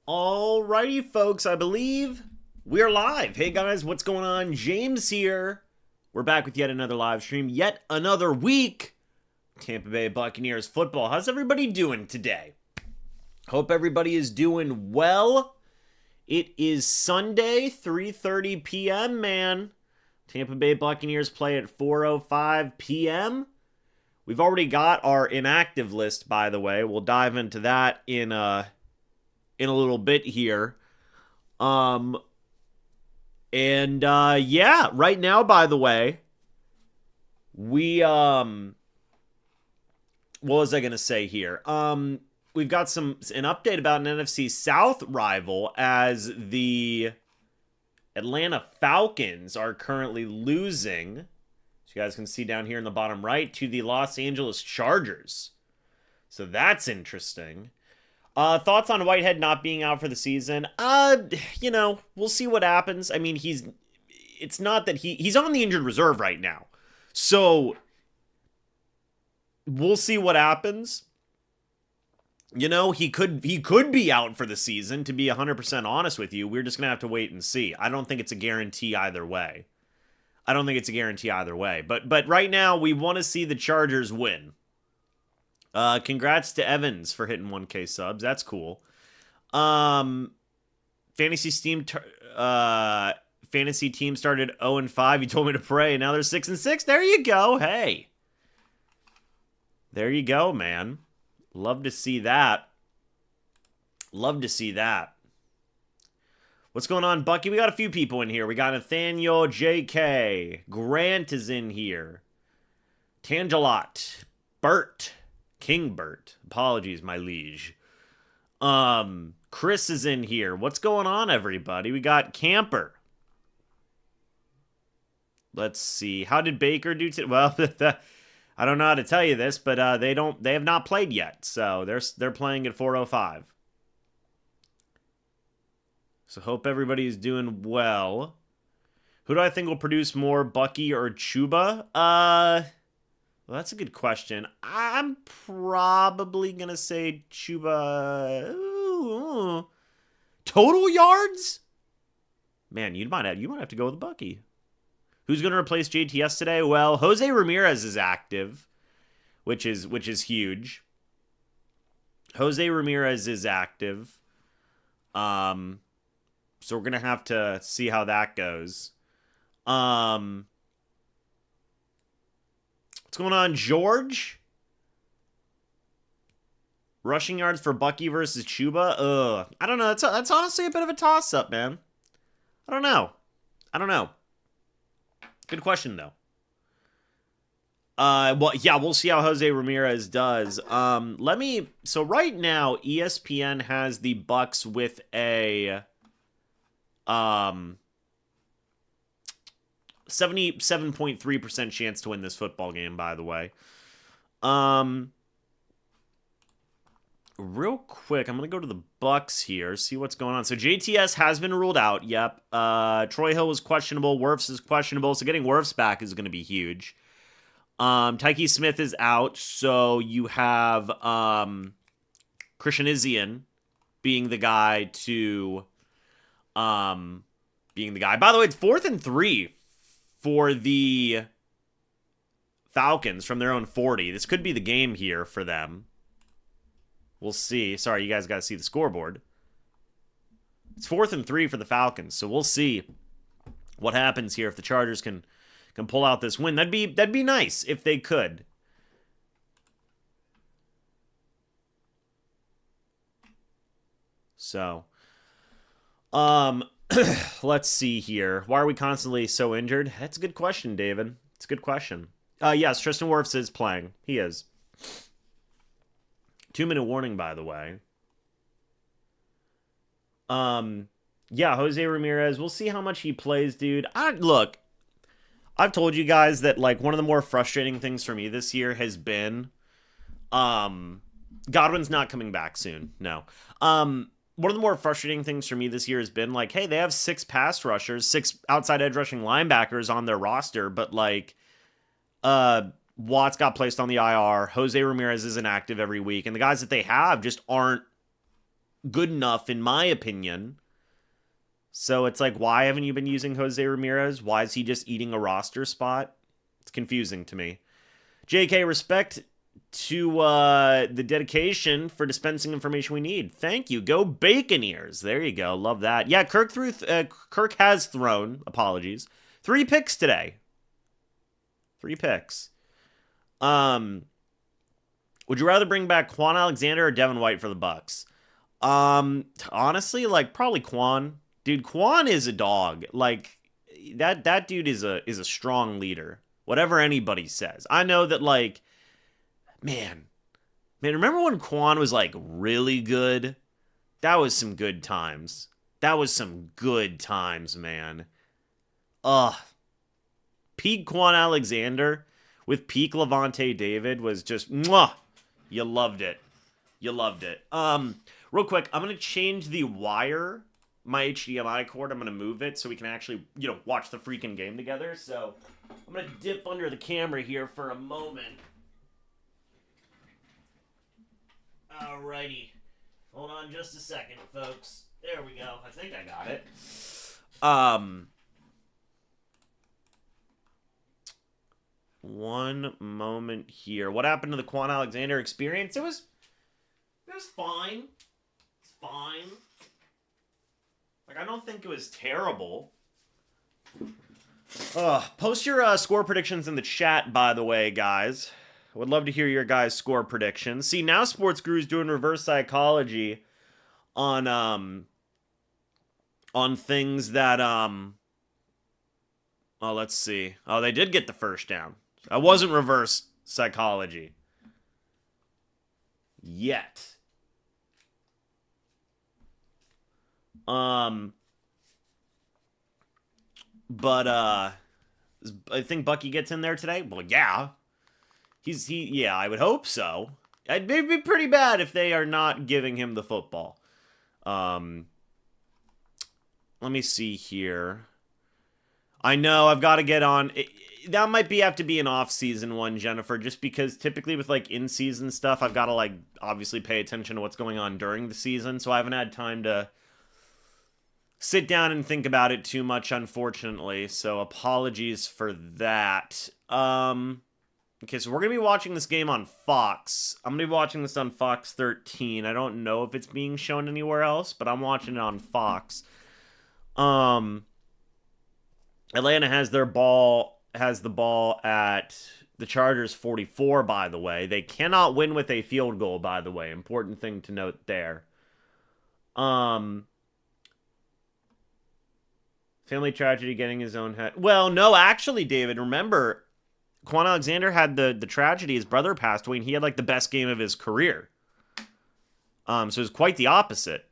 Alrighty, folks, I believe we're live. Hey guys, what's going on? James here. We're back with yet another live stream, yet another week. Tampa Bay Buccaneers football. How's everybody doing today? Hope everybody is doing well. It is Sunday, 3:30 p.m., man. Tampa Bay Buccaneers play at 4:05 p.m. We've already got our inactive list, by the way. We'll dive into that in a little bit here. Yeah, right now, by the way, what was I gonna say here? We've got an update about an NFC South rival, as the Atlanta Falcons are currently losing, as you guys can see down here in the bottom right, to the Los Angeles Chargers. So that's interesting. Thoughts on Whitehead not being out for the season? We'll see what happens. I mean, it's not that he's on the injured reserve right now. So we'll see what happens. You know, he could be out for the season, to be 100% honest with you. We're just going to have to wait and see. I don't think it's a guarantee either way. But right now, we want to see the Chargers win. Congrats to Evans for hitting 1K subs. That's cool. Fantasy team started 0-5. You told me to pray, and now they're 6-6. There you go. Hey. There you go, man. Love to see that. What's going on, Bucky? We got a few people in here. We got Nathaniel, JK. Grant is in here. Tangelot. Bert. King Bert. Apologies, my liege. Chris is in here. What's going on, everybody? We got Camper. Let's see. How did Baker do today? Well, I don't know how to tell you this, but they have not played yet. So they're playing at 4:05. So hope everybody's doing well. Who do I think will produce more, Bucky or Chuba? Well, that's a good question. I'm probably going to say Chuba. Ooh. Total yards? Man, you might have to go with Bucky. Who's going to replace JTS today? Well, Jose Ramirez is active, which is huge. Jose Ramirez is active. So we're going to have to see how that goes. What's going on, George? Rushing yards for Bucky versus Chuba? I don't know. That's honestly a bit of a toss-up, man. I don't know. Good question, though. Well, yeah, we'll see how Jose Ramirez does. So right now, ESPN has the Bucs with a 77.3% chance to win this football game, by the way. Real quick, I'm going to go to the Bucs here, see what's going on. So JTS has been ruled out, yep. Troy Hill was questionable, Wirfs is questionable, so getting Wirfs back is going to be huge. Tyke Smith is out, so you have Christian Izien being the guy to... By the way, it's 4th and 3 for the Falcons from their own 40. This could be the game here for them. We'll see. Sorry, you guys got to see the scoreboard. It's 4th and 3 for the Falcons, so we'll see what happens here if the Chargers can pull out this win. That'd be nice if they could. So, let's see here. Why are we constantly so injured? That's a good question, David. It's a good question. Yes, Tristan Wirfs is playing. He is. 2-minute warning, by the way. Yeah, Jose Ramirez. We'll see how much he plays, dude. Look, I've told you guys that, like, one of the more frustrating things for me this year has been, Godwin's not coming back soon. No. One of the more frustrating things for me this year has been, like, hey, they have 6 pass rushers, 6 outside edge rushing linebackers on their roster, but, like, Watts got placed on the IR. Jose Ramirez isn't active every week. And the guys that they have just aren't good enough, in my opinion. So it's like, why haven't you been using Jose Ramirez? Why is he just eating a roster spot? It's confusing to me. JK, respect to the dedication for dispensing information we need. Thank you. Go Buccaneers. There you go. Love that. Yeah, Kirk has thrown, apologies, 3 picks today. 3 picks. Would you rather bring back Quan Alexander or Devin White for the Bucs? Honestly, like probably Quan. Dude, Quan is a dog. Like that dude is a strong leader. Whatever anybody says. I know that, like, man, remember when Quan was like really good? That was some good times. That was some good times, man. Peak Quan Alexander with peak Levante David was just mwah. You loved it. You loved it. Real quick, I'm gonna change the wire, my HDMI cord. I'm gonna move it so we can actually, watch the freaking game together. So I'm gonna dip under the camera here for a moment. Alrighty. Hold on just a second, folks. There we go. I think I got it. One moment here. What happened to the Quan Alexander experience? It was fine. It's fine. Like, I don't think it was terrible. Post your score predictions in the chat, by the way, guys. I would love to hear your guys' score predictions. See, now Sports Guru's doing reverse psychology on things that let's see. Oh, they did get the first down. That wasn't reverse psychology. Yet. But I think Bucky gets in there today. Well, yeah. Yeah, I would hope so. It'd be pretty bad if they are not giving him the football. Let me see here. I know I've got to get on. That might have to be an off-season one, Jennifer, just because typically with, like, in-season stuff, I've got to, like, obviously pay attention to what's going on during the season, so I haven't had time to sit down and think about it too much, unfortunately, so apologies for that. Okay, so we're going to be watching this game on Fox. I'm going to be watching this on Fox 13. I don't know if it's being shown anywhere else, but I'm watching it on Fox. Atlanta has the ball at the Chargers 44, by the way. They cannot win with a field goal, by the way. Important thing to note there. Family tragedy, getting his own head. Well, no, actually, David, remember, Quan Alexander had the tragedy. His brother passed away, and he had, like, the best game of his career. So it was quite the opposite.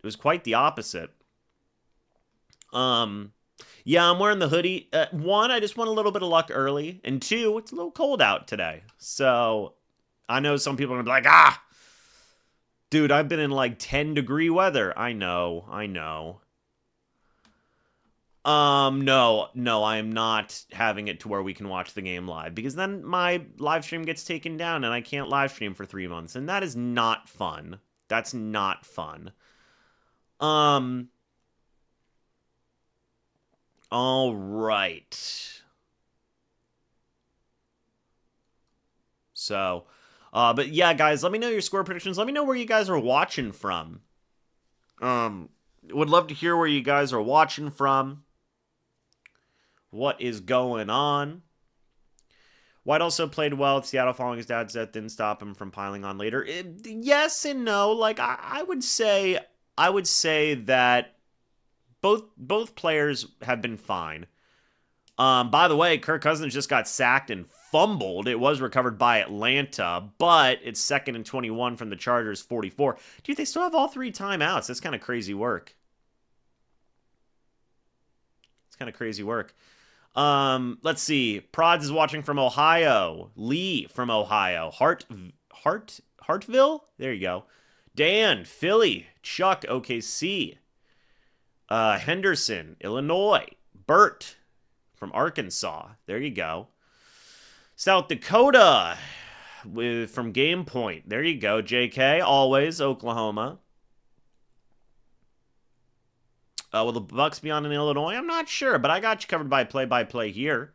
Yeah, I'm wearing the hoodie. One, I just want a little bit of luck early. And two, it's a little cold out today. So I know some people are going to be like, dude, I've been in like 10-degree weather. I know. No, I am not having it to where we can watch the game live, because then my live stream gets taken down and I can't live stream for 3 months. And that is not fun. That's not fun. All right. So, but yeah, guys, let me know your score predictions. Let me know where you guys are watching from. Would love to hear where you guys are watching from. What is going on? White also played well at Seattle following his dad's death. Didn't stop him from piling on later. Yes and no. Like, I would say that both players have been fine. By the way, Kirk Cousins just got sacked and fumbled. It was recovered by Atlanta, but it's 2nd and 21 from the Chargers 44. Dude, they still have all 3 timeouts. That's kind of crazy work. Let's see. Prods is watching from Ohio. Lee from Ohio. Hartville? There you go. Dan, Philly. Chuck, OKC. Henderson, Illinois. Bert from Arkansas. There you go. South Dakota from Game Point. There you go. JK, always Oklahoma. Will the Bucs be on in Illinois? I'm not sure, but I got you covered by play-by-play here.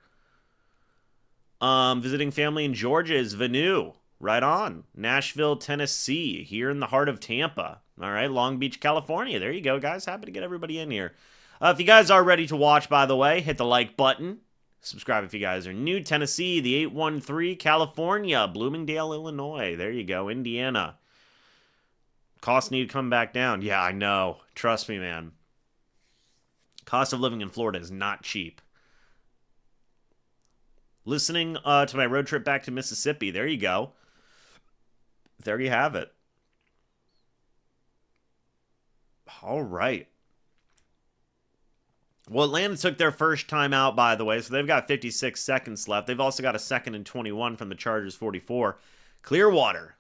Visiting family in Georgia is Vanu. Right on. Nashville, Tennessee, here in the heart of Tampa. All right, Long Beach, California. There you go, guys. Happy to get everybody in here. If you guys are ready to watch, by the way, hit the like button. Subscribe if you guys are new. Tennessee, the 813, California, Bloomingdale, Illinois. There you go, Indiana. Costs need to come back down. Yeah, I know. Trust me, man. Cost of living in Florida is not cheap. Listening to my road trip back to Mississippi. There you go. There you have it. All right. Well, Atlanta took their first time out, by the way, so they've got 56 seconds left. They've also got a 2nd and 21 from the Chargers 44. Clearwater.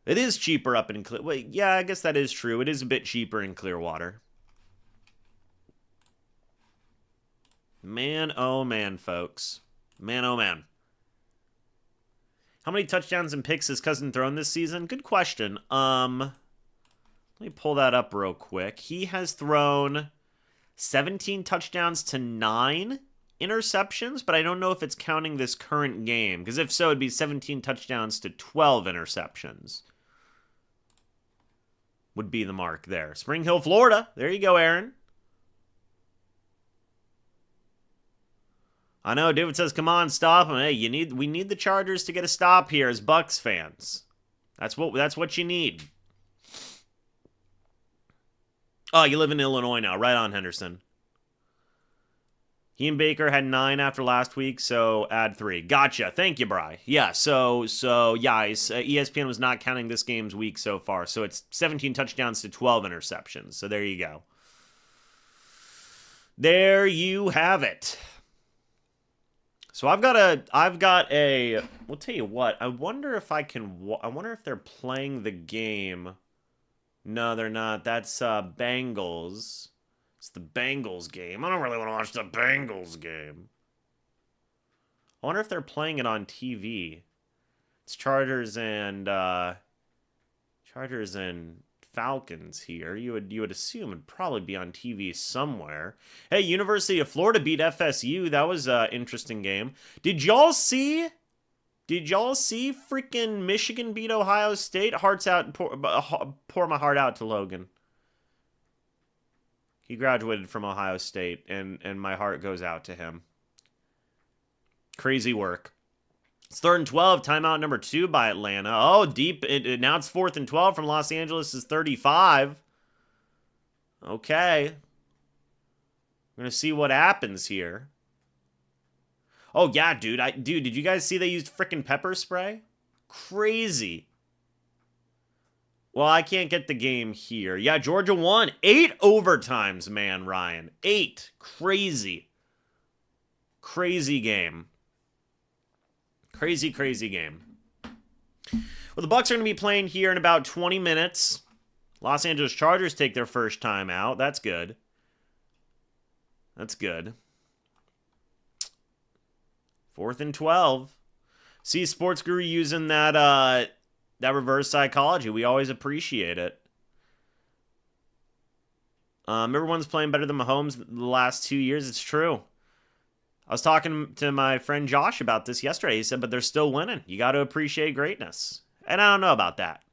It is cheaper up in Clearwater. Wait, yeah, I guess that is true. It is a bit cheaper in Clearwater. Man, oh man, folks. Man, oh man. How many touchdowns and picks has Cousin thrown this season? Good question. Let me pull that up real quick. He has thrown 17 touchdowns to 9 interceptions, but I don't know if it's counting this current game, because if so, it'd be 17 touchdowns to 12 interceptions. Would be the mark there. Spring Hill, Florida. There you go, Aaron. I know, David says, come on, stop him. Hey, we need the Chargers to get a stop here as Bucs fans. That's what you need. Oh, you live in Illinois now. Right on, Henderson. He and Baker had 9 after last week, so add 3. Gotcha. Thank you, Bri. Yeah, so yeah, ESPN was not counting this game's week so far, so it's 17 touchdowns to 12 interceptions. So there you go. There you have it. So I've got a, we'll tell you what, I wonder if they're playing the game. No, they're not. That's Bengals. It's the Bengals game. I don't really want to watch the Bengals game. I wonder if they're playing it on TV. It's Chargers and Falcons here. You would assume it'd probably be on TV somewhere. Hey, University of Florida beat FSU. That was an interesting game. Did y'all see freaking Michigan beat Ohio State? Hearts out. Pour my heart out to Logan. He graduated from Ohio State, and my heart goes out to him. Crazy work. It's 3rd and 12, timeout number 2 by Atlanta. Oh, deep. Now it's 4th and 12 from Los Angeles' 35. Okay. We're going to see what happens here. Oh, yeah, dude. Dude, did you guys see they used frickin' pepper spray? Crazy. Well, I can't get the game here. Yeah, Georgia won. 8 overtimes, man, Ryan. 8. Crazy. Crazy game. Crazy, crazy game. Well, the Bucs are going to be playing here in about 20 minutes. Los Angeles Chargers take their first time out. That's good. That's good. 4th and 12. See, Sports Guru using that reverse psychology. We always appreciate it. Everyone's playing better than Mahomes the last 2 years. It's true. I was talking to my friend Josh about this yesterday. He said, but they're still winning. You got to appreciate greatness. And I don't know about that.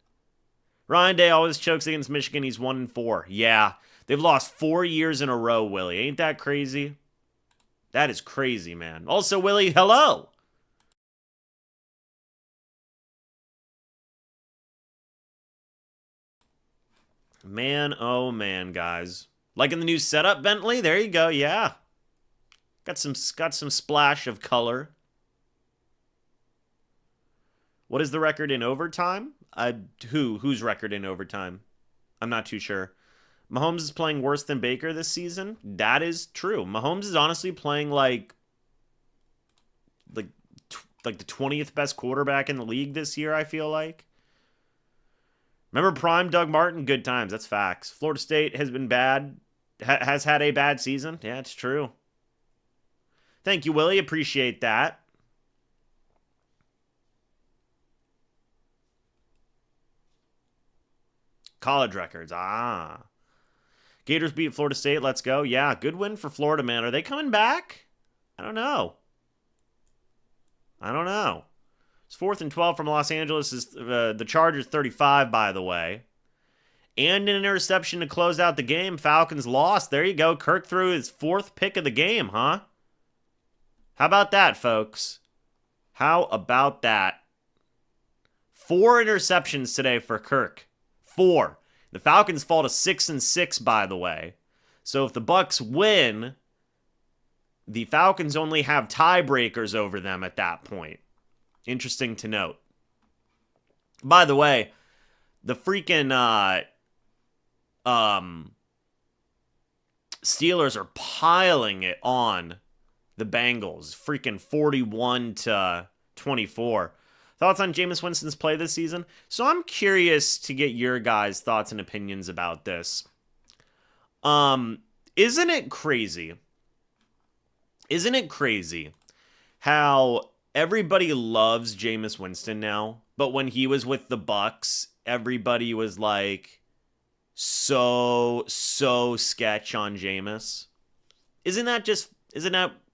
Ryan Day always chokes against Michigan. He's 1-4. Yeah, they've lost 4 years in a row, Willie. Ain't that crazy? That is crazy, man. Also, Willie, hello. Man, oh man, guys. Liking the new setup, Bentley? There you go, yeah. Got some splash of color. What is the record in overtime? Whose record in overtime? I'm not too sure. Mahomes is playing worse than Baker this season. That is true. Mahomes is honestly playing like the 20th best quarterback in the league this year, I feel like. Remember prime Doug Martin? Good times. That's facts. Florida State has been bad. Has had a bad season. Yeah, it's true. Thank you, Willie. Appreciate that. College records. Ah. Gators beat Florida State. Let's go. Yeah, good win for Florida, man. Are they coming back? I don't know. It's 4th and 12 from Los Angeles. Is the Chargers 35, by the way. And an interception to close out the game. Falcons lost. There you go. Kirk threw his 4th pick of the game, huh? How about that, folks? How about that? 4 interceptions today for Kirk. 4. The Falcons fall to 6-6, by the way. So if the Bucs win, the Falcons only have tiebreakers over them at that point. Interesting to note. By the way, the freaking Steelers are piling it on the Bengals. Freaking 41-24. Thoughts on Jameis Winston's play this season? So I'm curious to get your guys' thoughts and opinions about this. Isn't it crazy? Isn't it crazy how everybody loves Jameis Winston now, but when he was with the Bucs, everybody was like so sketch on Jameis? Isn't that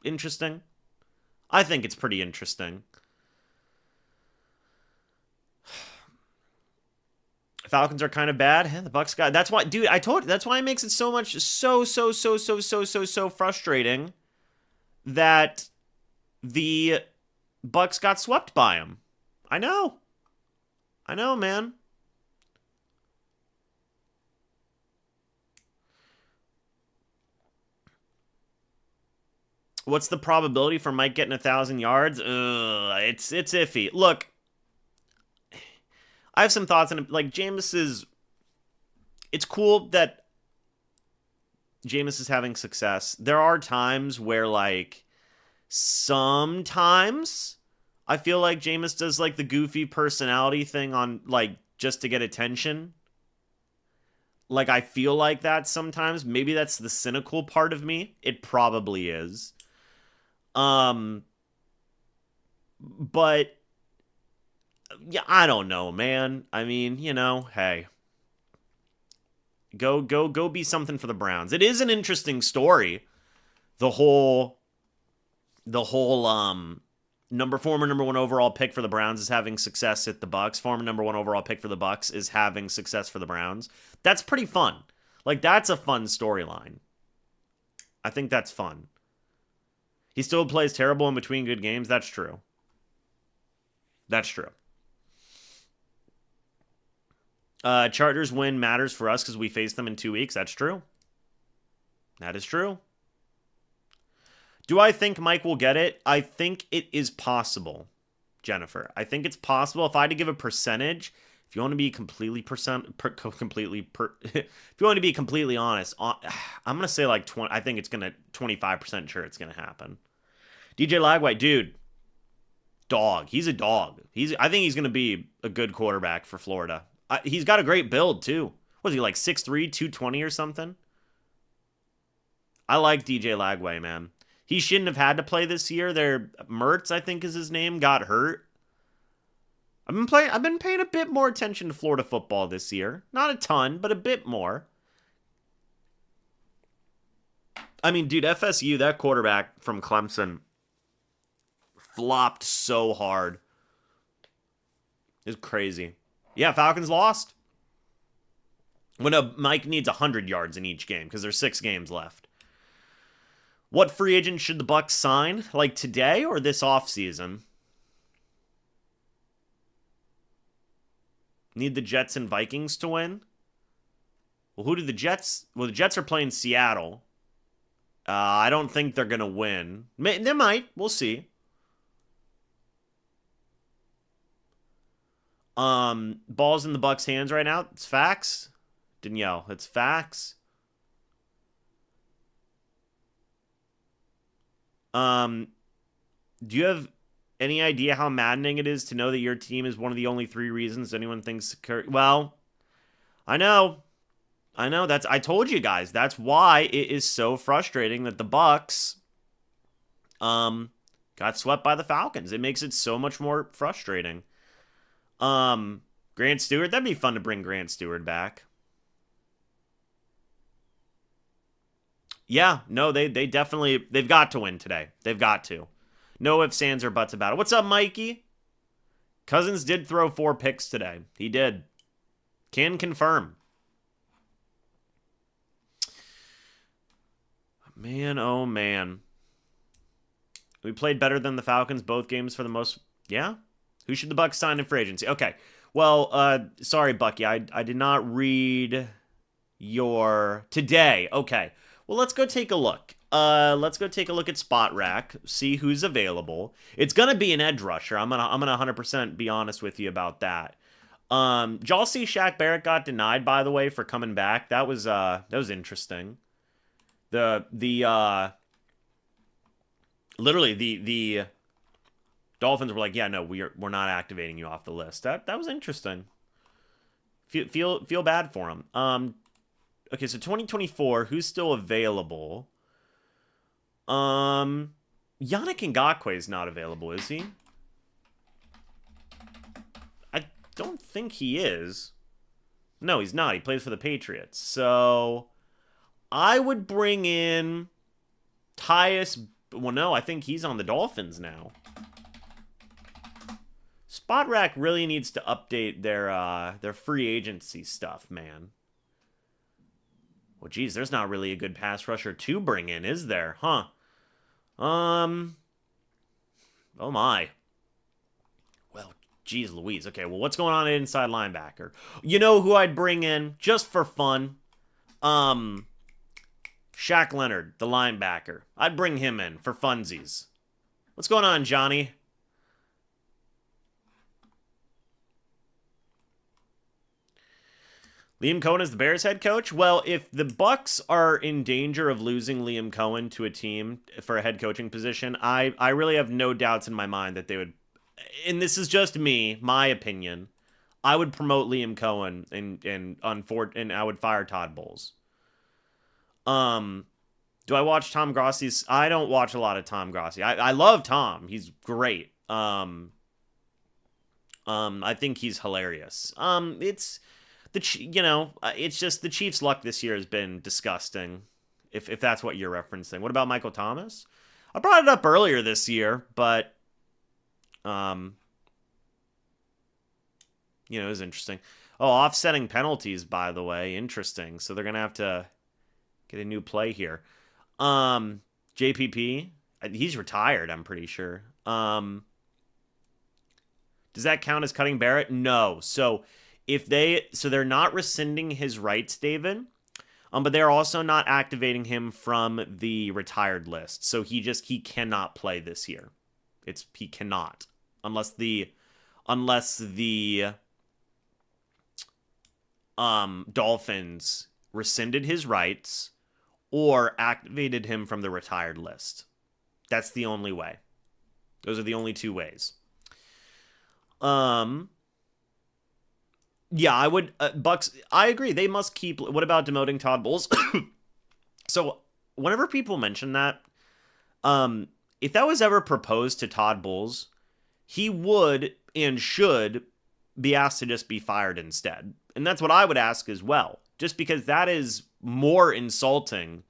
interesting? I think it's pretty interesting. Falcons are kind of bad. The Bucs got. That's why, dude. I told you. That's why it makes it so frustrating that the Bucs got swept by him. I know, man. What's the probability for Mike getting 1,000 yards? It's iffy. Look, I have some thoughts on it. Like, Jameis is... It's cool that Jameis is having success. There are times where, like, sometimes I feel like Jameis does, like, the goofy personality thing on, like, just to get attention. Like, I feel like that sometimes. Maybe that's the cynical part of me. It probably is. But... yeah, I don't know, man. I mean, hey. Go be something for the Browns. It is an interesting story. The whole former number 1 overall pick for the Browns is having success at the Bucs. Former number 1 overall pick for the Bucs is having success for the Browns. That's pretty fun. Like, that's a fun storyline. I think that's fun. He still plays terrible in between good games. That's true. Chargers win matters for us because we face them in 2 weeks. That's true. That is true. Do I think Mike will get it? I think it is possible, Jennifer. I think it's possible. If I had to give a percentage, if you want to be completely honest, I'm gonna say like 20. I think it's 25% sure it's gonna happen. DJ Lagway, dude, dog. He's a dog. I think he's gonna be a good quarterback for Florida. He's got a great build, too. Was he like 6'3", 220 or something? I like DJ Lagway, man. He shouldn't have had to play this year. Mertz, I think is his name, got hurt. I've been paying a bit more attention to Florida football this year. Not a ton, but a bit more. I mean, dude, FSU, that quarterback from Clemson flopped so hard. It's crazy. Yeah, Falcons lost. Well, no, Mike needs 100 yards in each game because there's 6 games left. What free agent should the Bucs sign? Like today or this offseason? Need the Jets and Vikings to win? Well, who do the Jets... Well, the Jets are playing Seattle. I don't think they're going to win. They might. We'll see. Ball's in the Bucs' hands right now. It's facts. Danielle, it's facts. Do you have any idea how maddening it is to know that your team is one of the only 3 reasons anyone thinks... Well, I know. I told you guys. That's why it is so frustrating that the Bucs got swept by the Falcons. It makes it so much more frustrating. Grant Stewart, that'd be fun to bring Grant Stewart back. Yeah, no, they definitely, they've got to win today. They've got to. No ifs, ands, or buts about it. What's up, Mikey? Cousins did throw 4 picks today. He did. Can confirm. Man, oh man. We played better than the Falcons both games for the most... Yeah? Who should the Bucs sign in free agency? Okay. Well, sorry, Bucky. I did not read your... Today. Okay. Well, let's go take a look. Let's go take a look at Spot Rack, see who's available. It's gonna be an edge rusher. I'm gonna 100% be honest with you about that. Y'all see Shaq Barrett got denied, by the way, for coming back. That was interesting. Literally the Dolphins were like, yeah, no, we're not activating you off the list. That was interesting. Feel bad for him. Okay, so 2024, who's still available? Yannick Ngakoue is not available, is he? I don't think he is. No, he's not. He plays for the Patriots. So I would bring in Tyus. Well, no, I think he's on the Dolphins now. Spot Rack really needs to update their free agency stuff, man. Well, geez, there's not really a good pass rusher to bring in, is there? Huh? Oh my. Well, geez Louise. Okay, well, what's going on at inside linebacker? You know who I'd bring in just for fun? Shaq Leonard, the linebacker. I'd bring him in for funsies. What's going on, Johnny? Liam Cohen is the Bears head coach? Well, if the Bucs are in danger of losing Liam Cohen to a team for a head coaching position, I really have no doubts in my mind that they would, and this is just me, my opinion, I would promote Liam Cohen and I would fire Todd Bowles. Do I watch Tom Grossi's? I don't watch a lot of Tom Grossi. I love Tom. He's great. I think he's hilarious. It's just the Chiefs' luck this year has been disgusting, if that's what you're referencing. What about Michael Thomas? I brought it up earlier this year, but, it was interesting. Oh, offsetting penalties, by the way. Interesting. So they're going to have to get a new play here. JPP, he's retired, I'm pretty sure. Does that count as cutting Barrett? No. So they're not rescinding his rights, David, but they're also not activating him from the retired list. So he cannot play this year. He cannot unless the Dolphins rescinded his rights or activated him from the retired list. That's the only way. Those are the only two ways. Yeah, I would. Bucs, I agree. They must keep. What about demoting Todd Bowles? So, whenever people mention that, if that was ever proposed to Todd Bowles, he would and should be asked to just be fired instead. And that's what I would ask as well. Just because that is more insulting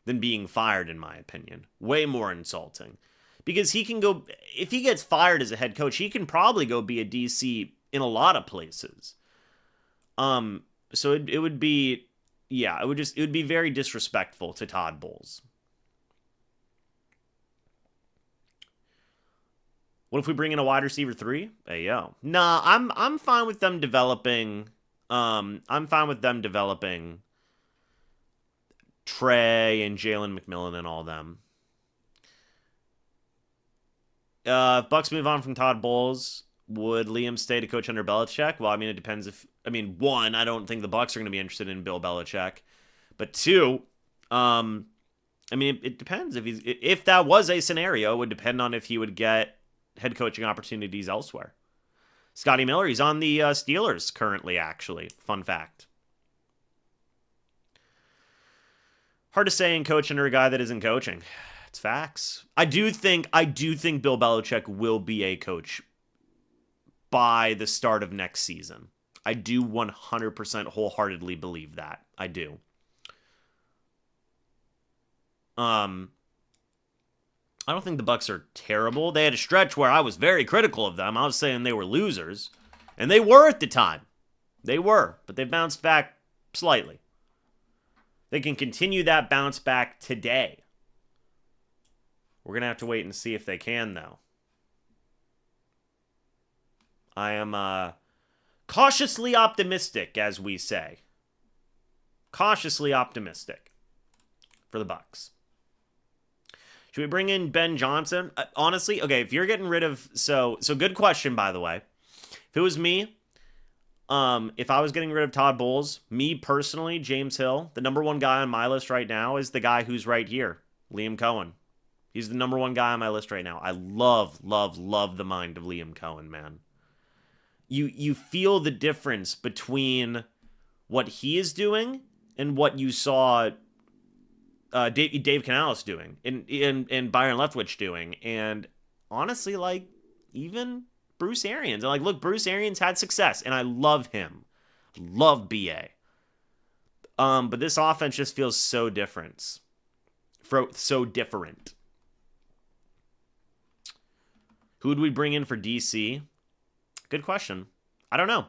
than being fired, in my opinion. Way more insulting. Because he can go, if he gets fired as a head coach, he can probably go be a DC in a lot of places. So it would be, yeah, it would be very disrespectful to Todd Bowles. What if we bring in a wide receiver 3? Hey, yo. Nah, I'm fine with them developing, Trey and Jalen McMillan and all them. If Bucs move on from Todd Bowles, would Liam stay to coach under Belichick? Well, I mean, it depends one, I don't think the Bucs are going to be interested in Bill Belichick. But two, it depends. If that was a scenario, it would depend on if he would get head coaching opportunities elsewhere. Scotty Miller, he's on the Steelers currently, actually. Fun fact. Hard to say and coach under a guy that isn't coaching. It's facts. I do think Bill Belichick will be a coach by the start of next season. I do 100% wholeheartedly believe that. I do. I don't think the Bucs are terrible. They had a stretch where I was very critical of them. I was saying they were losers, and they were at the time. They were, but they bounced back slightly. They can continue that bounce back today. We're going to have to wait and see if they can, though. I am cautiously optimistic, as we say. Cautiously optimistic for the Bucs. Should we bring in Ben Johnson? Honestly, okay, if you're getting rid of... So good question, by the way. If it was me, if I was getting rid of Todd Bowles, me personally, James Hill, the number one guy on my list right now is the guy who's right here, Liam Cohen. He's the number one guy on my list right now. I love the mind of Liam Cohen, man. You feel the difference between what he is doing and what you saw Dave Canales doing and Byron Leftwich doing. And honestly, like, even Bruce Arians. And like, look, Bruce Arians had success, and I love him. Love BA. But this offense just feels so different. So different. Who would we bring in for DC? Good question. I don't know.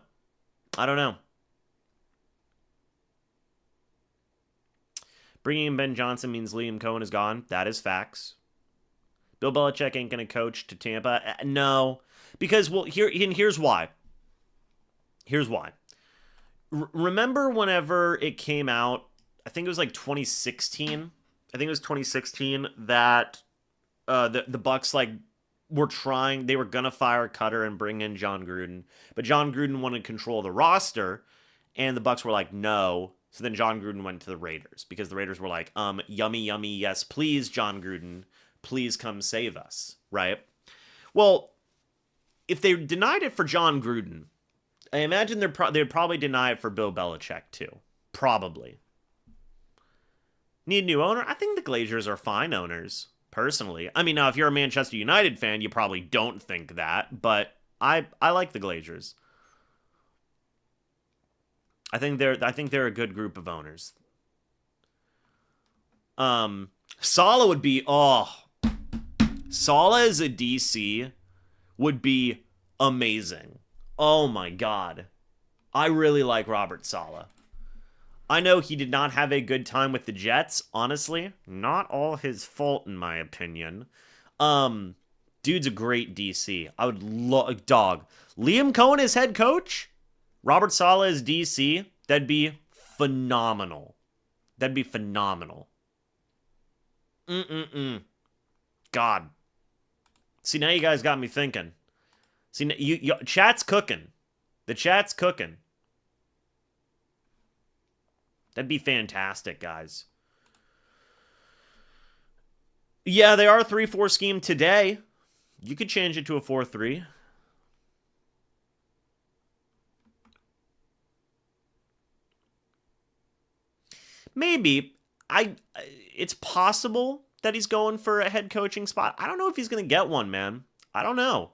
Bringing in Ben Johnson means Liam Cohen is gone. That is facts. Bill Belichick ain't going to coach to Tampa. No. Because, well, here's why. Remember whenever it came out, I think it was like 2016. I think it was 2016 that the Bucs, like, they were going to fire Cutter and bring in John Gruden. But John Gruden wanted control of the roster, and the Bucs were like, no. So then John Gruden went to the Raiders, because the Raiders were like, yummy, yes, please, John Gruden, please come save us, right? Well, if they denied it for John Gruden, I imagine they'd probably deny it for Bill Belichick too. Probably. Need a new owner? I think the Glazers are fine owners, personally. I mean, now, if you're a Manchester United fan, you probably don't think that, but I like the Glazers. I think they're a good group of owners. Saleh would be Saleh as a DC would be amazing. Oh my god. I really like Robert Saleh. I know he did not have a good time with the Jets, honestly. Not all his fault, in my opinion. Dude's a great DC. I would love... Dog. Liam Cohen as head coach? Robert Saleh as DC? That'd be phenomenal. God. See, now you guys got me thinking. See, you chat's cooking. The chat's cooking. That'd be fantastic, guys. Yeah, they are a 3-4 scheme today. You could change it to a 4-3. Maybe. It's possible that he's going for a head coaching spot. I don't know if he's going to get one, man. I don't know.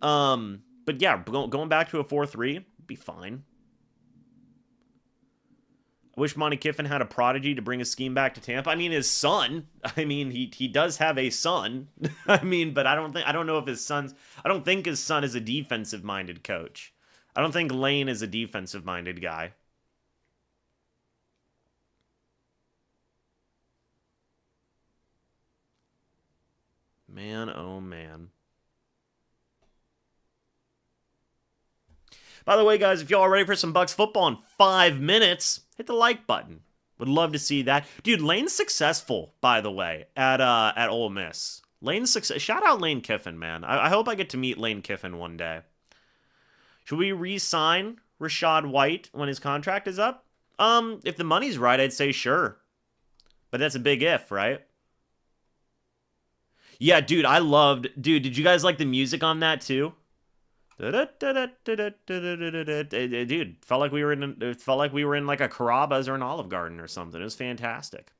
But yeah, going back to a 4-3 would be fine. I wish Monty Kiffin had a prodigy to bring his scheme back to Tampa. I mean, his son. I mean, he does have a son. I mean, but I don't think his son is a defensive-minded coach. I don't think Lane is a defensive-minded guy. Man, oh man. By the way, guys, if y'all are ready for some Bucs football in 5 minutes, hit the like button. Would love to see that. Dude, Lane's successful, by the way, at Ole Miss. Lane's success. Shout out Lane Kiffin, man. I hope I get to meet Lane Kiffin one day. Should we re-sign Rachaad White when his contract is up? If the money's right, I'd say sure. But that's a big if, right? Yeah, dude, Dude, did you guys like the music on that too? Dude, felt like we were in like a Carrabba's or an Olive Garden or something. It was fantastic.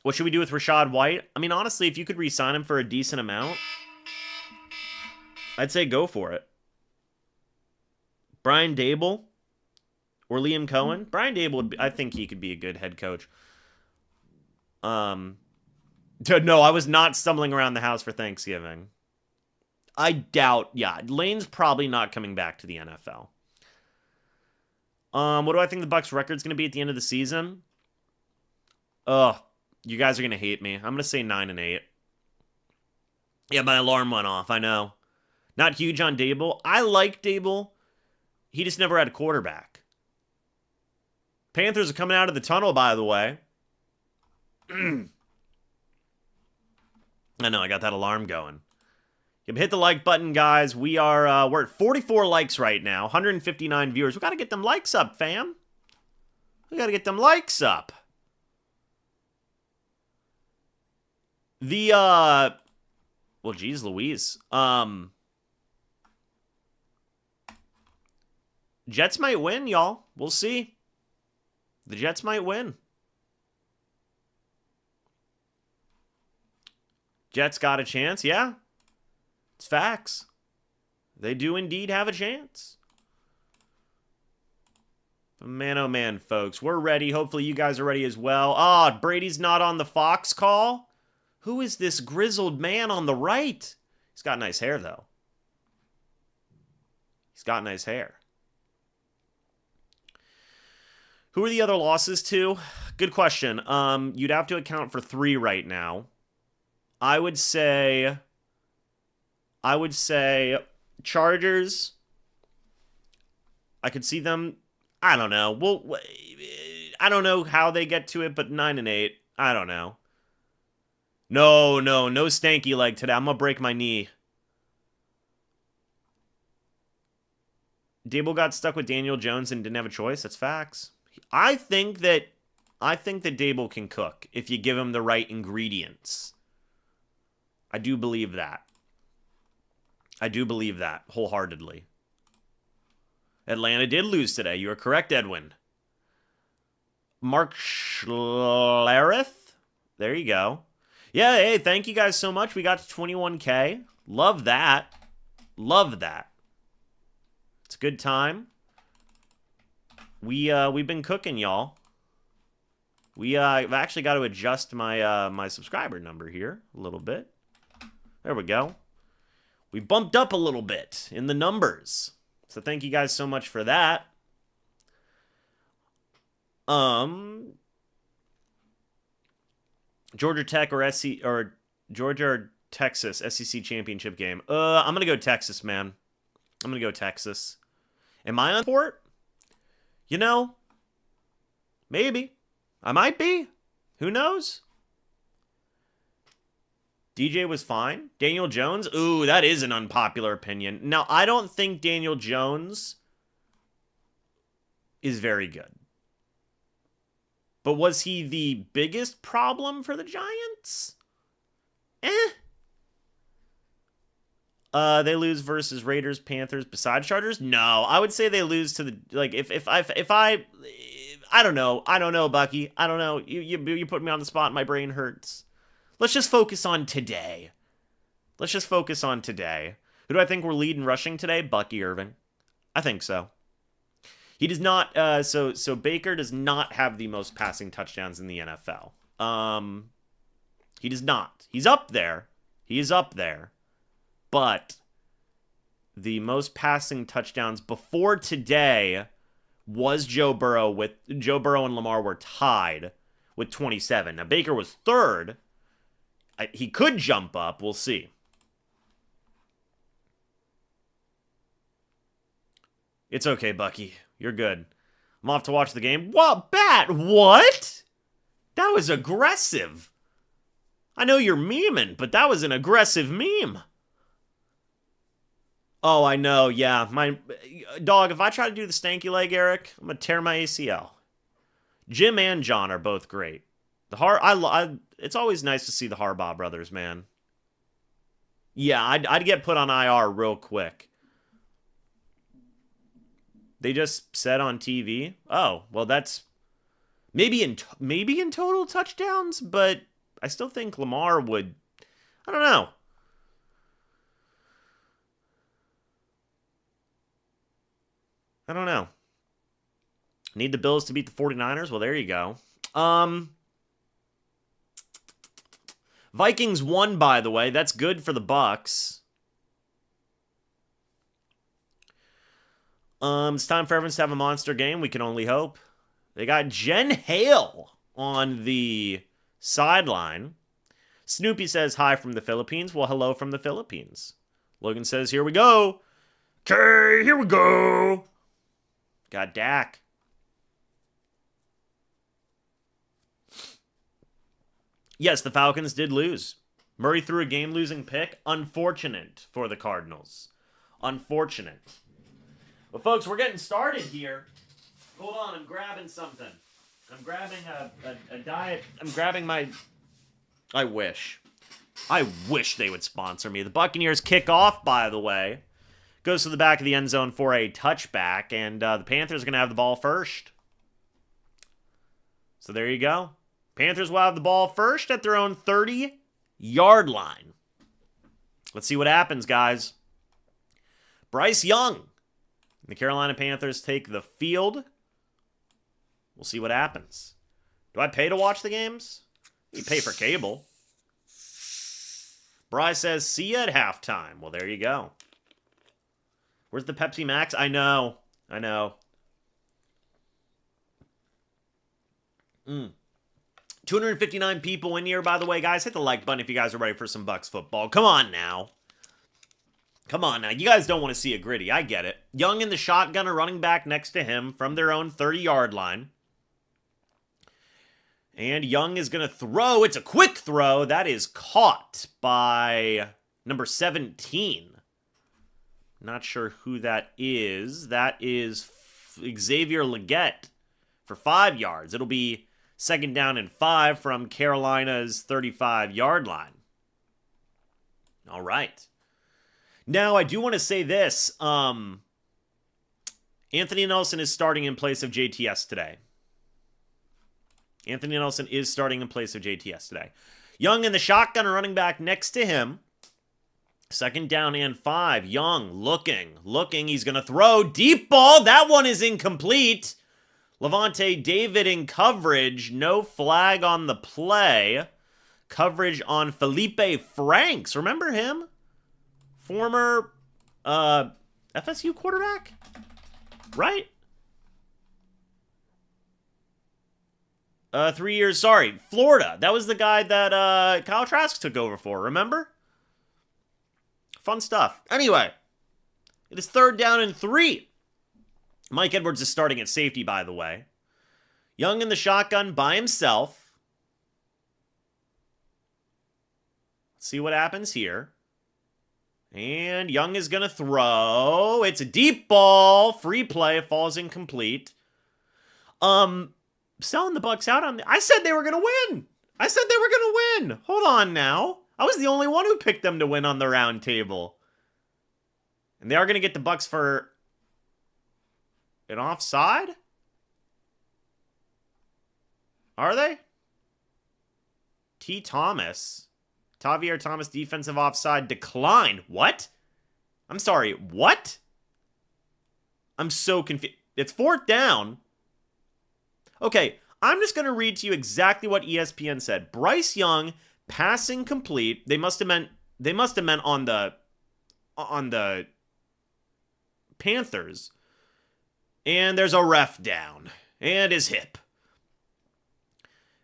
What should we do with Rachaad White? I mean, honestly, if you could re-sign him for a decent amount, I'd say go for it. Brian Dable Or Liam Cohen. Brian Dable would be, I think he could be a good head coach. No, I was not stumbling around the house for Thanksgiving. I doubt, yeah, Lane's probably not coming back to the NFL. What do I think the Bucs record's going to be at the end of the season? Ugh, you guys are going to hate me. I'm going to say 9-8. Yeah, my alarm went off, I know. Not huge on Dable. I like Dable. He just never had a quarterback. Panthers are coming out of the tunnel, by the way. I know, I got that alarm going. Hit the like button, guys. We're at 44 likes right now, 159 viewers. We got to get them likes up, fam. We got to get them likes up. Well, geez Louise. Jets might win, y'all. We'll see. The Jets might win. Jets got a chance, yeah. It's facts. They do indeed have a chance. But man, oh man, folks. We're ready. Hopefully you guys are ready as well. Ah, Brady's not on the Fox call. Who is this grizzled man on the right? He's got nice hair, though. He's got nice hair. Who are the other losses to? Good question. You'd have to account for 3 right now. I would say Chargers. I could see them. I don't know. Well, I don't know how they get to it, but 9-8. I don't know. No stanky leg today. I'm gonna break my knee. Dable got stuck with Daniel Jones and didn't have a choice. That's facts. I think that Dable can cook if you give him the right ingredients. I do believe that. I do believe that wholeheartedly. Atlanta did lose today. You are correct, Edwin. Mark Schlereth. There you go. Yeah, hey, thank you guys so much. We got to 21K. Love that. Love that. It's a good time. We've been cooking, y'all. I've actually got to adjust my my subscriber number here a little bit. There we go. We bumped up a little bit in the numbers. So thank you guys so much for that. Georgia Tech or Georgia or Texas SEC championship game. I'm gonna go Texas, man. I'm gonna go Texas. Am I on port? You know, maybe. I might be. Who knows? DJ was fine. Daniel Jones? Ooh, that is an unpopular opinion. Now, I don't think Daniel Jones is very good. But was he the biggest problem for the Giants? They lose versus Raiders, Panthers, besides Chargers? No, I would say they lose to the, like, if I don't know, Bucky. I don't know. You put me on the spot. My brain hurts. Let's just focus on today. Who do I think we're leading rushing today? Bucky Irving. I think so. He does not. So Baker does not have the most passing touchdowns in the NFL. He does not. He's up there. He is up there. But the most passing touchdowns before today was Joe Burrow. Joe Burrow and Lamar were tied with 27. Now Baker was third. He could jump up. We'll see. It's okay, Bucky. You're good. I'm off to watch the game. What? Bat? What? That was aggressive. I know you're memeing, but that was an aggressive meme. Oh, I know. Yeah. My dog, if I try to do the stanky leg, Eric, I'm going to tear my ACL. Jim and John are both great. It's always nice to see the Harbaugh brothers, man. Yeah, I'd get put on IR real quick. They just said on TV. Oh, well, that's maybe in total touchdowns, but I still think Lamar would. I don't know. Need the Bills to beat the 49ers? Well, there you go. Vikings won, by the way. That's good for the Bucs. It's time for everyone to have a monster game. We can only hope. They got Jen Hale on the sideline. Snoopy says hi from the Philippines. Well, hello from the Philippines. Logan says, here we go. Okay, here we go. Got Dak. Yes, the Falcons did lose. Murray threw a game-losing pick. Unfortunate for the Cardinals. Unfortunate. Well, folks, we're getting started here. Hold on, I'm grabbing something. I'm grabbing a diet. I'm grabbing my... I wish they would sponsor me. The Buccaneers kick off, by the way. Goes to the back of the end zone for a touchback, and the Panthers are going to have the ball first. So there you go. Panthers will have the ball first at their own 30-yard line. Let's see what happens, guys. Bryce Young. The Carolina Panthers take the field. We'll see what happens. Do I pay to watch the games? You pay for cable. Bryce says, see you at halftime. Well, there you go. Where's the Pepsi Max? I know. 259 people in here, by the way, guys. Hit the like button if you guys are ready for some Bucs football. Come on now. You guys don't want to see a gritty. I get it. Young in the shotgun, a running back next to him from their own 30-yard line. And Young is going to throw. It's a quick throw. That is caught by number 17. Not sure who that is. That is Xavier Legette for 5 yards. It'll be 2nd down and 5 from Carolina's 35-yard line. All right. Now, I do want to say this. Anthony Nelson is starting in place of JTS today. Anthony Nelson is starting in place of JTS today. Young in the shotgun, a running back next to him. 2nd down and 5. Young looking. He's going to throw. Deep ball. That one is incomplete. Levante David in coverage. No flag on the play. Coverage on Felipe Franks. Remember him? Former FSU quarterback? Right? 3 years, sorry. Florida. That was the guy that Kyle Trask took over for, remember? Fun stuff. Anyway, it is 3rd down and 3. Mike Edwards is starting at safety, by the way. Young in the shotgun by himself. Let's see what happens here. And Young is going to throw. It's a deep ball. Free play. It falls incomplete. Selling the Bucs out on... I said they were going to win. Hold on now. I was the only one who picked them to win on the round table. And they are going to get the Bucs for an offside? Are they? Tavier Thomas defensive offside declined. What? I'm sorry, what? I'm so confused. It's 4th down. Okay, I'm just going to read to you exactly what ESPN said. Bryce Young passing complete. They must have meant on the Panthers. And there's a ref down. And his hip.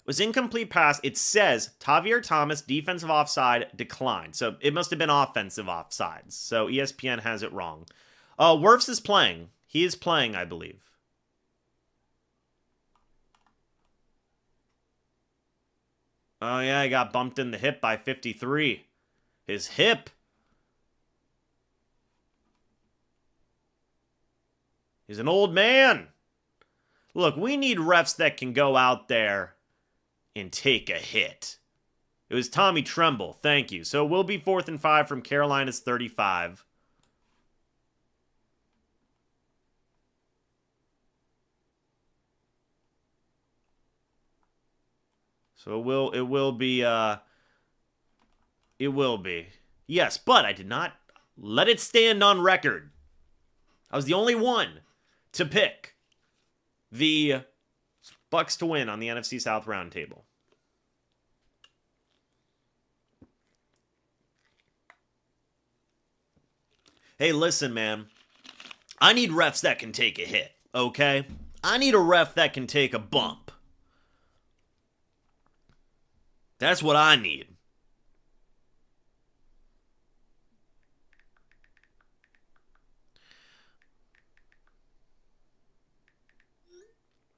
Was incomplete pass. It says Tavier Thomas defensive offside declined. So it must have been offensive offsides. So ESPN has it wrong. Wirfs is playing. He is playing, I believe. Oh yeah, he got bumped in the hip by 53. His hip. He's an old man. Look, we need refs that can go out there and take a hit. It was Tommy Tremble. Thank you. So it will be 4th and 5 from Carolina's 35. So it will be. Yes, but I did not let it stand on record. I was the only one to pick the Bucs to win on the NFC South Roundtable. Hey, listen, man. I need refs that can take a hit, okay? I need a ref that can take a bump. That's what I need.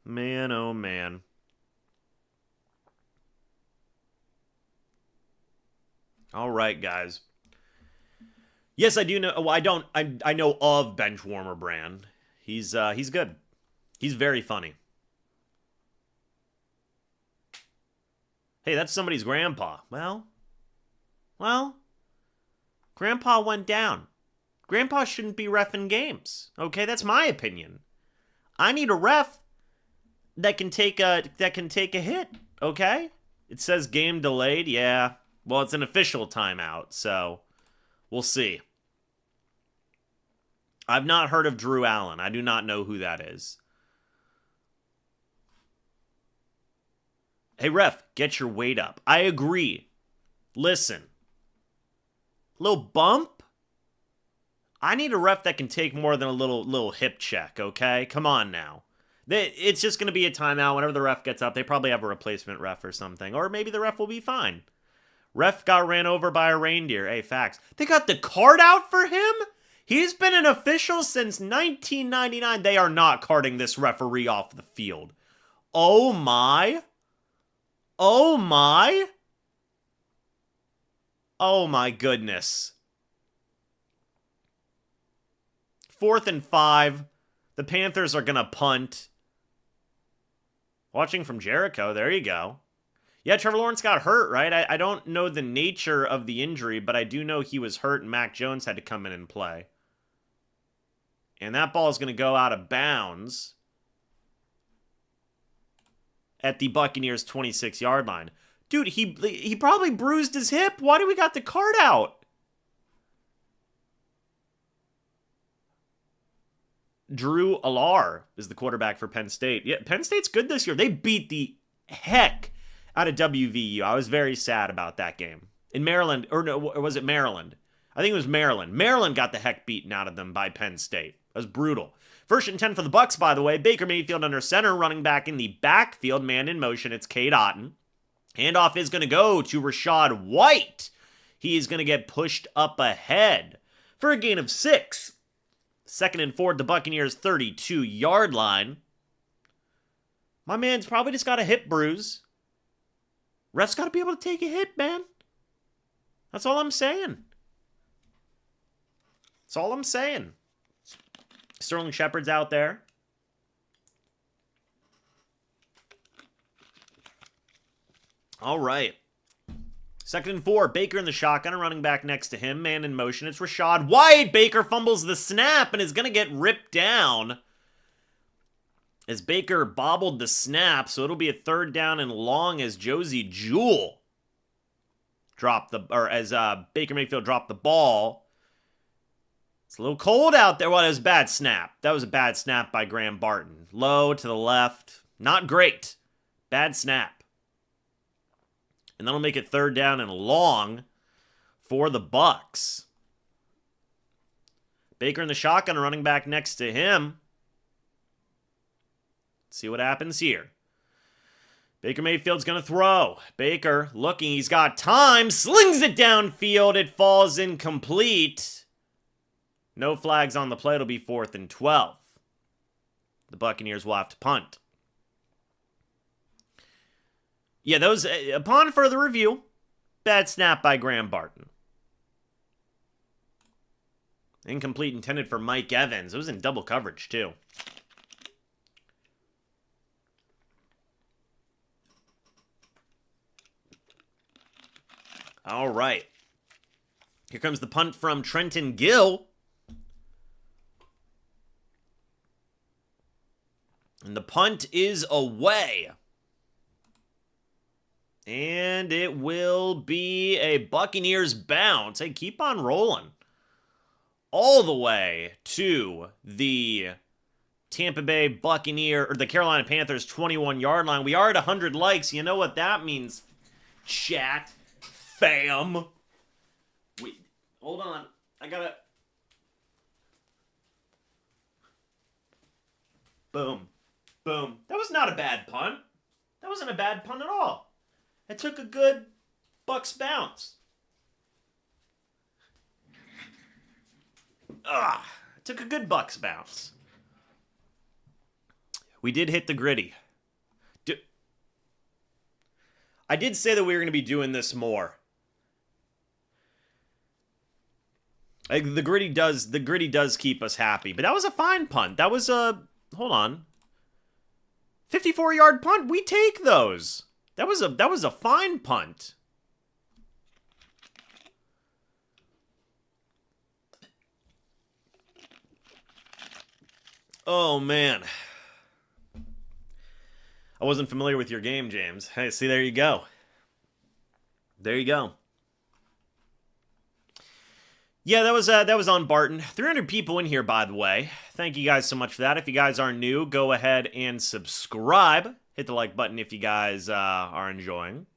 Man, oh man. All right, guys. Yes, I do know. Well, I know of Benchwarmer Brand. He's good. He's very funny. Hey, that's somebody's grandpa. Well, Grandpa went down. Grandpa shouldn't be reffing games. Okay, that's my opinion. I need a ref that can take a hit. Okay, it says game delayed. Yeah, well, it's an official timeout, so we'll see. I've not heard of Drew Allen. I do not know who that is. Hey, ref, get your weight up. I agree. Listen. Little bump? I need a ref that can take more than a little hip check, okay? Come on now. It's just going to be a timeout. Whenever the ref gets up, they probably have a replacement ref or something. Or maybe the ref will be fine. Ref got ran over by a reindeer. Hey, facts. They got the card out for him? He's been an official since 1999. They are not carting this referee off the field. Oh my. Oh my. Oh my goodness. 4th and 5. The Panthers are going to punt. Watching from Jericho. There you go. Yeah, Trevor Lawrence got hurt, right? I don't know the nature of the injury, but I do know he was hurt and Mac Jones had to come in and play. And that ball is going to go out of bounds at the Buccaneers' 26-yard line. Dude, he probably bruised his hip. Why do we got the card out? Drew Allar is the quarterback for Penn State. Yeah, Penn State's good this year. They beat the heck out of WVU. I was very sad about that game. In Maryland, or was it Maryland? I think it was Maryland. Maryland got the heck beaten out of them by Penn State. That was brutal. 1st and 10 for the Bucs, by the way. Baker Mayfield under center, running back in the backfield, man in motion. It's Cade Otton. Handoff is going to go to Rachaad White. He is going to get pushed up ahead for a gain of 6. 2nd and 4 at the Buccaneers' 32-yard line. My man's probably just got a hip bruise. Ref's got to be able to take a hit, man. That's all I'm saying. That's all I'm saying. Sterling Shepard's out there. All right. 2nd and 4. Baker in the shotgun, a running back next to him. Man in motion. It's Rachaad White. Baker fumbles the snap and is going to get ripped down as Baker bobbled the snap. So it'll be a 3rd down and long as Josie Jewell Baker Mayfield dropped the ball. It's a little cold out there. Well, it was a bad snap. That was a bad snap by Graham Barton. Low to the left. Not great. Bad snap. And that'll make it 3rd down and long for the Bucs. Baker in the shotgun, a running back next to him. Let's see what happens here. Baker Mayfield's going to throw. Baker looking. He's got time. Slings it downfield. It falls incomplete. No flags on the play. It'll be 4th and 12. The Buccaneers will have to punt. Yeah, those, upon further review, bad snap by Graham Barton. Incomplete intended for Mike Evans. It was in double coverage, too. All right. Here comes the punt from Trenton Gill. And the punt is away. And it will be a Buccaneers bounce. Hey, keep on rolling. All the way to the Tampa Bay Buccaneer, or the Carolina Panthers 21-yard line. We are at 100 likes. You know what that means, chat, fam. Wait, hold on. I gotta... Boom. Boom. That was not a bad punt. That wasn't a bad punt at all. It took a good Bucs bounce. It took a good Bucs bounce. We did hit the gritty. I did say that we were going to be doing this more. The gritty does keep us happy. But that was a fine punt. That was a... Hold on. 54-yard punt. We take those. That was a fine punt. Oh, man. I wasn't familiar with your game, James. Hey, see, there you go. There you go. Yeah, that was on Barton. 300 people in here, by the way. Thank you guys so much for that. If you guys are new, go ahead and subscribe. Hit the like button if you guys are enjoying.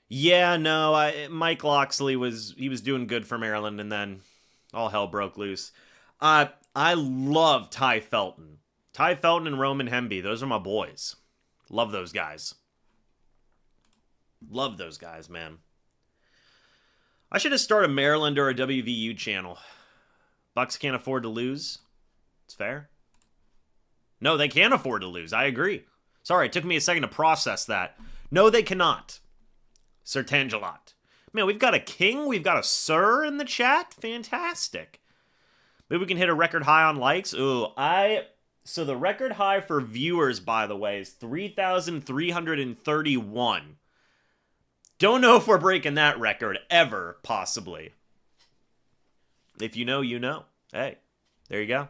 Yeah, no, Mike Loxley was doing good for Maryland, and then all hell broke loose. I love Ty Felton. Ty Felton and Roman Hemby. Those are my boys. Love those guys. Love those guys, man. I should have started a Maryland or a WVU channel. Bucs can't afford to lose. It's fair. No, they can't afford to lose. I agree. Sorry, it took me a second to process that. No, they cannot. Sir Tangelot. Man, we've got a king. We've got a sir in the chat. Fantastic. Maybe we can hit a record high on likes. Ooh, so the record high for viewers, by the way, is 3,331. Don't know if we're breaking that record ever, possibly. If you know, you know. Hey, there you go.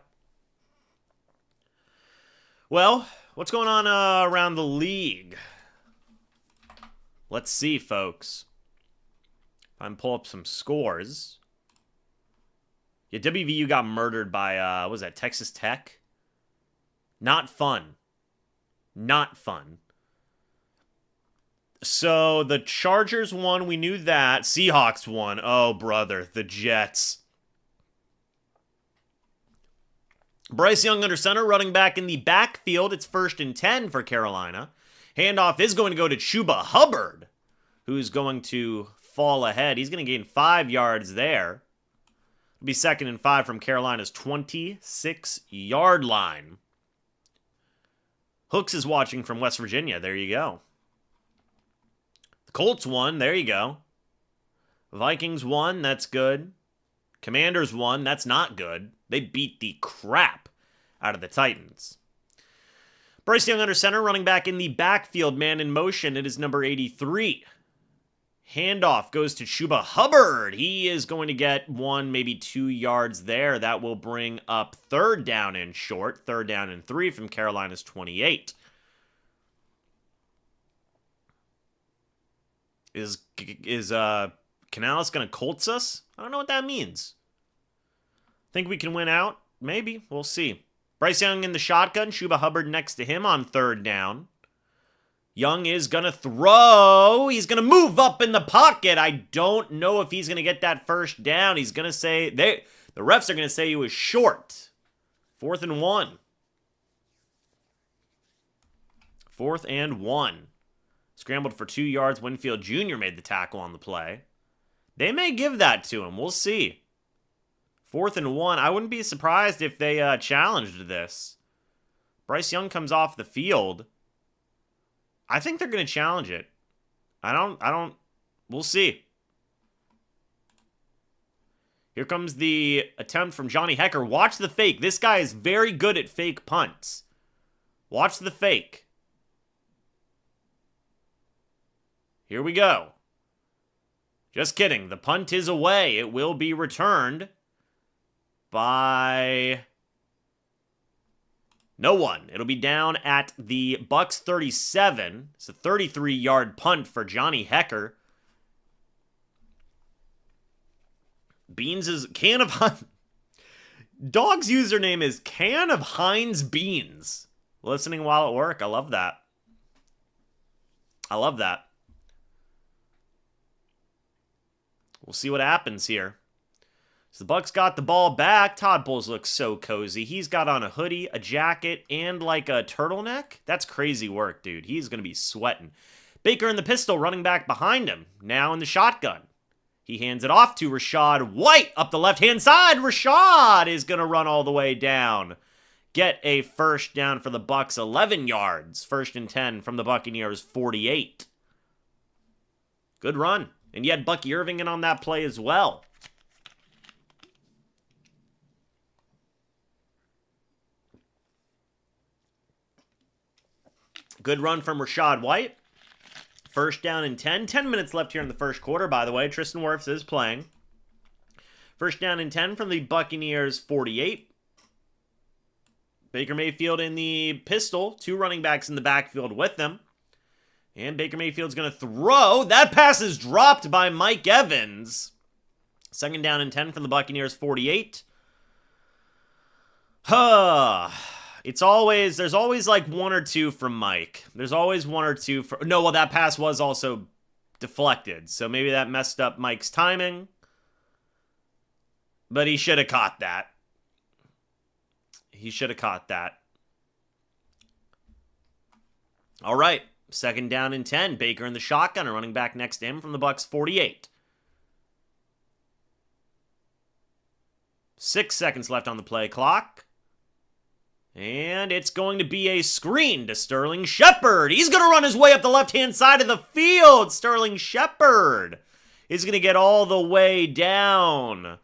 Well, what's going on around the league? Let's see, folks. If I can pull up some scores. Yeah, WVU got murdered by, what was that, Texas Tech? Not fun. Not fun. So, the Chargers won, we knew that. Seahawks won. Oh, brother, the Jets. Bryce Young under center, running back in the backfield. It's 1st and 10 for Carolina. Handoff is going to go to Chuba Hubbard, who's going to fall ahead. He's going to gain 5 yards there. It'll be 2nd and 5 from Carolina's 26-yard line. Hooks is watching from West Virginia. There you go. The Colts won. There you go. Vikings won. That's good. Commanders won. That's not good. They beat the crap out of the Titans. Bryce Young under center, running back in the backfield, man in motion. It is number 83. Handoff goes to Chuba Hubbard. He is going to get 1, maybe 2 yards there. That will bring up 3rd down and short. 3rd down and 3 from Carolina's 28. Is Canales going to Colts us? I don't know what that means. Think we can win out? Maybe. We'll see. Bryce Young in the shotgun. Chuba Hubbard next to him on 3rd down. Young is going to throw. He's going to move up in the pocket. I don't know if he's going to get that 1st down. He's going to say... the refs are going to say he was short. 4th and 1. 4th and 1. Scrambled for 2 yards. Winfield Jr. made the tackle on the play. They may give that to him. We'll see. 4th and 1. I wouldn't be surprised if they challenged this. Bryce Young comes off the field. I think they're going to challenge it. We'll see. Here comes the attempt from Johnny Hecker. Watch the fake. This guy is very good at fake punts. Watch the fake. Here we go. Just kidding. The punt is away. It will be returned by no one. It'll be down at the Bucs 37. It's a 33-yard punt for Johnny Hecker. Beans is can of Dog's username is Can of Heinz Beans. Listening while at work. I love that. I love that. We'll see what happens here. So the Bucs got the ball back. Todd Bowles looks so cozy. He's got on a hoodie, a jacket, and like a turtleneck. That's crazy work, dude. He's going to be sweating. Baker in the pistol, running back behind him. Now in the shotgun. He hands it off to Rachaad White up the left-hand side. Rachaad is going to run all the way down. Get a first down for the Bucs, 11 yards. 1st and 10 from the Buccaneers, 48. Good run. And you had Bucky Irving in on that play as well. Good run from Rachaad White. 1st down and 10. 10 minutes left here in the first quarter, by the way. Tristan Wirfs is playing. 1st down and 10 from the Buccaneers, 48. Baker Mayfield in the pistol. 2 running backs in the backfield with them. And Baker Mayfield's going to throw. That pass is dropped by Mike Evans. 2nd down and 10 from the Buccaneers, 48. There's always like 1 or 2 from Mike. There's always 1 or 2 for, no, well, that pass was also deflected. So maybe that messed up Mike's timing. But he should have caught that. He should have caught that. All right. 2nd down and 10. Baker in the shotgun, running back next to him from the Bucs, 48. 6 seconds left on the play clock. And it's going to be a screen to Sterling Shepard. He's going to run his way up the left-hand side of the field. Sterling Shepard is going to get all the way down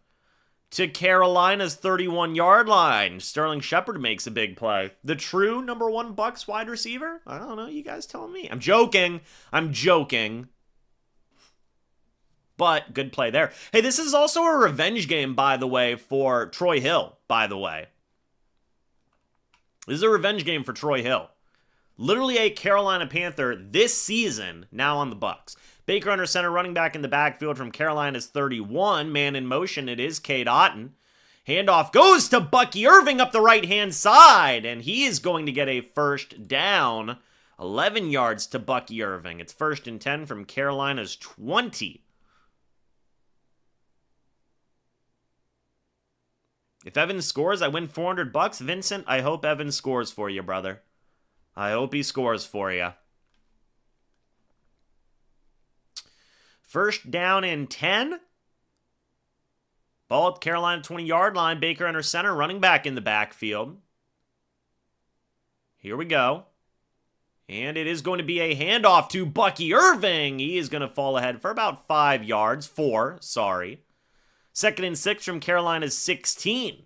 to Carolina's 31-yard line. Sterling Shepard makes a big play. The true number 1 Bucs wide receiver? I don't know. You guys tell me. I'm joking. But good play there. Hey, this is also a revenge game, by the way, for Troy Hill, by the way. This is a revenge game for Troy Hill. Literally a Carolina Panther this season, now on the Bucs. Baker under center, running back in the backfield from Carolina's 31. Man in motion, it is Cade Otton. Handoff goes to Bucky Irving up the right-hand side, and he is going to get a first down. 11 yards to Bucky Irving. It's 1st and 10 from Carolina's 20. If Evans scores, I win $400. Vincent, I hope Evans scores for you, brother. I hope he scores for you. 1st down and 10. Ball at Carolina 20-yard line. Baker under center, running back in the backfield. Here we go. And it is going to be a handoff to Bucky Irving. He is going to fall ahead for about 5 yards. 4, sorry. 2nd and 6 from Carolina's 16.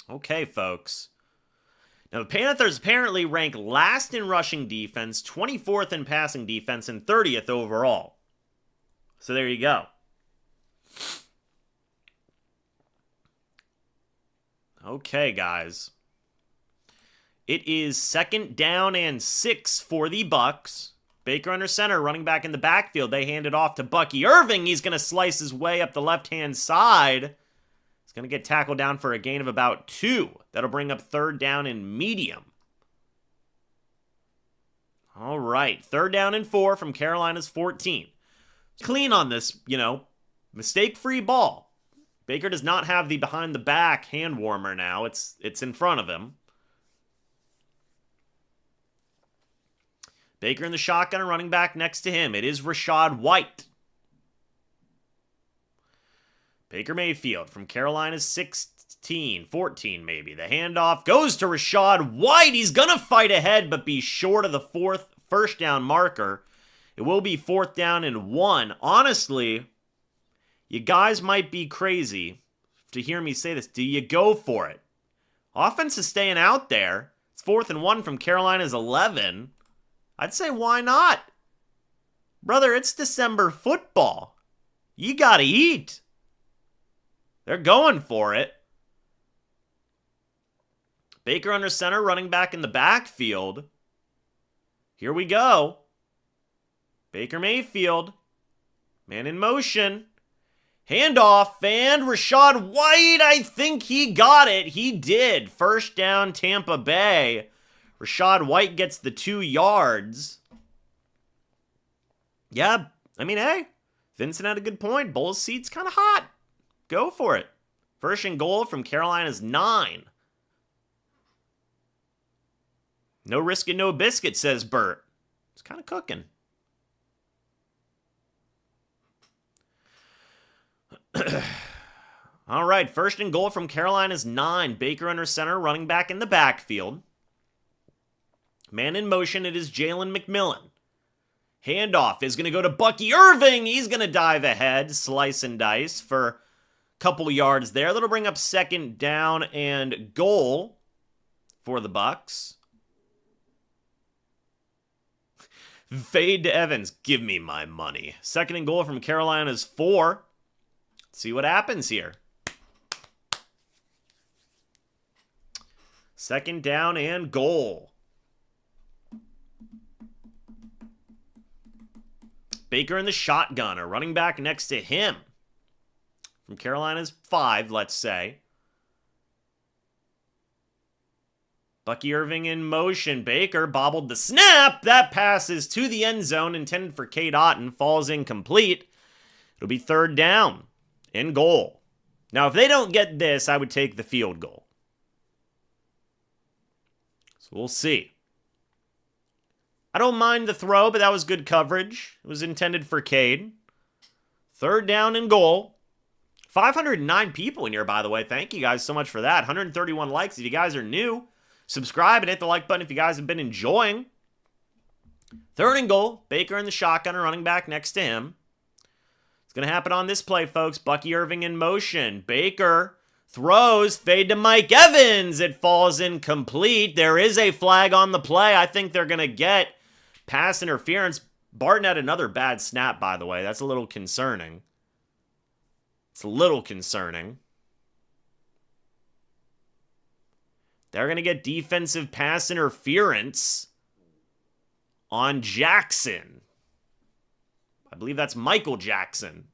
Okay, folks. Now, the Panthers apparently rank last in rushing defense, 24th in passing defense, and 30th overall. So there you go. Okay, guys. It is 2nd down and 6 for the Bucs. Baker under center, running back in the backfield. They hand it off to Bucky Irving. He's going to slice his way up the left-hand side. He's going to get tackled down for a gain of about 2. That'll bring up 3rd down and medium. All right, 3rd down and 4 from Carolina's 14. Clean on this, mistake-free ball. Baker does not have the behind-the-back hand warmer now. It's in front of him. Baker in the shotgun and running back next to him. It is Rachaad White. Baker Mayfield from Carolina's 14 maybe. The handoff goes to Rachaad White. He's going to fight ahead, but be short of the 1st down marker. It will be 4th down and 1. Honestly, you guys might be crazy to hear me say this. Do you go for it? Offense is staying out there. It's 4th and 1 from Carolina's 11. I'd say, why not? Brother, it's December football. You gotta eat. They're going for it. Baker under center, running back in the backfield. Here we go. Baker Mayfield. Man in motion. Handoff, and Rachaad White, I think he got it. He did. First down, Tampa Bay. Rachaad White gets the 2 yards. Yeah, I mean, hey, Vincent had a good point. Bull's seat's kind of hot. Go for it. First and goal from Carolina's 9. No risk and no biscuit, says Bert. It's kind of cooking. All right, first and goal from Carolina's 9. Baker under center, running back in the backfield. Man in motion, it is Jalen McMillan. Handoff is going to go to Bucky Irving. He's going to dive ahead, slice and dice for a couple yards there. That'll bring up second down and goal for the Bucs. Fade to Evans. Give me my money. Second and goal from Carolina's 4. Let's see what happens here. Second down and goal. Baker in the shotgun, a running back next to him. From Carolina's 5, let's say. Bucky Irving in motion. Baker bobbled the snap. That passes to the end zone, intended for Cade Otton. Falls incomplete. It'll be third down and goal. Now, if they don't get this, I would take the field goal. So we'll see. I don't mind the throw, but that was good coverage. It was intended for Cade. Third down and goal. 509 people in here, by the way. Thank you guys so much for that. 131 likes. If you guys are new, subscribe and hit the like button if you guys have been enjoying. Third and goal. Baker in the shotgun, running back next to him. It's going to happen on this play, folks. Bucky Irving in motion. Baker throws, fade to Mike Evans. It falls incomplete. There is a flag on the play. I think they're going to get pass interference. Barton had another bad snap, by the way. That's a little concerning. It's a little concerning. They're going to get defensive pass interference on Jackson. I believe that's Michael Jackson.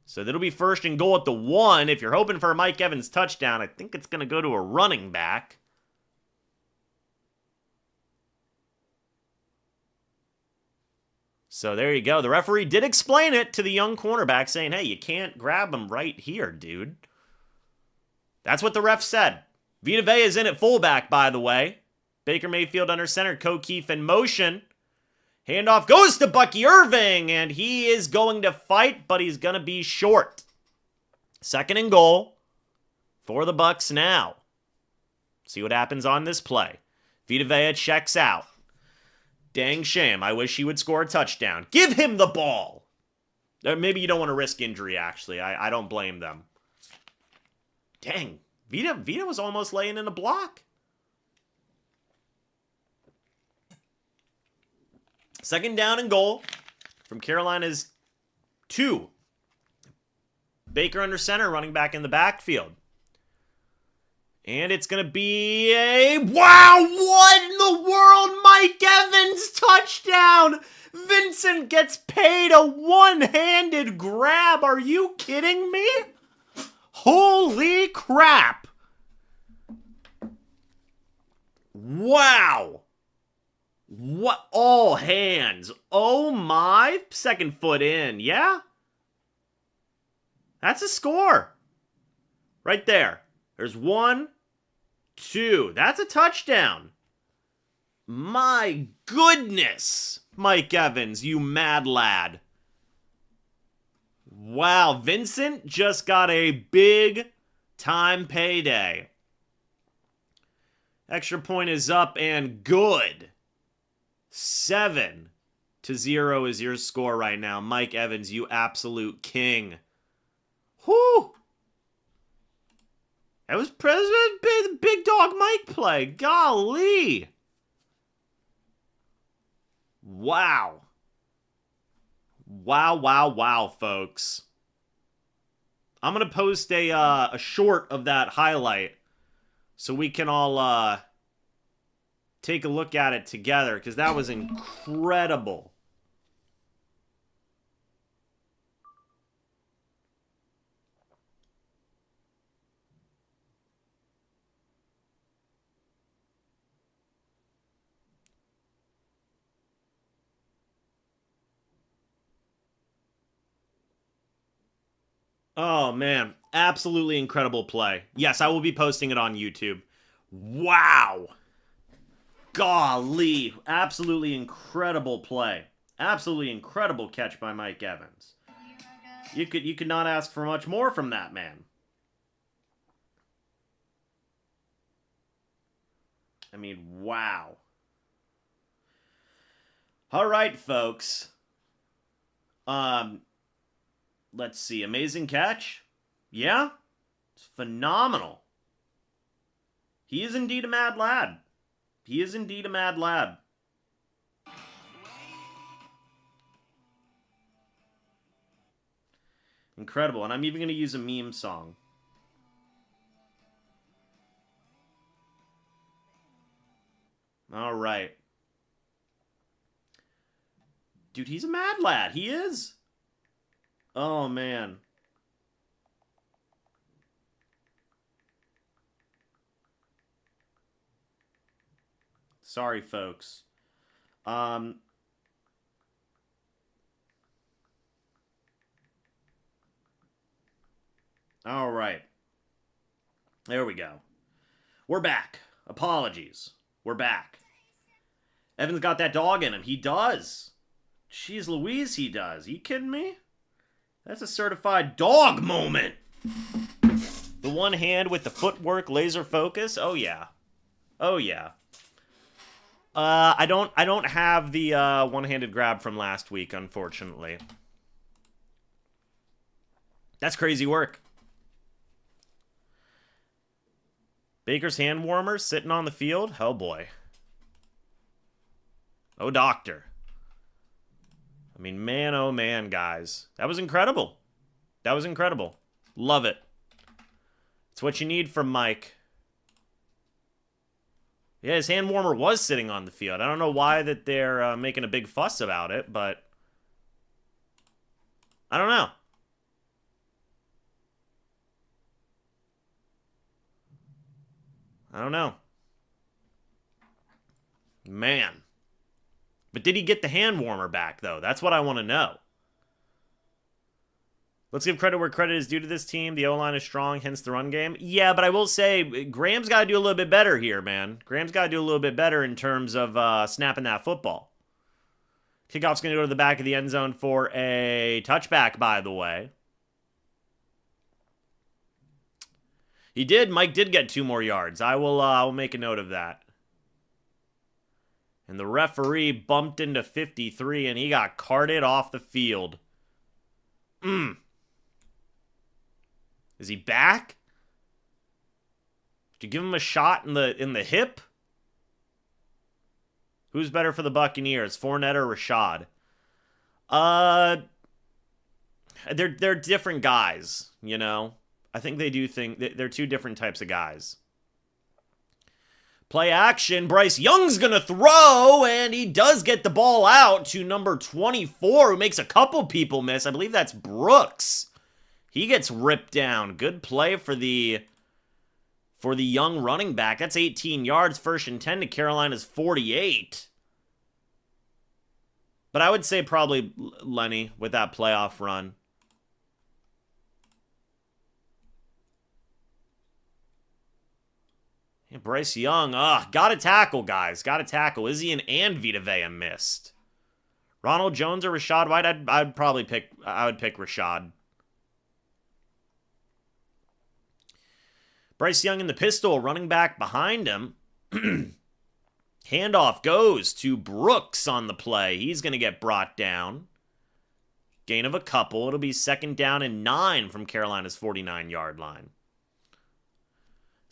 So that'll be first and goal at the 1. If you're hoping for a Mike Evans touchdown, I think it's going to go to a running back. So there you go. The referee did explain it to the young cornerback, saying, hey, you can't grab him right here, dude. That's what the ref said. Vita Vea is in at fullback, by the way. Baker Mayfield under center. Keefe in motion. Handoff goes to Bucky Irving, and he is going to fight, but he's going to be short. Second and goal for the Bucs now. See what happens on this play. Vita Vea checks out. Dang shame. I wish he would score a touchdown. Give him the ball. Maybe you don't want to risk injury, actually. I don't blame them. Dang. Vita was almost laying in a block. Second down and goal from Carolina's 2. Baker under center, running back in the backfield. And it's going to be a... Wow! What in the world? Mike Evans touchdown! Vincent gets paid a one-handed grab. Are you kidding me? Holy crap! Wow! What? All hands. Oh my. Second foot in. Yeah? That's a score. Right there. There's 1, 2. That's a touchdown. My goodness. Mike Evans, you mad lad. Wow. Vincent just got a big time payday. Extra point is up and good. 7-0 is your score right now. Mike Evans, you absolute king. Whew. That was the big dog Mike play. Golly. Wow. Wow, folks. I'm going to post a short of that highlight so we can all take a look at it together, because that was incredible. Oh, man. Absolutely incredible play. Yes, I will be posting it on YouTube. Wow. Golly. Absolutely incredible play. Absolutely incredible catch by Mike Evans. You could not ask for much more from that man. I mean, wow. All right, folks. Let's see. Amazing catch? Yeah? It's phenomenal. He is indeed a mad lad. He is indeed a mad lad. Incredible. And I'm even going to use a meme song. All right. Dude, he's a mad lad. He is. Oh, man. Sorry, folks. All right. There we go. We're back. Apologies. We're back. Evans got that dog in him. He does. Jeez Louise, he does. You kidding me? That's a certified dog moment. The one hand with the footwork, laser focus. Oh, yeah. Oh, yeah. I don't have the one-handed grab from last week, unfortunately. That's crazy work. Baker's hand warmer sitting on the field. Oh, boy. Oh, doctor. I mean, man, oh, man, guys. That was incredible. That was incredible. Love it. It's what you need from Mike. Yeah, his hand warmer was sitting on the field. I don't know why that they're making a big fuss about it, but I don't know. I don't know. Man. But did he get the hand warmer back, though? That's what I want to know. Let's give credit where credit is due to this team. The O-line is strong, hence the run game. Yeah, but I will say, Graham's got to do a little bit better here, man. Graham's got to do a little bit better in terms of snapping that football. Kickoff's going to go to the back of the end zone for a touchback, by the way. He did. Mike did get 2 more yards. I will make a note of that. And the referee bumped into 53, and he got carted off the field. Is he back? Did you give him a shot in the hip? Who's better for the Buccaneers, Fournette or Rashad? They're different guys, you know. I think they do think they're 2 different types of guys. Play action. Bryce Young's going to throw, and he does get the ball out to number 24, who makes a couple people miss. I believe that's Brooks. He gets ripped down. Good play for the young running back. That's 18 yards, 1st and 10 to Carolina's 48. But I would say probably Lenny with that playoff run. Yeah, Bryce Young, got to tackle, guys. Got to tackle. Izzy and Vita Vea missed. Ronald Jones or Rashad White? I'd probably pick Rashad. Bryce Young in the pistol, running back behind him. Handoff goes to Brooks on the play. He's going to get brought down. Gain of a couple. It'll be 2nd down and 9 from Carolina's 49-yard line.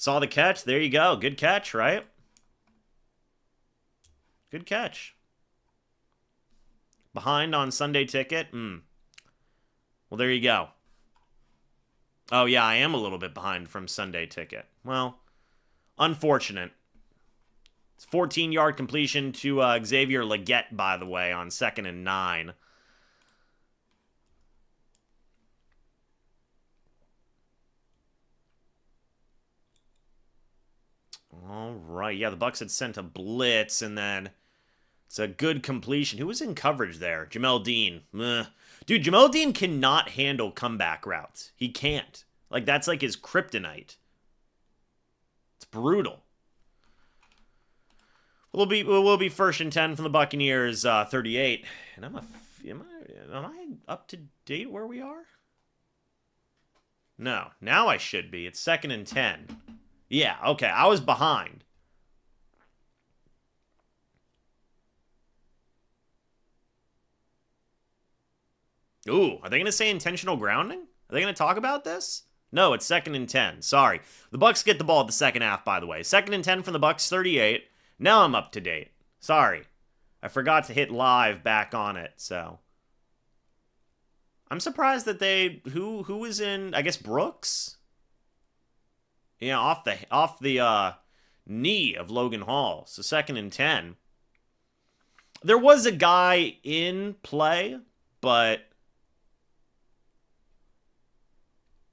Saw the catch. There you go. Good catch, right? Good catch. Behind on Sunday Ticket? Well, there you go. Oh, yeah, I am a little bit behind from Sunday Ticket. Well, unfortunate. It's 14-yard completion to Xavier Legette, by the way, on 2nd and 9. All right. Yeah, the Bucs had sent a blitz, and then it's a good completion. Who was in coverage there? Jamel Dean. Dude, Jamel Dean cannot handle comeback routes. He can't. Like, that's like his kryptonite. It's brutal. We'll be first and 10 from the Buccaneers, 38. And am I up to date where we are? No. Now I should be. It's 2nd and 10. Yeah, okay. I was behind. Ooh, are they going to say intentional grounding? Are they going to talk about this? No, it's 2nd and 10. Sorry. The Bucs get the ball at the second half, by the way. 2nd and 10 from the Bucs, 38. Now I'm up to date. Sorry. I forgot to hit live back on it, so. I'm surprised that they who was in, I guess, Brooks? Yeah, off the knee of Logan Hall. So 2nd and 10. There was a guy in play, but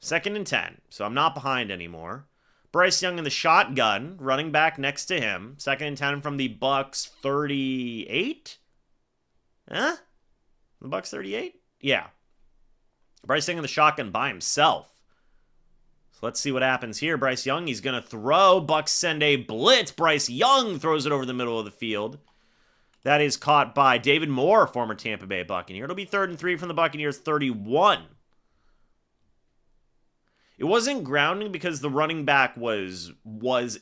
2nd and 10. So I'm not behind anymore. Bryce Young in the shotgun, running back next to him. 2nd and 10 from the Bucs, 38? Huh? The Bucs 38? Yeah. Bryce Young in the shotgun by himself. So let's see what happens here. Bryce Young, he's going to throw. Bucs send a blitz. Bryce Young throws it over the middle of the field. That is caught by David Moore, former Tampa Bay Buccaneer. It'll be 3rd and 3 from the Buccaneers, 31. It wasn't grounding because the running back was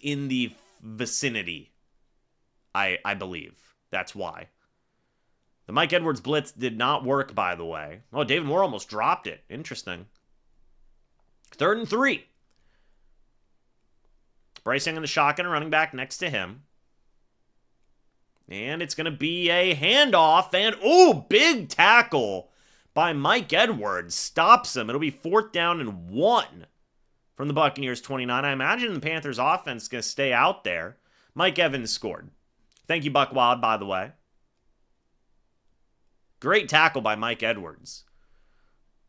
in the vicinity. I believe. That's why. The Mike Edwards blitz did not work, by the way. Oh, David Moore almost dropped it. Interesting. 3rd and 3. Bryce Young in the shotgun, running back next to him. And it's going to be a handoff. And, ooh, big tackle by Mike Edwards. Stops him. It'll be 4th down and 1 from the Buccaneers 29. I imagine the Panthers offense is going to stay out there. Mike Evans scored. Thank you, Buck Wild, by the way. Great tackle by Mike Edwards.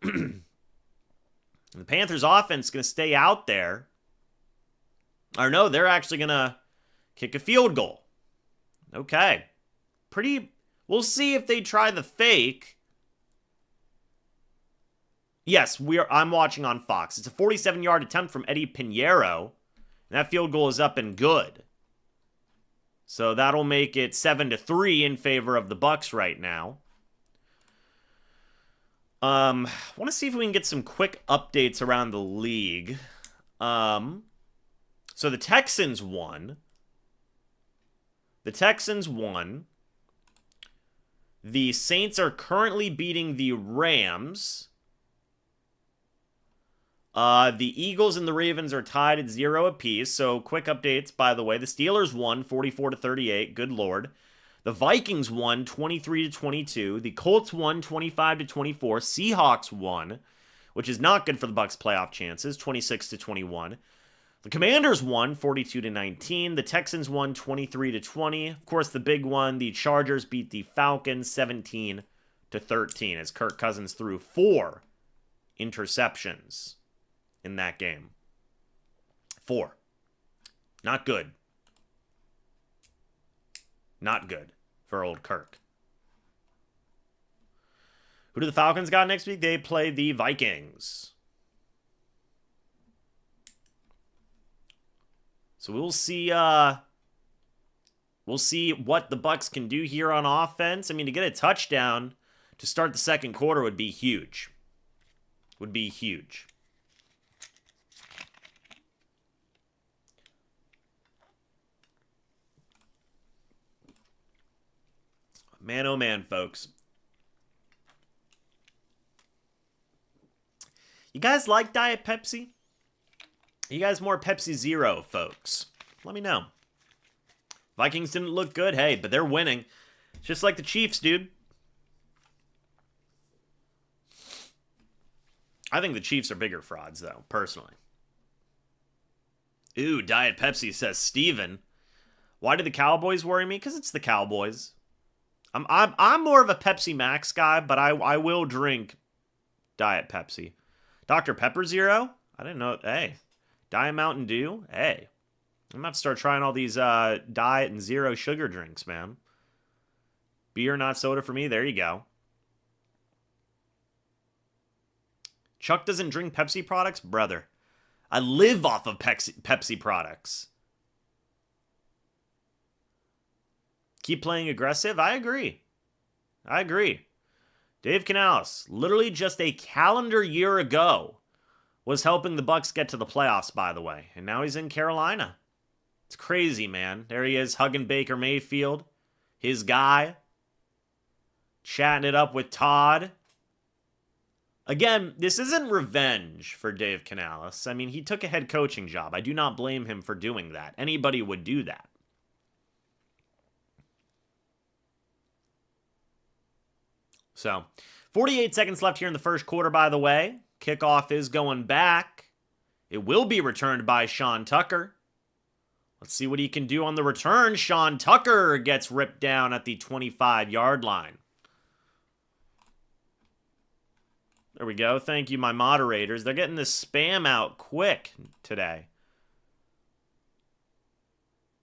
The Panthers offense is going to stay out there. Or no, they're actually going to kick a field goal. Okay. We'll see if they try the fake. Yes, I'm watching on Fox. It's a 47-yard attempt from Eddie Pinheiro. And that field goal is up and good. So that'll make it 7-3 in favor of the Bucs right now. I want to see if we can get some quick updates around the league. So the Texans won. The Saints are currently beating the Rams. The Eagles and the Ravens are tied at 0 apiece. So quick updates, by the way. The Steelers won 44-38. Good Lord. The Vikings won 23-22. The Colts won 25-24. Seahawks won, which is not good for the Bucs' playoff chances, 26-21. The Commanders won 42-19. The Texans won 23-20. Of course, the big one, the Chargers beat the Falcons 17-13 as Kirk Cousins threw 4 interceptions in that game. 4. Not good. Not good for old Kirk. Who do the Falcons got next week? They play the Vikings. So we'll see what the Bucs can do here on offense. I mean, to get a touchdown to start the second quarter would be huge. Would be huge. Man, oh man, folks. You guys like Diet Pepsi? You guys more Pepsi Zero, folks? Let me know. Vikings didn't look good, hey, but they're winning. Just like the Chiefs, dude. I think the Chiefs are bigger frauds, though, personally. Ooh, Diet Pepsi, says Steven. Why do the Cowboys worry me? Because it's the Cowboys. I'm more of a Pepsi Max guy, but I will drink Diet Pepsi. Dr. Pepper Zero? I didn't know. Hey. Diet Mountain Dew? Hey. I'm going to have to start trying all these diet and zero sugar drinks, man. Beer, not soda for me. There you go. Chuck doesn't drink Pepsi products? Brother, I live off of Pepsi products. Keep playing aggressive? I agree. Dave Canales, literally just a calendar year ago, was helping the Bucs get to the playoffs, by the way. And now he's in Carolina. It's crazy, man. There he is, hugging Baker Mayfield, his guy, chatting it up with Todd. Again, this isn't revenge for Dave Canales. I mean, he took a head coaching job. I do not blame him for doing that. Anybody would do that. So, 48 seconds left here in the first quarter, by the way. Kickoff is going back. It will be returned by Sean Tucker. Let's see what he can do on the return. Sean Tucker gets ripped down at the 25-yard line. There we go. Thank you, my moderators. They're getting this spam out quick today.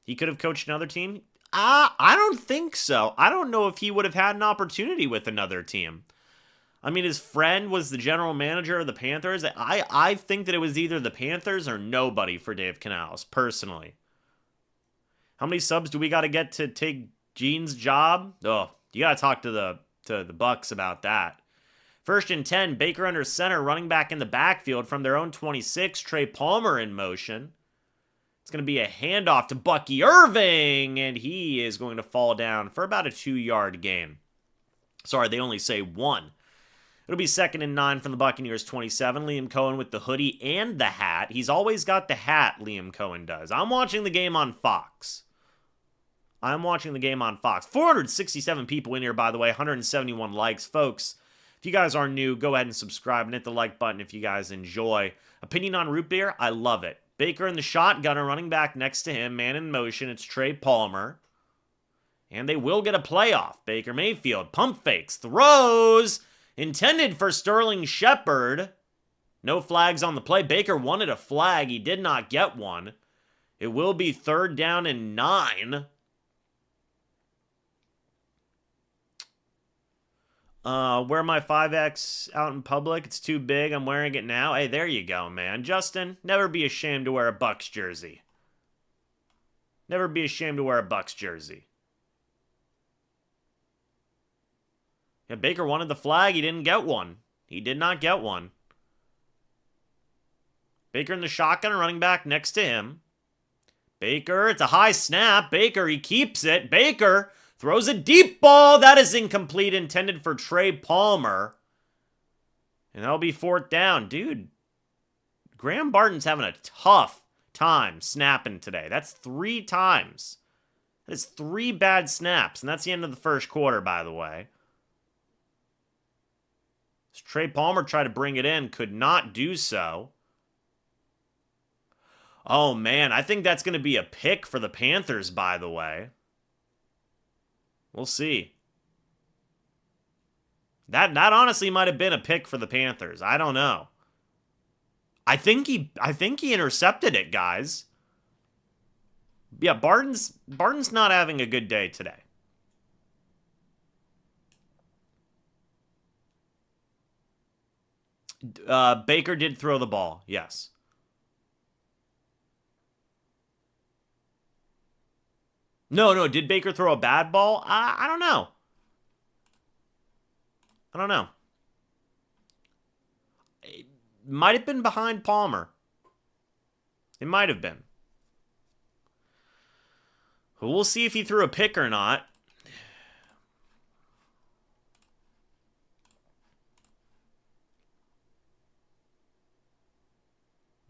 He could have coached another team? I don't think so. I don't know if he would have had an opportunity with another team. I mean, his friend was the general manager of the Panthers. I think that it was either the Panthers or nobody for Dave Canales, personally. How many subs do we got to get to take Gene's job? Oh, you got to talk to the Bucs about that. 1st and 10, Baker under center, running back in the backfield from their own 26, Trey Palmer in motion. It's going to be a handoff to Bucky Irving, and he is going to fall down for about a 2-yard gain. Sorry, they only say 1. It'll be 2nd and 9 from the Buccaneers 27. Liam Cohen with the hoodie and the hat. He's always got the hat, Liam Cohen does. I'm watching the game on Fox. 467 people in here, by the way. 171 likes. Folks, if you guys are new, go ahead and subscribe and hit the like button if you guys enjoy. Opinion on root beer? I love it. Baker in the shotgunner, running back next to him. Man in motion. It's Trey Palmer. And they will get a playoff. Baker Mayfield. Pump fakes. Throws. Intended for Sterling Shepard. No flags on the play. Baker wanted a flag. He did not get one. It will be 3rd down and 9. Wear my 5X out in public. It's too big. I'm wearing it now. Hey, there you go, man. Justin, never be ashamed to wear a Bucs jersey. Never be ashamed to wear a Bucs jersey. Yeah, Baker wanted the flag. He didn't get one. He did not get one. Baker in the shotgun, running back next to him. Baker, it's a high snap. Baker, he keeps it. Baker throws a deep ball. That is incomplete, intended for Trey Palmer. And that'll be 4th down. Dude, Graham Barton's having a tough time snapping today. That's 3 times. That is 3 bad snaps. And that's the end of the first quarter, by the way. Trey Palmer tried to bring it in. Could not do so. Oh, man. I think that's going to be a pick for the Panthers, by the way. We'll see. That honestly might have been a pick for the Panthers. I don't know. I think he intercepted it, guys. Yeah, Barton's not having a good day today. Baker did throw the ball, yes. No, did Baker throw a bad ball? I don't know. It might have been behind Palmer. It might have been. We'll see if he threw a pick or not.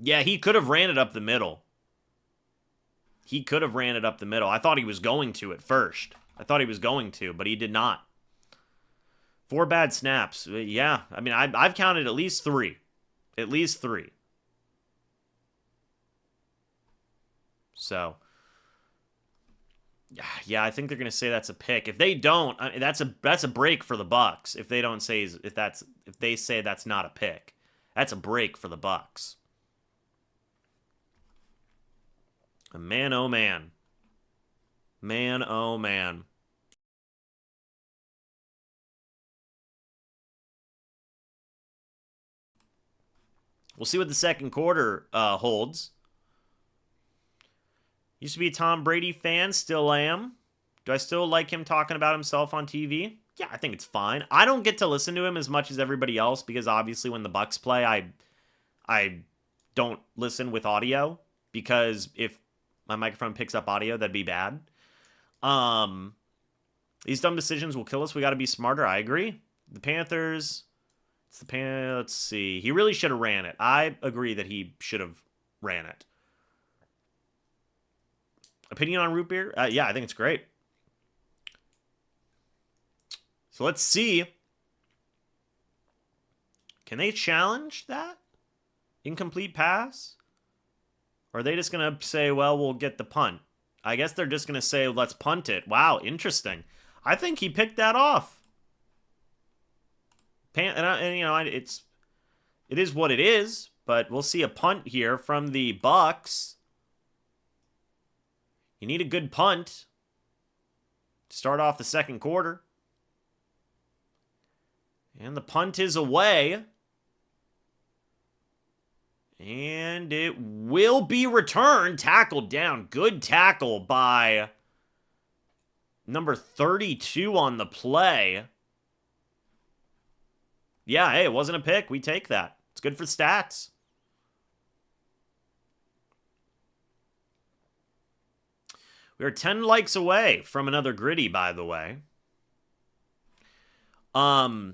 Yeah, he could have ran it up the middle. I thought he was going to at first. But he did not. 4 bad snaps. Yeah, I mean, I've counted at least 3. So, yeah, I think they're gonna say that's a pick. If they don't, I mean, that's a break for the Bucs. If they say that's not a pick, that's a break for the Bucs. Man, oh man. Man, oh man. We'll see what the second quarter holds. Used to be a Tom Brady fan, still am. Do I still like him talking about himself on TV? Yeah, I think it's fine. I don't get to listen to him as much as everybody else because obviously when the Bucs play, I don't listen with audio because if my microphone picks up audio, that'd be bad. These dumb decisions will kill us. We got to be smarter. I agree. The Panthers. Let's see. He really should have ran it. I agree that he should have ran it. Opinion on root beer? Yeah, I think it's great. So let's see. Can they challenge that? Incomplete pass? Or are they just going to say, well, we'll get the punt? I guess they're just going to say, let's punt it. Wow, interesting. I think he picked that off. It is what it is, but we'll see a punt here from the Bucs. You need a good punt to start off the second quarter. And the punt is away. And it will be returned. Tackled down. Good tackle by number 32 on the play. Yeah, hey, it wasn't a pick. We take that. It's good for stats. We are 10 likes away from another gritty, by the way. So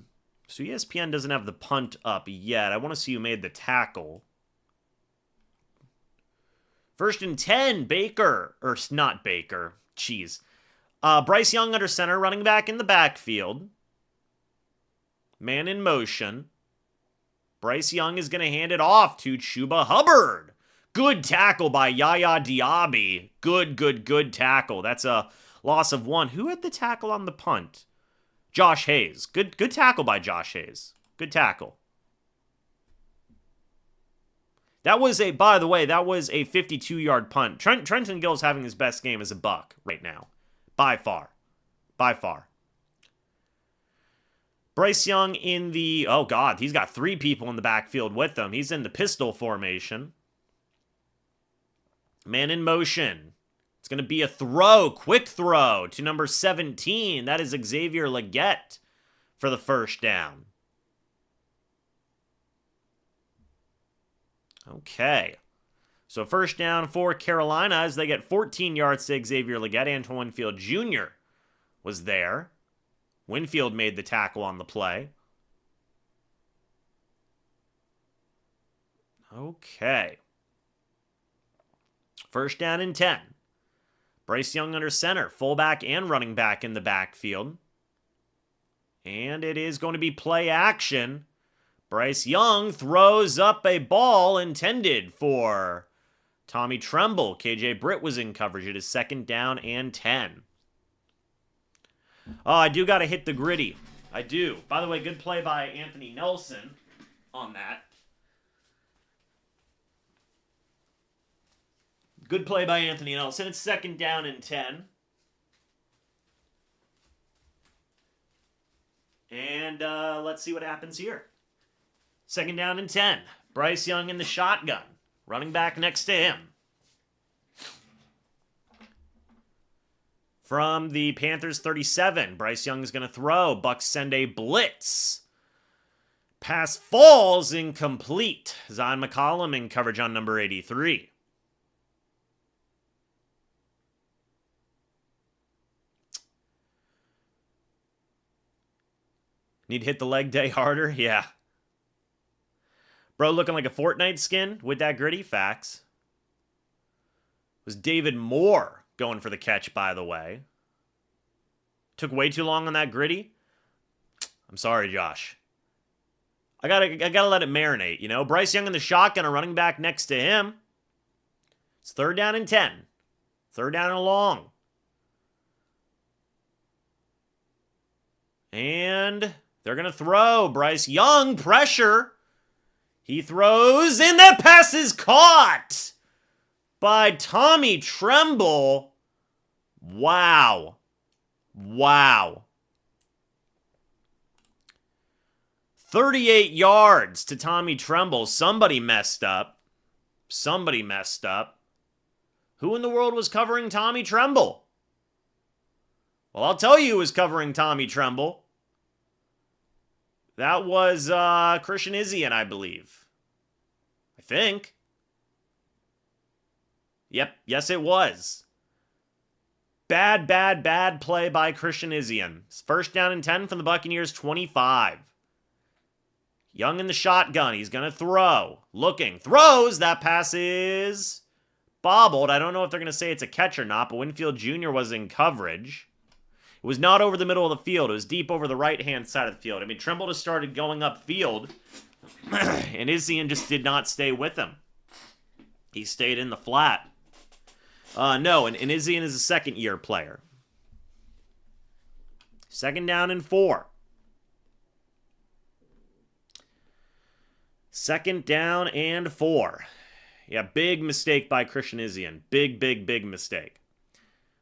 ESPN doesn't have the punt up yet. I want to see who made the tackle. 1st and 10, Baker. Or not Baker. Jeez. Bryce Young under center, running back in the backfield. Man in motion. Bryce Young is going to hand it off to Chuba Hubbard. Good tackle by Yaya Diaby. Good tackle. That's a loss of 1. Who had the tackle on the punt? Josh Hayes. Good tackle by Josh Hayes. Good tackle. That was by the way, that was a 52-yard punt. Trenton Gill's having his best game as a Buck right now. By far. Bryce Young in the, oh God, he's got 3 people in the backfield with him. He's in the pistol formation. Man in motion. It's going to be a throw, quick throw to number 17. That is Xavier Legette for the first down. Okay. So first down for Carolina as they get 14 yards to Xavier Legette. Antoine Winfield Jr. was there. Winfield made the tackle on the play. Okay. First down and 10. Bryce Young under center, fullback and running back in the backfield. And it is going to be play action. Bryce Young throws up a ball intended for Tommy Tremble. KJ Britt was in coverage. It is 2nd down and 10. Oh, I do got to hit the gritty. I do. By the way, good play by Anthony Nelson on that. Good play by Anthony Nelson. It's 2nd down and 10. And let's see what happens here. 2nd down and 10. Bryce Young in the shotgun. Running back next to him. From the Panthers 37, Bryce Young is going to throw. Bucs send a blitz. Pass falls incomplete. Zion McCollum in coverage on number 83. Need to hit the leg day harder? Yeah. Bro looking like a Fortnite skin with that gritty. Facts. It was David Moore going for the catch, by the way. Took way too long on that gritty. I'm sorry, Josh. I gotta let it marinate, you know? Bryce Young in the shotgun, a running back next to him. It's 3rd down and 10. 3rd down and long. And they're going to throw. Bryce Young, pressure. He throws, and that pass is caught by Tommy Tremble. Wow. 38 yards to Tommy Tremble. Somebody messed up. Somebody messed up. Who in the world was covering Tommy Tremble? Well, I'll tell you who was covering Tommy Tremble. That was Christian Izzian, I believe. I think. Yep, yes it was. Bad play by Christian Izzian. First down and 10 from the Buccaneers 25. Young in the shotgun. He's going to throw. Looking. Throws. That pass is bobbled. I don't know if they're going to say it's a catch or not, but Winfield Jr. was in coverage. It was not over the middle of the field. It was deep over the right-hand side of the field. I mean, Tremble just started going upfield, and Izzian just did not stay with him. He stayed in the flat. No, and Izzian is a second-year player. Second down and 4. Second down and 4. Yeah, big mistake by Christian Izzian. Big mistake.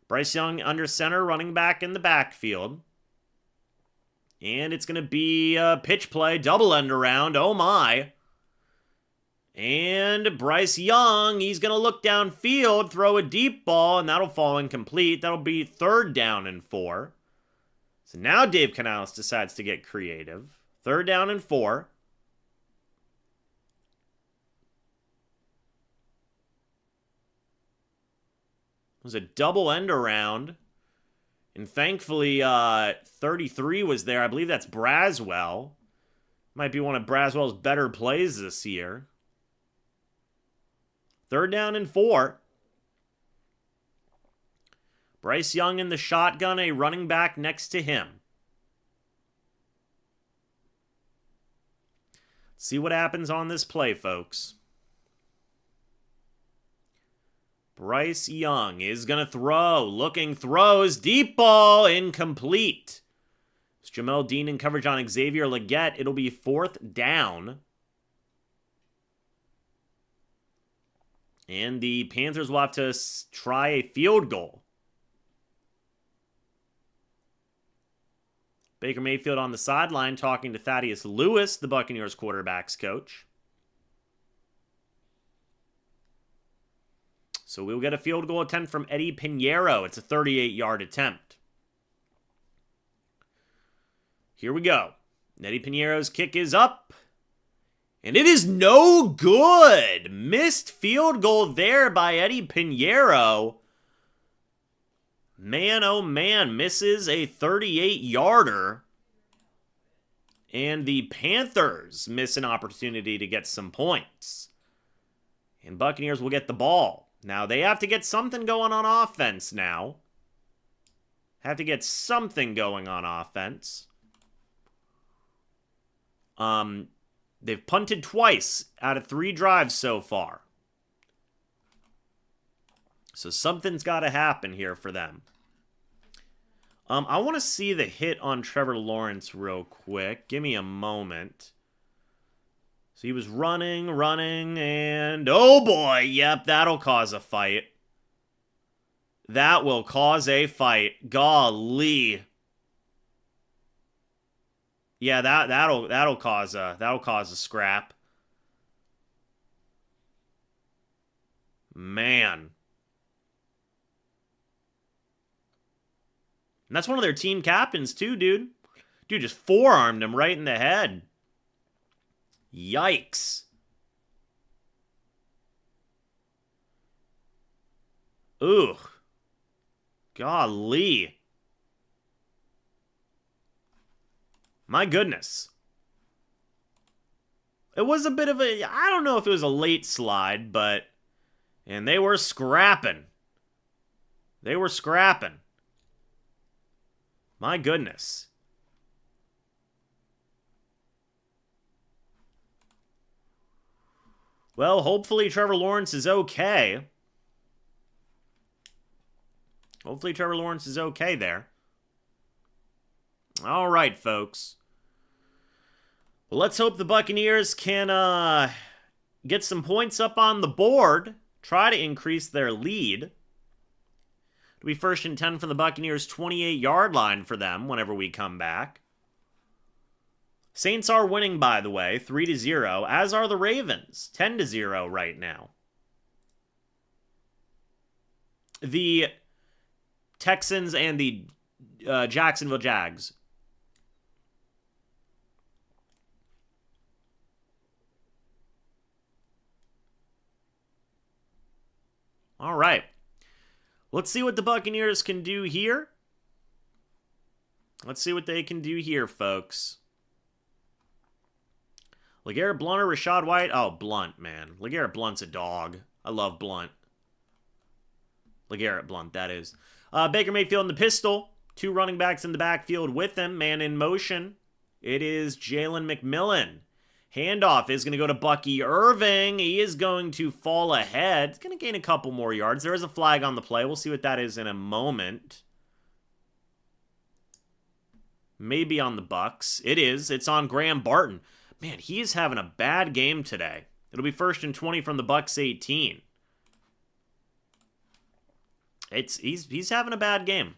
Bryce Young under center, running back in the backfield. And it's going to be a pitch play, double end around. Oh my. And Bryce Young, he's going to look downfield, throw a deep ball, and that'll fall incomplete. That'll be third down and 4. So now Dave Canales decides to get creative. Third down and 4. It was a double end around. And thankfully, 33 was there. I believe that's Braswell. Might be one of Braswell's better plays this year. Third down and 4. Bryce Young in the shotgun, a running back next to him. See what happens on this play, folks. Bryce Young is going to throw. Looking, throws. Deep ball. Incomplete. It's Jamel Dean in coverage on Xavier Leggett. It'll be fourth down. And the Panthers will have to try a field goal. Baker Mayfield on the sideline talking to Thaddeus Lewis, the Buccaneers quarterback's coach. So we'll get a field goal attempt from Eddie Pinheiro. It's a 38-yard attempt. Here we go. Eddie Pinheiro's kick is up. And it is no good. Missed field goal there by Eddie Pinheiro. Man, oh man, misses a 38-yarder. And the Panthers miss an opportunity to get some points. And Buccaneers will get the ball. Now, they have to get something going on offense now. Have to get something going on offense. They've punted twice out of 3 drives so far. So something's got to happen here for them. I want to see the hit on Trevor Lawrence real quick. Give me a moment. So he was running, and oh boy, yep, that'll cause a fight. That will cause a fight. Golly. Yeah, that'll cause a scrap. Man. And that's one of their team captains too, dude. Dude just forearmed him right in the head. Yikes. Ooh. Golly. My goodness. It was a bit of a, I don't know if it was a late slide, but, and they were scrapping. They were scrapping. My goodness. Well, hopefully Trevor Lawrence is okay. Hopefully Trevor Lawrence is okay there. All right, folks. Well, let's hope the Buccaneers can get some points up on the board. Try to increase their lead. It'll be first and 10 from the Buccaneers' 28-yard line for them whenever we come back. Saints are winning, by the way, 3-0, as are the Ravens, 10-0 right now. The Texans and the Jacksonville Jags. All right. Let's see what the Buccaneers can do here. Let's see what they can do here, folks. LeGarrette Blount or Rachaad White? Oh, Blount, man. LeGarrette Blount's a dog. I love Blount. LeGarrette Blount, that is. Baker Mayfield in the pistol. 2 running backs in the backfield with him. Man in motion. It is Jalen McMillan. Handoff is going to go to Bucky Irving. He is going to fall ahead. He's going to gain a couple more yards. There is a flag on the play. We'll see what that is in a moment. Maybe on the Bucs. It is. It's on Graham Barton. Man, he is having a bad game today. It'll be 1st and 20 from the Bucs 18. He's having a bad game.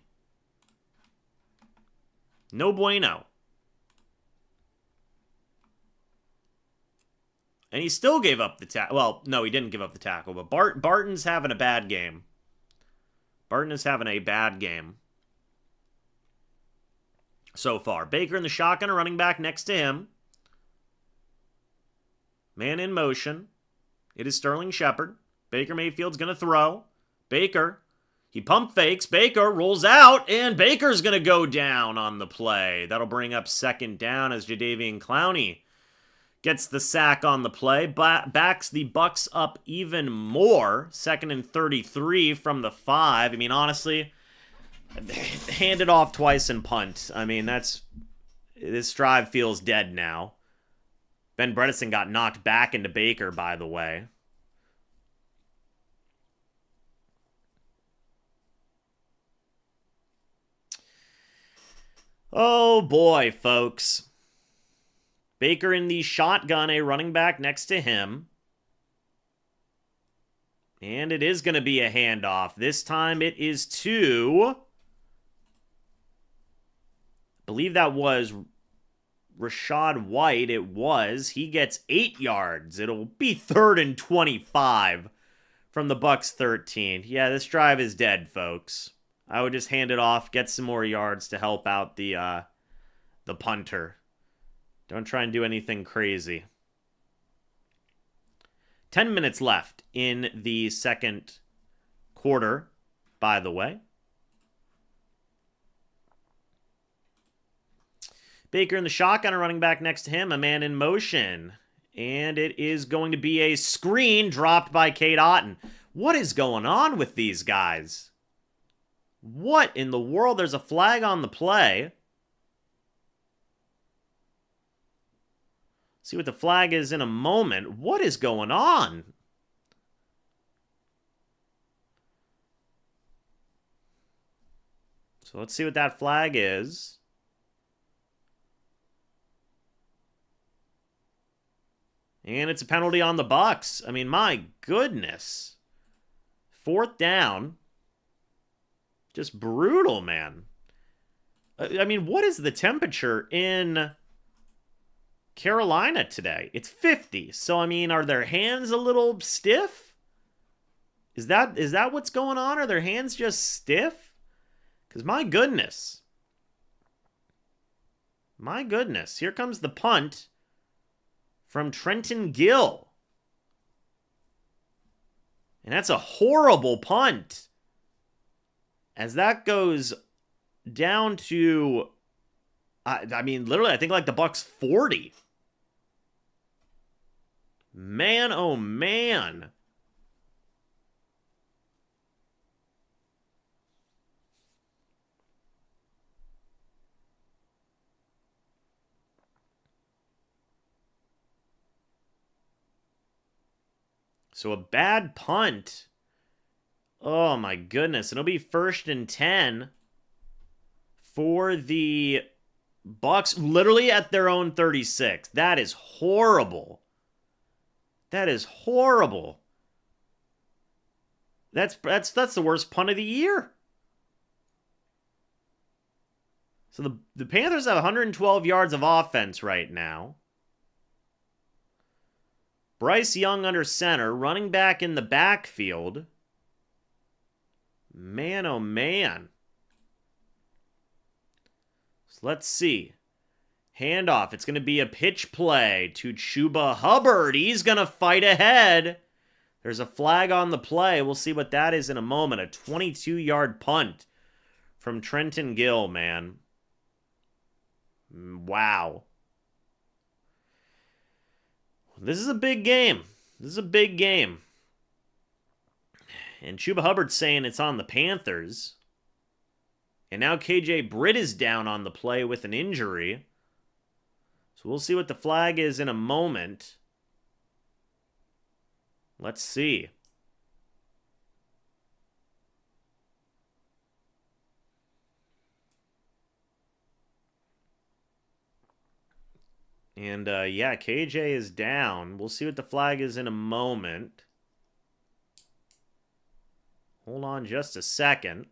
No bueno. And he still gave up the tackle. Well, no, he didn't give up the tackle, but Barton's having a bad game. Barton is having a bad game so far. Baker in the shotgun, a running back next to him. Man in motion. It is Sterling Shepard. Baker Mayfield's going to throw. Baker. He pump fakes. Baker rolls out, and Baker's going to go down on the play. That'll bring up 2nd down as Jadeveon Clowney gets the sack on the play. Backs the Bucs up even more. 2nd and 33 from the 5. I mean, honestly, hand it off twice and punt. I mean, this drive feels dead now. Ben Bredeson got knocked back into Baker, by the way. Oh boy, folks. Baker in the shotgun, a running back next to him. And it is going to be a handoff. This time it is to, I believe that was Rachaad White. It was. He gets 8 yards. It'll be 3rd and 25 from the Bucs 13. Yeah, this drive is dead, folks. I would just hand it off, get some more yards to help out the punter. Don't try and do anything crazy. 10 minutes left in the second quarter, by the way. Baker in the shotgun, a running back next to him, a man in motion. And it is going to be a screen dropped by Cade Otton. What is going on with these guys? What in the world? There's a flag on the play. See what the flag is in a moment. What is going on? So let's see what that flag is. And it's a penalty on the Bucs. I mean, my goodness. 4th down. Just brutal, man. I mean, what is the temperature in Carolina today? It's 50. So, I mean, are their hands a little stiff? Is that what's going on? Are their hands just stiff? Because my goodness. My goodness. Here comes the punt from Trenton Gill. And that's a horrible punt. As that goes down to, I mean, literally, I think like the Bucs 40. Man, oh man. So a bad punt. Oh my goodness. It'll be 1st and 10 for the Bucs, literally at their own 36. That is horrible. That is horrible. That's the worst punt of the year. So the Panthers have 112 yards of offense right now. Bryce Young under center, running back in the backfield. Man, oh man. So let's see. Handoff. It's going to be a pitch play to Chuba Hubbard. He's going to fight ahead. There's a flag on the play. We'll see what that is in a moment. A 22-yard punt from Trenton Gill, man. Wow. This is a big game. This is a big game. And Chuba Hubbard's saying it's on the Panthers. And now KJ Britt is down on the play with an injury. So we'll see what the flag is in a moment. Let's see. And, yeah, KJ is down. We'll see what the flag is in a moment. Hold on just a second.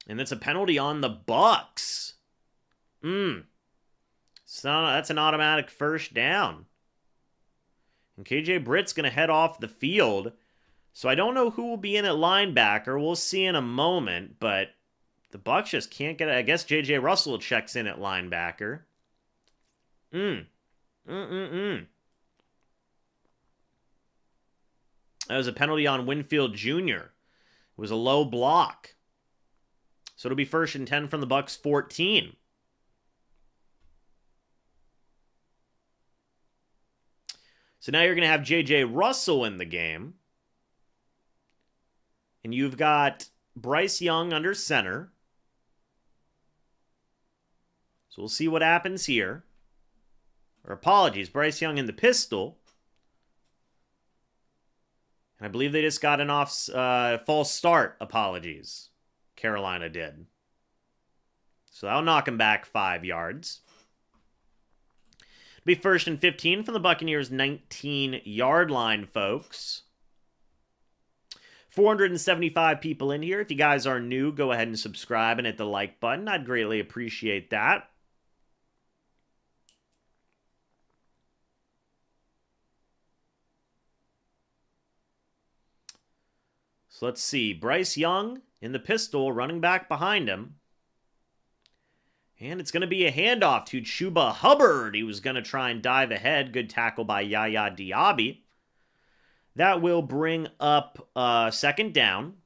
And it's a penalty on the Bucs. So that's an automatic first down. And KJ Britt's going to head off the field. So I don't know who will be in at linebacker. We'll see in a moment, but the Bucs just can't get it. I guess J.J. Russell checks in at linebacker. That was a penalty on Winfield Jr. It was a low block. So it'll be 1st and 10 from the Bucs 14. So now you're going to have J.J. Russell in the game. And you've got Bryce Young under center. So we'll see what happens here. Or apologies, Bryce Young in the pistol. And I believe they just got an false start. Apologies. Carolina did. So that'll knock him back 5 yards. It'll be 1st and 15 from the Buccaneers' 19-yard line, folks. 475 people in here. If you guys are new, go ahead and subscribe and hit the like button. I'd greatly appreciate that. So let's see. Bryce Young in the pistol, running back behind him. And it's going to be a handoff to Chuba Hubbard. He was going to try and dive ahead. Good tackle by Yaya Diaby. That will bring up 2nd down.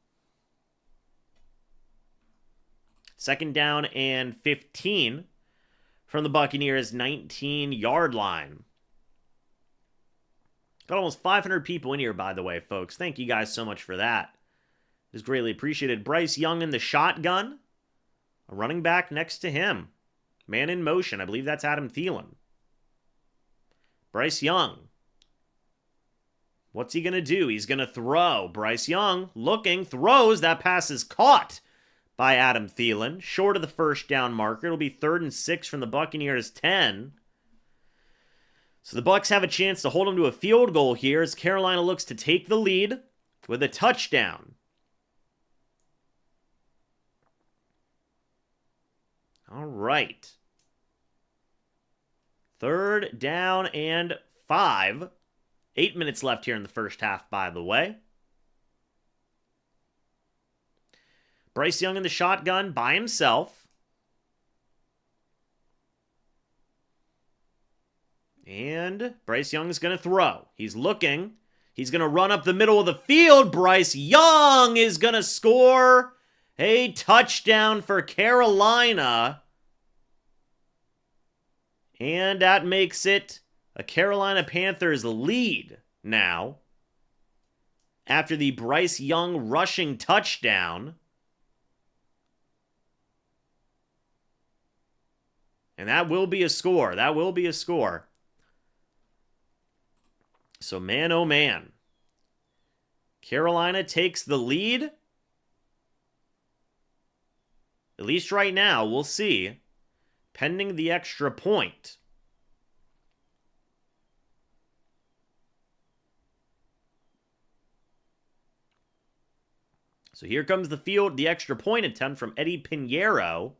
2nd down and 15 from the Buccaneers' 19-yard line. Got almost 500 people in here, by the way, folks. Thank you guys so much for that. It is greatly appreciated. Bryce Young in the shotgun. A running back next to him. Man in motion. I believe that's Adam Thielen. Bryce Young. What's he going to do? He's going to throw. Bryce Young looking, throws. That pass is caught by Adam Thielen. Short of the 1st down marker. It'll be 3rd and 6 from the Buccaneers' 10. So the Bucs have a chance to hold them to a field goal here as Carolina looks to take the lead with a touchdown. All right. 3rd down and 5. 8 minutes left here in the first half, by the way. Bryce Young in the shotgun by himself. And Bryce Young is going to throw. He's looking. He's going to run up the middle of the field. Bryce Young is going to score a touchdown for Carolina. And that makes it a Carolina Panthers lead now after the Bryce Young rushing touchdown. And that will be a score. That will be a score. So, man, oh, man. Carolina takes the lead. At least right now, we'll see. Pending the extra point. So here comes the extra point attempt from Eddie Pinheiro.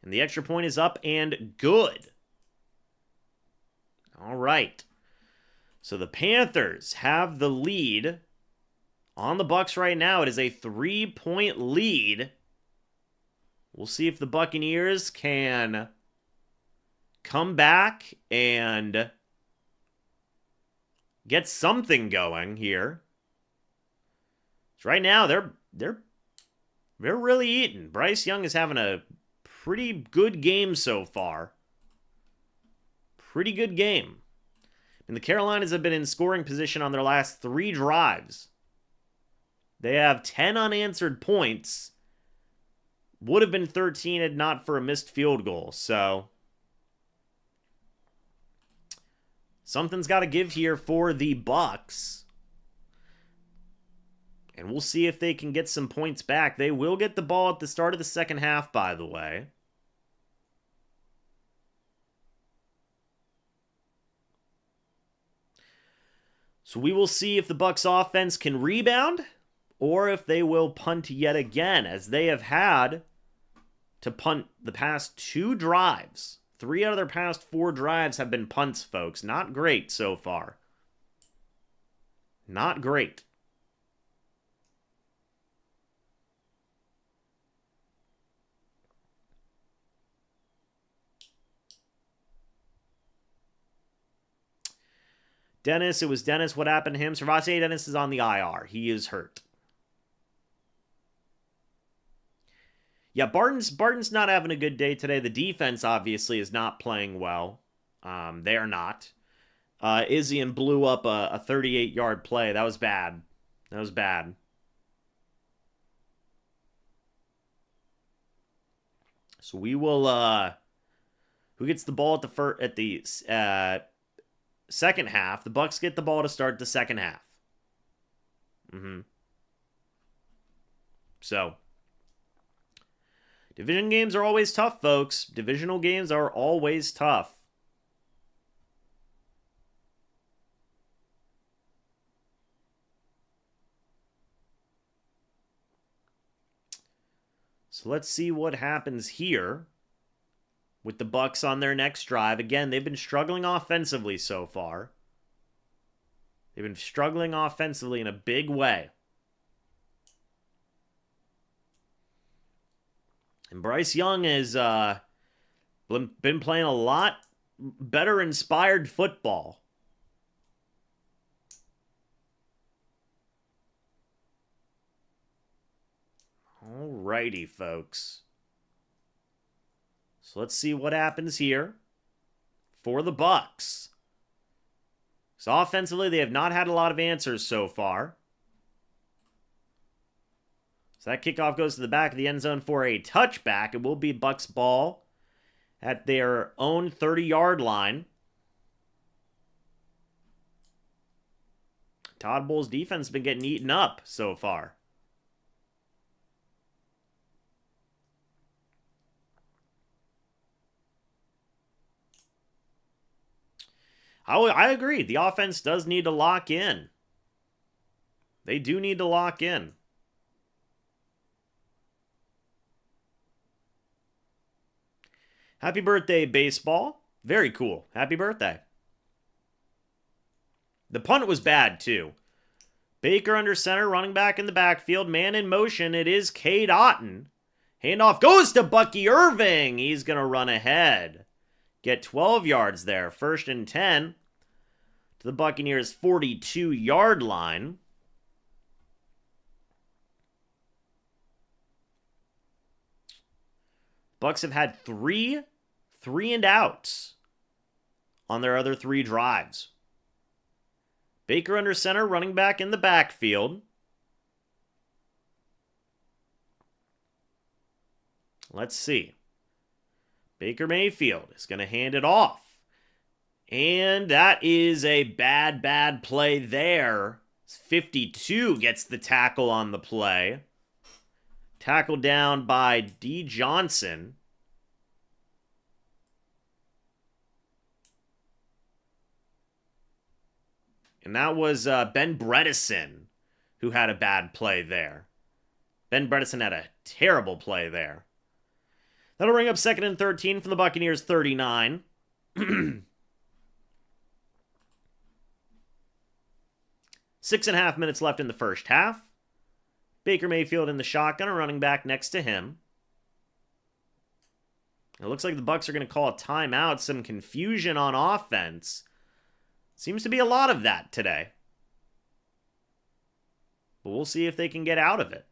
And the extra point is up and good. All right. So the Panthers have the lead on the Bucs right now. It is a 3-point lead. We'll see if the Buccaneers can come back and get something going here. So right now they're really eating. Bryce Young is having a pretty good game so far. Pretty good game. And the Carolinas have been in scoring position on their last 3 drives. They have 10 unanswered points. Would have been 13 had not for a missed field goal. So something's got to give here for the Bucs. And we'll see if they can get some points back. They will get the ball at the start of the second half, by the way. So we will see if the Bucs offense can rebound or if they will punt yet again, as they have had to punt the past 2 drives. 3 out of their past 4 drives have been punts, folks. Not great so far. Not great. Dennis, it was Dennis. What happened to him? Servatier Dennis is on the IR. He is hurt. Yeah, Barton's not having a good day today. The defense obviously is not playing well. They are not. Izzian blew up a 38-yard play. That was bad. That was bad. So we will. Who gets the ball at the second half? The Bucs get the ball to start the second half. So, division games are always tough, folks. Divisional games are always tough. So let's see what happens here with the Bucs on their next drive. Again, they've been struggling offensively so far. They've been struggling offensively in a big way. And Bryce Young has been playing a lot better inspired football. Alrighty, folks. So let's see what happens here for the Bucs. So offensively, they have not had a lot of answers so far. So that kickoff goes to the back of the end zone for a touchback. It will be Bucs ball at their own 30-yard line. Todd Bowles' defense has been getting eaten up so far. I agree. The offense does need to lock in. They do need to lock in. Happy birthday, baseball. Very cool. Happy birthday. The punt was bad, too. Baker under center, running back in the backfield. Man in motion. It is Cade Otton. Handoff goes to Bucky Irving. He's going to run ahead. Get 12 yards there. 1st and 10 to the Buccaneers' 42-yard line. Bucs have had three and outs on their other 3 drives. Baker under center, running back in the backfield. Let's see. Baker Mayfield is going to hand it off. And that is a bad play there. 52 gets the tackle on the play. Tackled down by D. Johnson. And that was Ben Bredesen who had a bad play there. Ben Bredeson had a terrible play there. That'll bring up 2nd and 13 from the Buccaneers 39. 6.5 minutes left in the first half. Baker Mayfield in the shotgun, a running back next to him. It looks like the Bucs are going to call a timeout. Some confusion on offense. Seems to be a lot of that today. But we'll see if they can get out of it.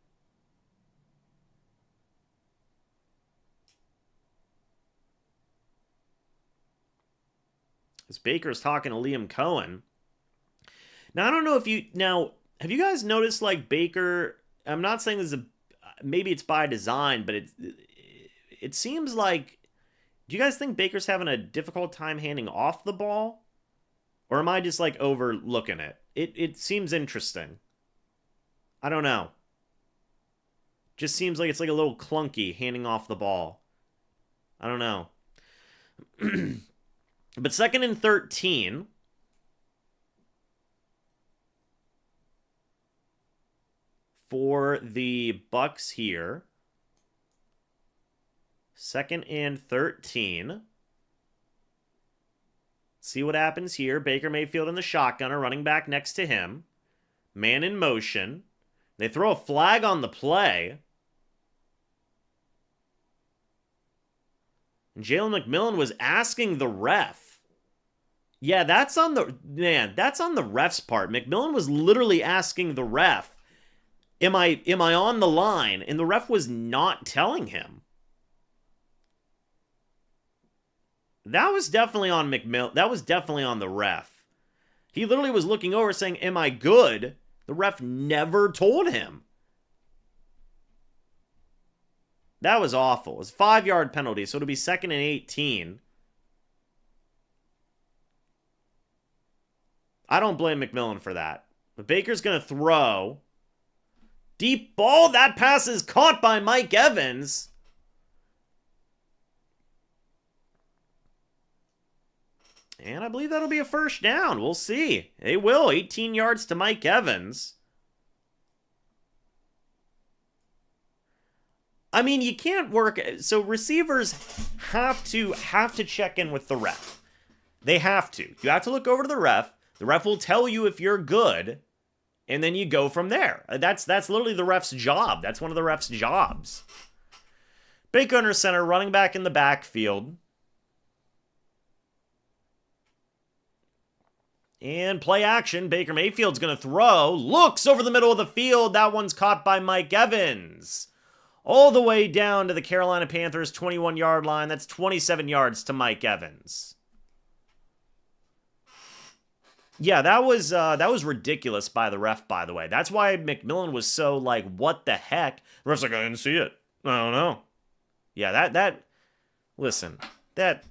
As Baker's talking to Liam Cohen. Now, I don't know if you... Now, have you guys noticed, like, Baker... I'm not saying this is a... Maybe it's by design, but it seems like... Do you guys think Baker's having a difficult time handing off the ball? Or am I just, like, overlooking it? It seems interesting. I don't know. Just seems like it's, like, a little clunky handing off the ball. I don't know. But 2nd and 13... for the Bucs here. 2nd and 13. See what happens here. Baker Mayfield in the shotgunner, running back next to him. Man in motion. They throw a flag on the play. And Jalen McMillan was asking the ref. Yeah, that's on the ref's part. McMillan was literally asking the ref, Am I on the line? And the ref was not telling him. That was definitely on McMillan. That was definitely on the ref. He literally was looking over saying, am I good? The ref never told him. That was awful. It was a 5-yard penalty, so it'll be 2nd and 18. I don't blame McMillan for that. But Baker's going to throw... Deep ball. That pass is caught by Mike Evans. And I believe that'll be a first down. We'll see. They will. 18 yards to Mike Evans. I mean, you can't work... So receivers have to check in with the ref. They have to. You have to look over to the ref. The ref will tell you if you're good. And then you go from there. That's literally the ref's job. That's one of the ref's jobs. Baker under center, running back in the backfield. And play action. Baker Mayfield's going to throw. Looks over the middle of the field. That one's caught by Mike Evans. All the way down to the Carolina Panthers 21-yard line. That's 27 yards to Mike Evans. Yeah, that was ridiculous by the ref, by the way. That's why McMillan was so like, what the heck? The ref's like, I didn't see it. I don't know. Yeah, listen, that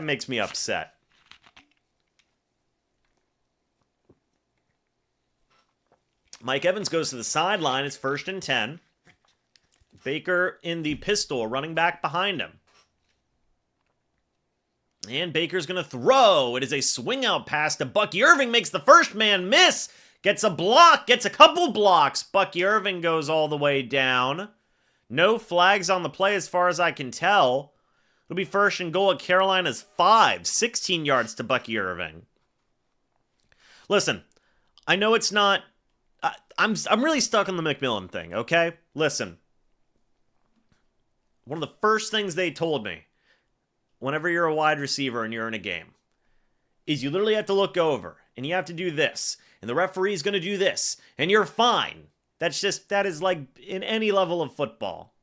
makes me upset. Mike Evans goes to the sideline. It's 1st and 10. Baker in the pistol, running back behind him. And Baker's going to throw. It is a swing out pass to Bucky Irving. Makes the first man miss. Gets a block. Gets a couple blocks. Bucky Irving goes all the way down. No flags on the play as far as I can tell. It'll be 1st and goal at Carolina's 5. 16 yards to Bucky Irving. Listen, I know it's not... I'm really stuck on the McMillan thing, okay? Listen. One of the first things they told me whenever you're a wide receiver and you're in a game, is you literally have to look over, and you have to do this, and the referee's going to do this, and you're fine. That is like in any level of football.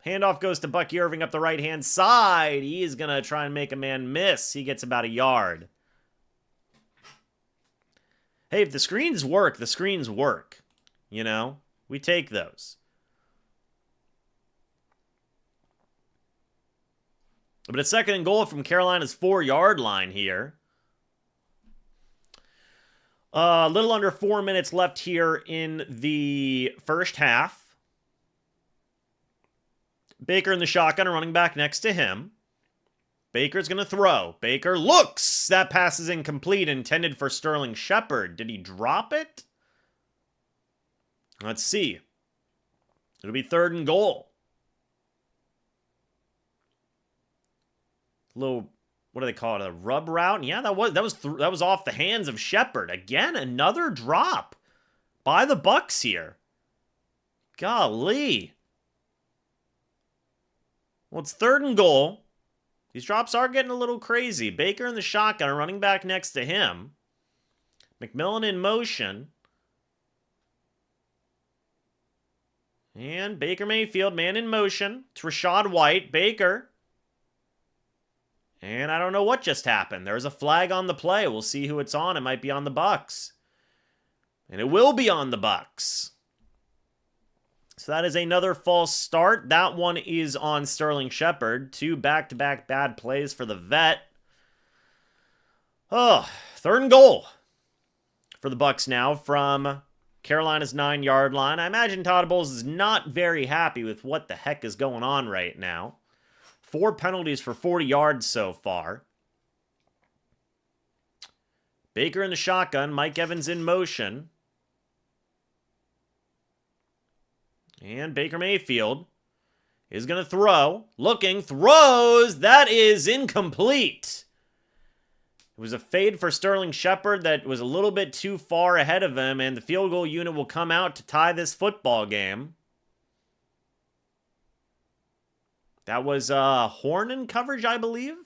Handoff goes to Bucky Irving up the right-hand side. He is going to try and make a man miss. He gets about a yard. Hey, if the screens work, the screens work. You know? We take those. But a 2nd and goal from Carolina's 4-yard line here. A little under 4 minutes left here in the first half. Baker in the shotgun, running back next to him. Baker's going to throw. Baker looks. That pass is incomplete, intended for Sterling Shepard. Did he drop it? Let's see. It'll be 3rd and goal. Little, what do they call it? A rub route? Yeah, that was off the hands of Shepard. Again, another drop by the Bucs here. Golly. Well, it's 3rd and goal. These drops are getting a little crazy. Baker in the shotgun, running back next to him. McMillan in motion. And Baker Mayfield, man in motion. It's Rachaad White. Baker. And I don't know what just happened. There's a flag on the play. We'll see who it's on. It might be on the Bucs. And it will be on the Bucs. So that is another false start. That one is on Sterling Shepard. 2 back-to-back bad plays for the vet. Oh, 3rd and goal for the Bucs now from Carolina's 9-yard line. I imagine Todd Bowles is not very happy with what the heck is going on right now. 4 penalties for 40 yards so far. Baker in the shotgun. Mike Evans in motion. And Baker Mayfield is going to throw. Looking. Throws. That is incomplete. It was a fade for Sterling Shepard that was a little bit too far ahead of him, and the field goal unit will come out to tie this football game. That was Horn in coverage, I believe.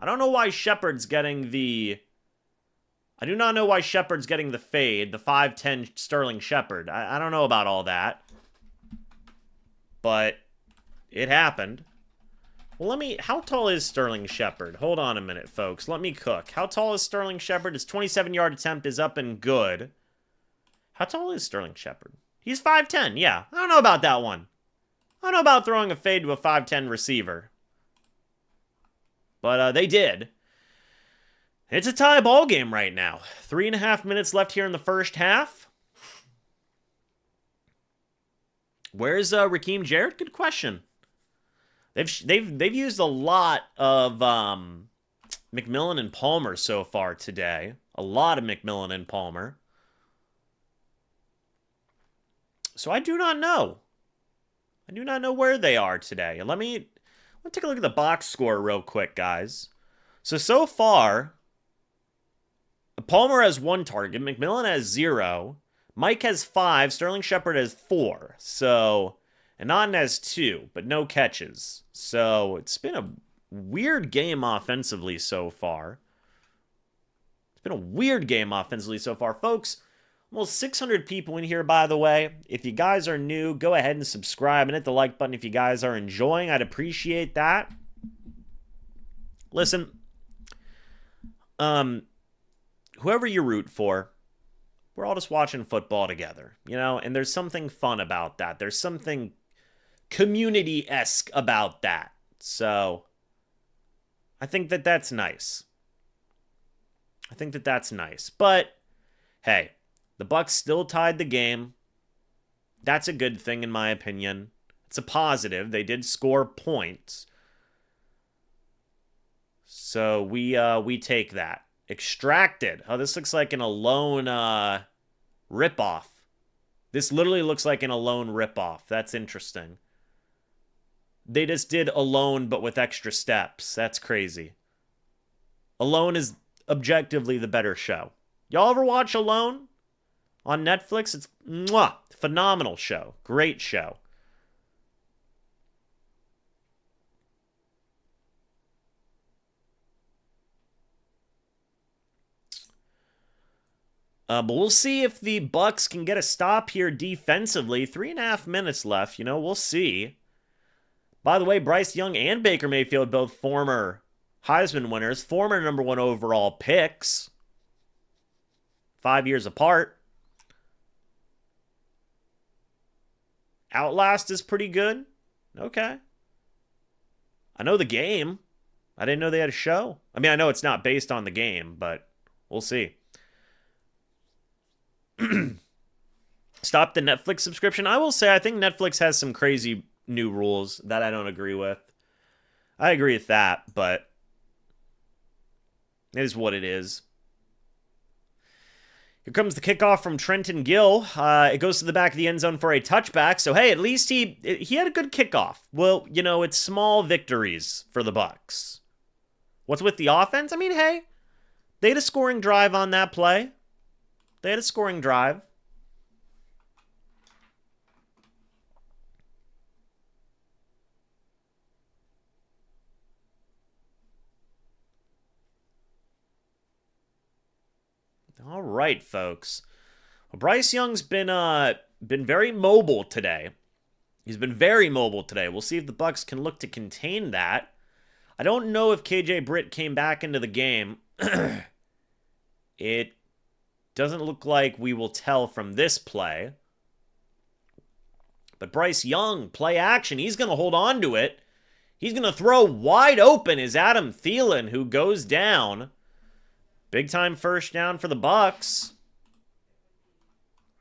I don't know why Shepard's getting the... I do not know why Shepard's getting the fade, the 5'10 Sterling Shepard. I don't know about all that. But it happened. Well, how tall is Sterling Shepard? Hold on a minute, folks. Let me cook. How tall is Sterling Shepard? His 27-yard attempt is up and good. How tall is Sterling Shepard? He's 5'10, yeah. I don't know about that one. I don't know about throwing a fade to a 5'10 receiver. But they did. It's a tie ball game right now. 3.5 minutes left here in the first half. Where's Raheem Jarrett? Good question. They've used a lot of McMillan and Palmer so far today. A lot of McMillan and Palmer. So I do not know. I do not know where they are today. Let me take a look at the box score real quick, guys. So far, Palmer has 1 target, McMillan has 0, Mike has 5, Sterling Shepard has 4. So, and Naughton has 2, but no catches. So it's been a weird game offensively so far. It's been a weird game offensively so far, folks. Almost 600 people in here, by the way. If you guys are new, go ahead and subscribe and hit the like button if you guys are enjoying. I'd appreciate that. Listen, whoever you root for, we're all just watching football together, you know? And there's something fun about that. There's something community-esque about that. So, I think that that's nice. I think that that's nice. But, hey, the Bucs still tied the game. That's a good thing, in my opinion. It's a positive. They did score points. So we take that. Extracted. Oh, this looks like an Alone ripoff. This literally looks like an Alone ripoff. That's interesting. They just did Alone, but with extra steps. That's crazy. Alone is objectively the better show. Y'all ever watch Alone on Netflix? It's phenomenal show. Great show. But we'll see if the Bucs can get a stop here defensively. 3.5 minutes left. You know, we'll see. By the way, Bryce Young and Baker Mayfield, both former Heisman winners, former #1 overall picks. 5 years apart. Outlast is pretty good. Okay. I know the game. I didn't know they had a show. I mean, I know it's not based on the game, but we'll see. Stop the Netflix subscription. I will say I think Netflix has some crazy new rules that I don't agree with. I agree with that, but it is what it is. Here comes the kickoff from Trenton Gill. It goes to the back of the end zone for a touchback. So, hey, at least he had a good kickoff. Well, you know, it's small victories for the Bucs. What's with the offense? I mean, hey, they had a scoring drive on that play. They had a scoring drive. All right, folks. Well, Bryce Young's been very mobile today. He's been very mobile today. We'll see if the Bucs can look to contain that. I don't know if KJ Britt came back into the game. It doesn't look like we will tell from this play. But Bryce Young, play action. He's going to hold on to it. He's going to throw wide open is Adam Thielen, who goes down. Big time first down for the Bucs.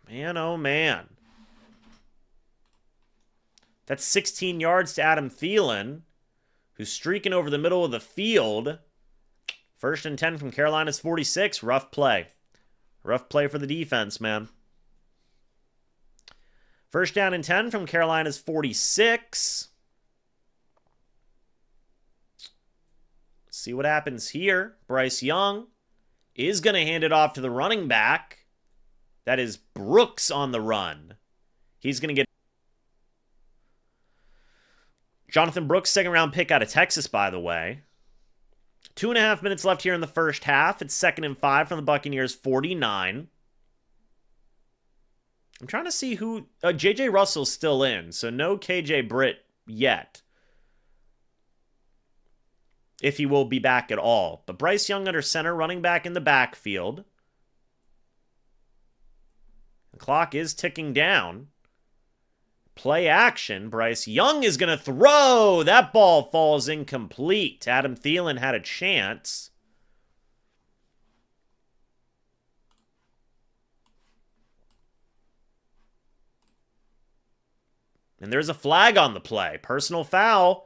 Man, oh man. That's 16 yards to Adam Thielen, who's streaking over the middle of the field. 1st and 10 from Carolina's 46. Rough play. Rough play for the defense, man. 1st down and 10 from Carolina's 46. Let's see what happens here. Bryce Young is going to hand it off to the running back. That is Brooks on the run. He's going to get Jonathan Brooks, 2nd-round pick out of Texas, by the way. 2.5 minutes left here in the first half. It's 2nd and 5 from the Buccaneers' 49. I'm trying to see who... J.J. Russell's still in, so no K.J. Britt yet. If he will be back at all. But Bryce Young under center, running back in the backfield. The clock is ticking down. Play action. Bryce Young is going to throw. That ball falls incomplete. Adam Thielen had a chance. And there's a flag on the play. Personal foul.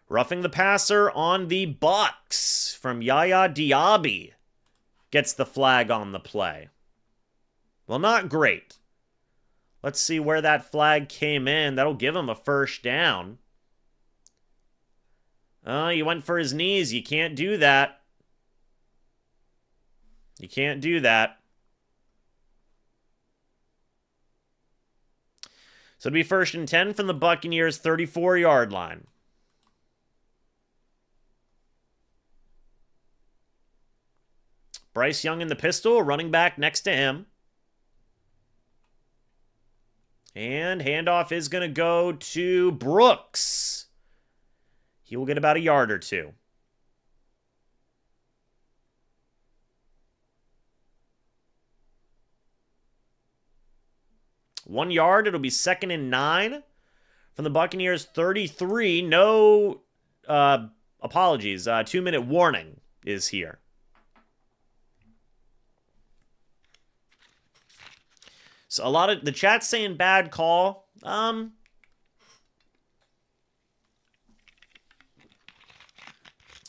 Roughing the passer on the Bucs from Yaya Diaby. Gets the flag on the play. Well, not great. Let's see where that flag came in. That'll give him a first down. Oh, he went for his knees. You can't do that. You can't do that. So it'll be 1st and 10 from the Buccaneers' 34-yard line. Bryce Young in the pistol, running back next to him. And handoff is going to go to Brooks. He will get about a yard or two. One yard, it'll be 2nd and 9 from the Buccaneers' 33. No apologies. 2-minute warning is here. So a lot of the chat's saying bad call.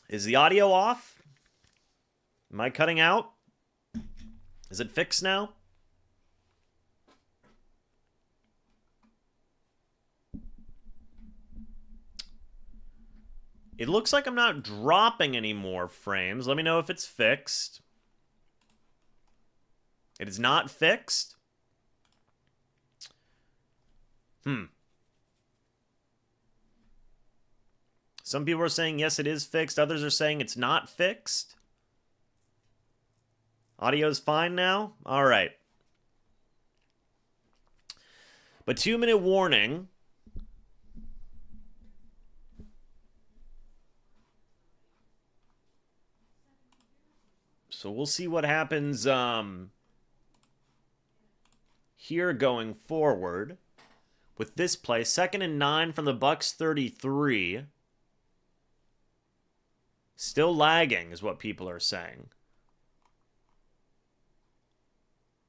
Is the audio off? Am I cutting out? Is it fixed now? It looks like I'm not dropping any more frames. Let me know if it's fixed. It is not fixed. Some people are saying, yes, it is fixed. Others are saying it's not fixed. Audio's fine now? All right. But 2-minute warning. So we'll see what happens here going forward. With this play, 2nd and 9 from the Bucs 33. Still lagging is what people are saying.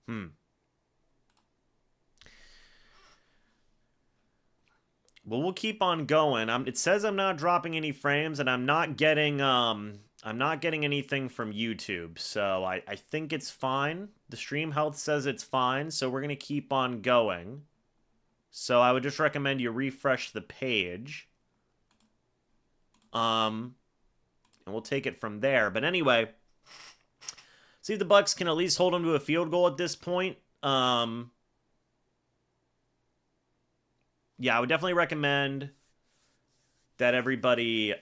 Well, we'll keep on going. It says I'm not dropping any frames, and I'm not getting anything from YouTube. So I think it's fine. The stream health says it's fine, so we're going to keep on going. So I would just recommend you refresh the page. And we'll take it from there. But anyway, see if the Bucs can at least hold them to a field goal at this point. Yeah, I would definitely recommend that everybody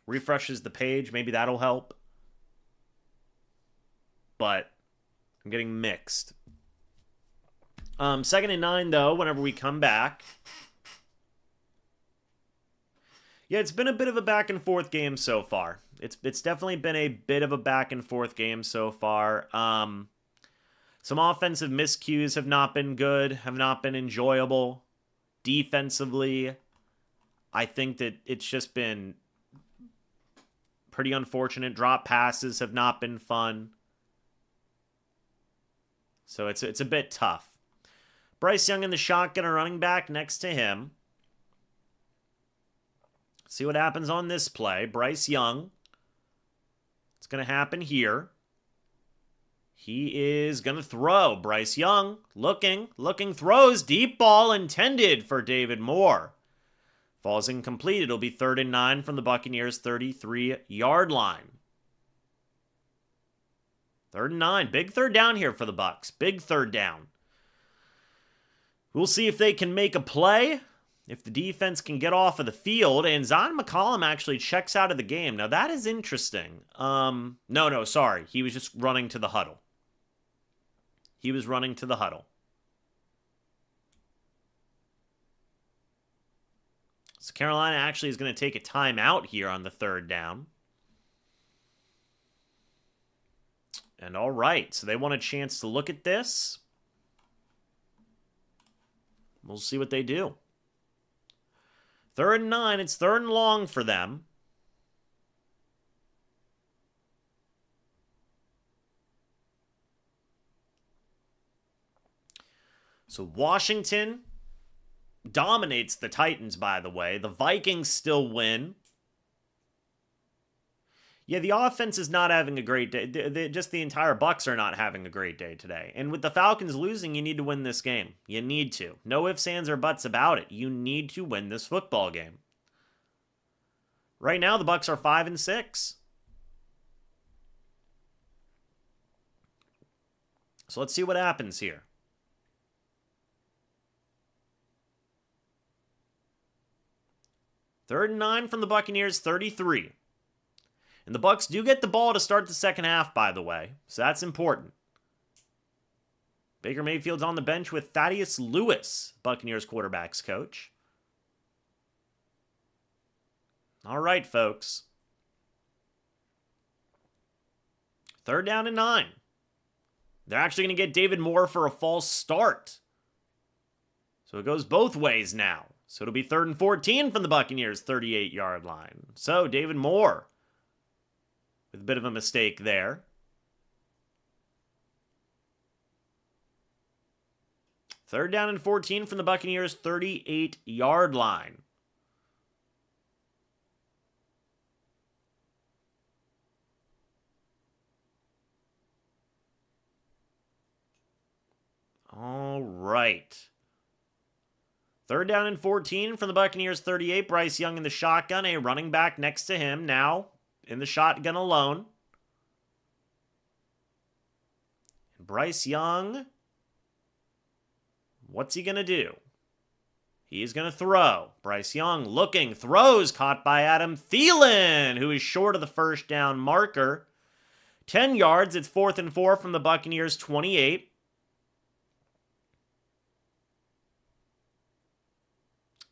refreshes the page. Maybe that'll help. But I'm getting mixed. 2nd and 9, though, whenever we come back. Yeah, it's been a bit of a back-and-forth game so far. It's definitely been a bit of a back-and-forth game so far. Some offensive miscues have not been good, have not been enjoyable. Defensively, I think that it's just been pretty unfortunate. Drop passes have not been fun. So it's a bit tough. Bryce Young in the shotgun, a running back next to him. See what happens on this play. Bryce Young. It's going to happen here. He is going to throw. Bryce Young looking, throws. Deep ball intended for David Moore. Falls incomplete. It'll be 3rd and 9 from the Buccaneers' 33-yard line. 3rd and 9. Big third down here for the Bucs. Big third down. We'll see if they can make a play. If the defense can get off of the field. And Zion McCollum actually checks out of the game. Now, that is interesting. No, sorry. He was just running to the huddle. He was running to the huddle. So Carolina actually is going to take a timeout here on the 3rd down. And all right, so they want a chance to look at this. We'll see what they do. 3rd and 9, it's 3rd and long for them. So Washington dominates the Titans, by the way. The Vikings still win. Yeah, the offense is not having a great day. Just the entire Bucs are not having a great day today. And with the Falcons losing, you need to win this game. You need to. No ifs, ands, or buts about it. You need to win this football game. Right now, the Bucs are 5 and 6. So let's see what happens here. 3rd and 9 from the Buccaneers, 33. And the Bucs do get the ball to start the second half, by the way. So that's important. Baker Mayfield's on the bench with Thaddeus Lewis, Buccaneers quarterbacks coach. All right, folks. 3rd down and 9. They're actually going to get David Moore for a false start. So it goes both ways now. So it'll be 3rd and 14 from the Buccaneers' 38-yard line. So David Moore with a bit of a mistake there. 3rd down and 14 from the Buccaneers' 38-yard line. All right. 3rd down and 14 from the Buccaneers' 38. Bryce Young in the shotgun, a running back next to him now in the shotgun alone. And Bryce Young, what's he going to do? He's going to throw. Bryce Young looking, throws, caught by Adam Thielen, who is short of the first down marker. 10 yards, it's 4th and 4 from the Buccaneers' 28.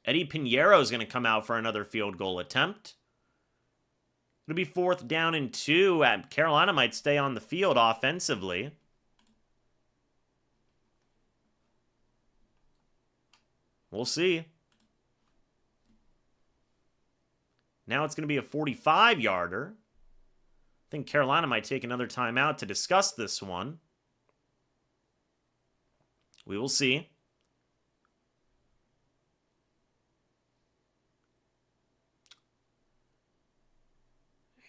Eddie Pinheiro is going to come out for another field goal attempt. It'll be 4th down and 2. Carolina might stay on the field offensively. We'll see. Now it's going to be a 45-yarder. I think Carolina might take another timeout to discuss this one. We will see.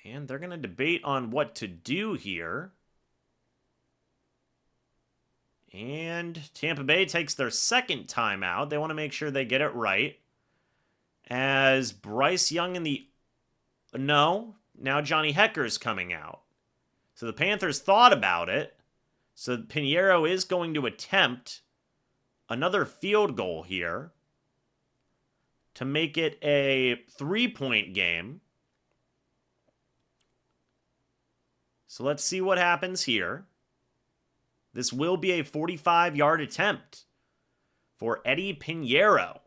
And they're going to debate on what to do here. And Tampa Bay takes their second timeout. They want to make sure they get it right. As Bryce Young in the... No, now Johnny Hecker's coming out. So the Panthers thought about it. So Pinheiro is going to attempt another field goal here to make it a 3-point game. So let's see what happens here. This will be a 45-yard attempt for Eddie Pinheiro.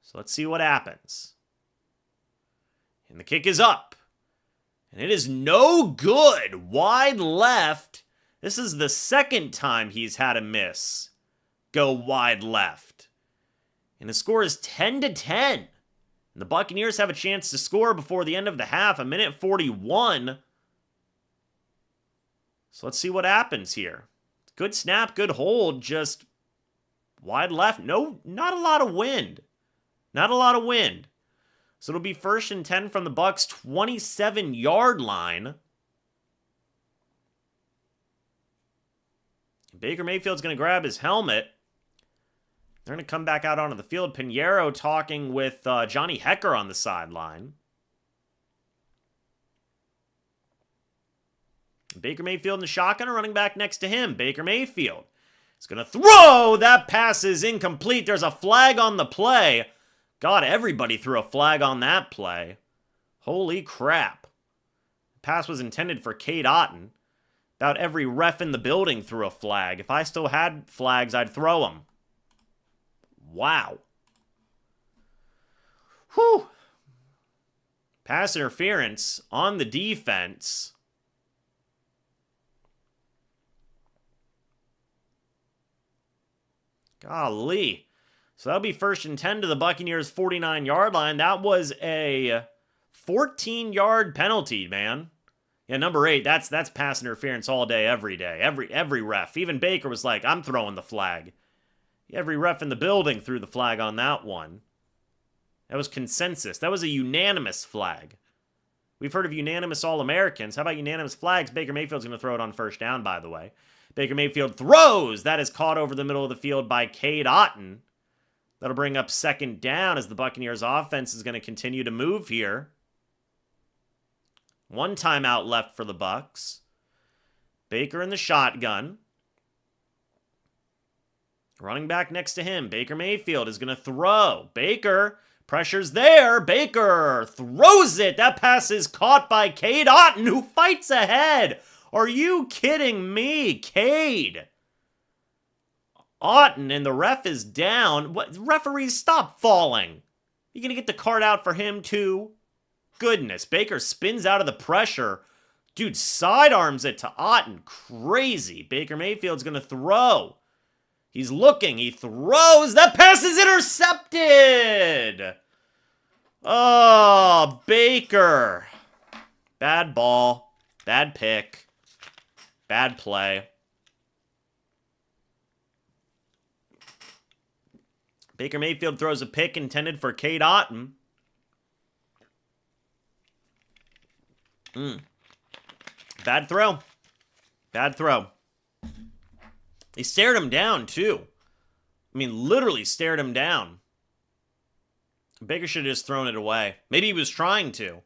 So let's see what happens. And the kick is up. And it is no good. Wide left. This is the second time he's had a miss go wide left. And the score is 10-10. And the Buccaneers have a chance to score before the end of the half, a minute 41. So let's see what happens here. Good snap, good hold, just wide left. No, not a lot of wind. Not a lot of wind. So it'll be 1st and 10 from the Bucs' 27-yard line. Baker Mayfield's going to grab his helmet. They're going to come back out onto the field. Pinheiro talking with Johnny Hekker on the sideline. Baker Mayfield in the shotgun, a running back next to him. Baker Mayfield is going to throw. That pass is incomplete. There's a flag on the play. God, everybody threw a flag on that play. Holy crap. The pass was intended for Cade Otton. About every ref in the building threw a flag. If I still had flags, I'd throw them. Wow. Whew. Pass interference on the defense. Golly. So that'll be 1st and 10 to the Buccaneers' 49-yard line. That was a 14-yard penalty, man. Yeah, number 8, that's pass interference all day, every day. Every ref. Even Baker was like, I'm throwing the flag. Every ref in the building threw the flag on that one. That was consensus. That was a unanimous flag. We've heard of unanimous All-Americans. How about unanimous flags? Baker Mayfield's going to throw it on 1st down, by the way. Baker Mayfield throws. That is caught over the middle of the field by Cade Otton. That'll bring up 2nd down as the Buccaneers offense is going to continue to move here. 1 timeout left for the Bucs. Baker in the shotgun. Running back next to him, Baker Mayfield is going to throw. Baker, pressure's there. Baker throws it. That pass is caught by Cade Otton, who fights ahead. Are you kidding me? Cade Otton, and the ref is down. What? Referees, stop falling. You going to get the card out for him, too? Goodness, Baker spins out of the pressure. Dude, sidearms it to Otton. Crazy. Baker Mayfield's going to throw. He's looking. He throws. That pass is intercepted. Oh, Baker. Bad ball. Bad pick. Bad play. Baker Mayfield throws a pick intended for Cade Otton. Bad throw. Bad throw. He stared him down, too. I mean, literally stared him down. Baker should have just thrown it away. Maybe he was trying to.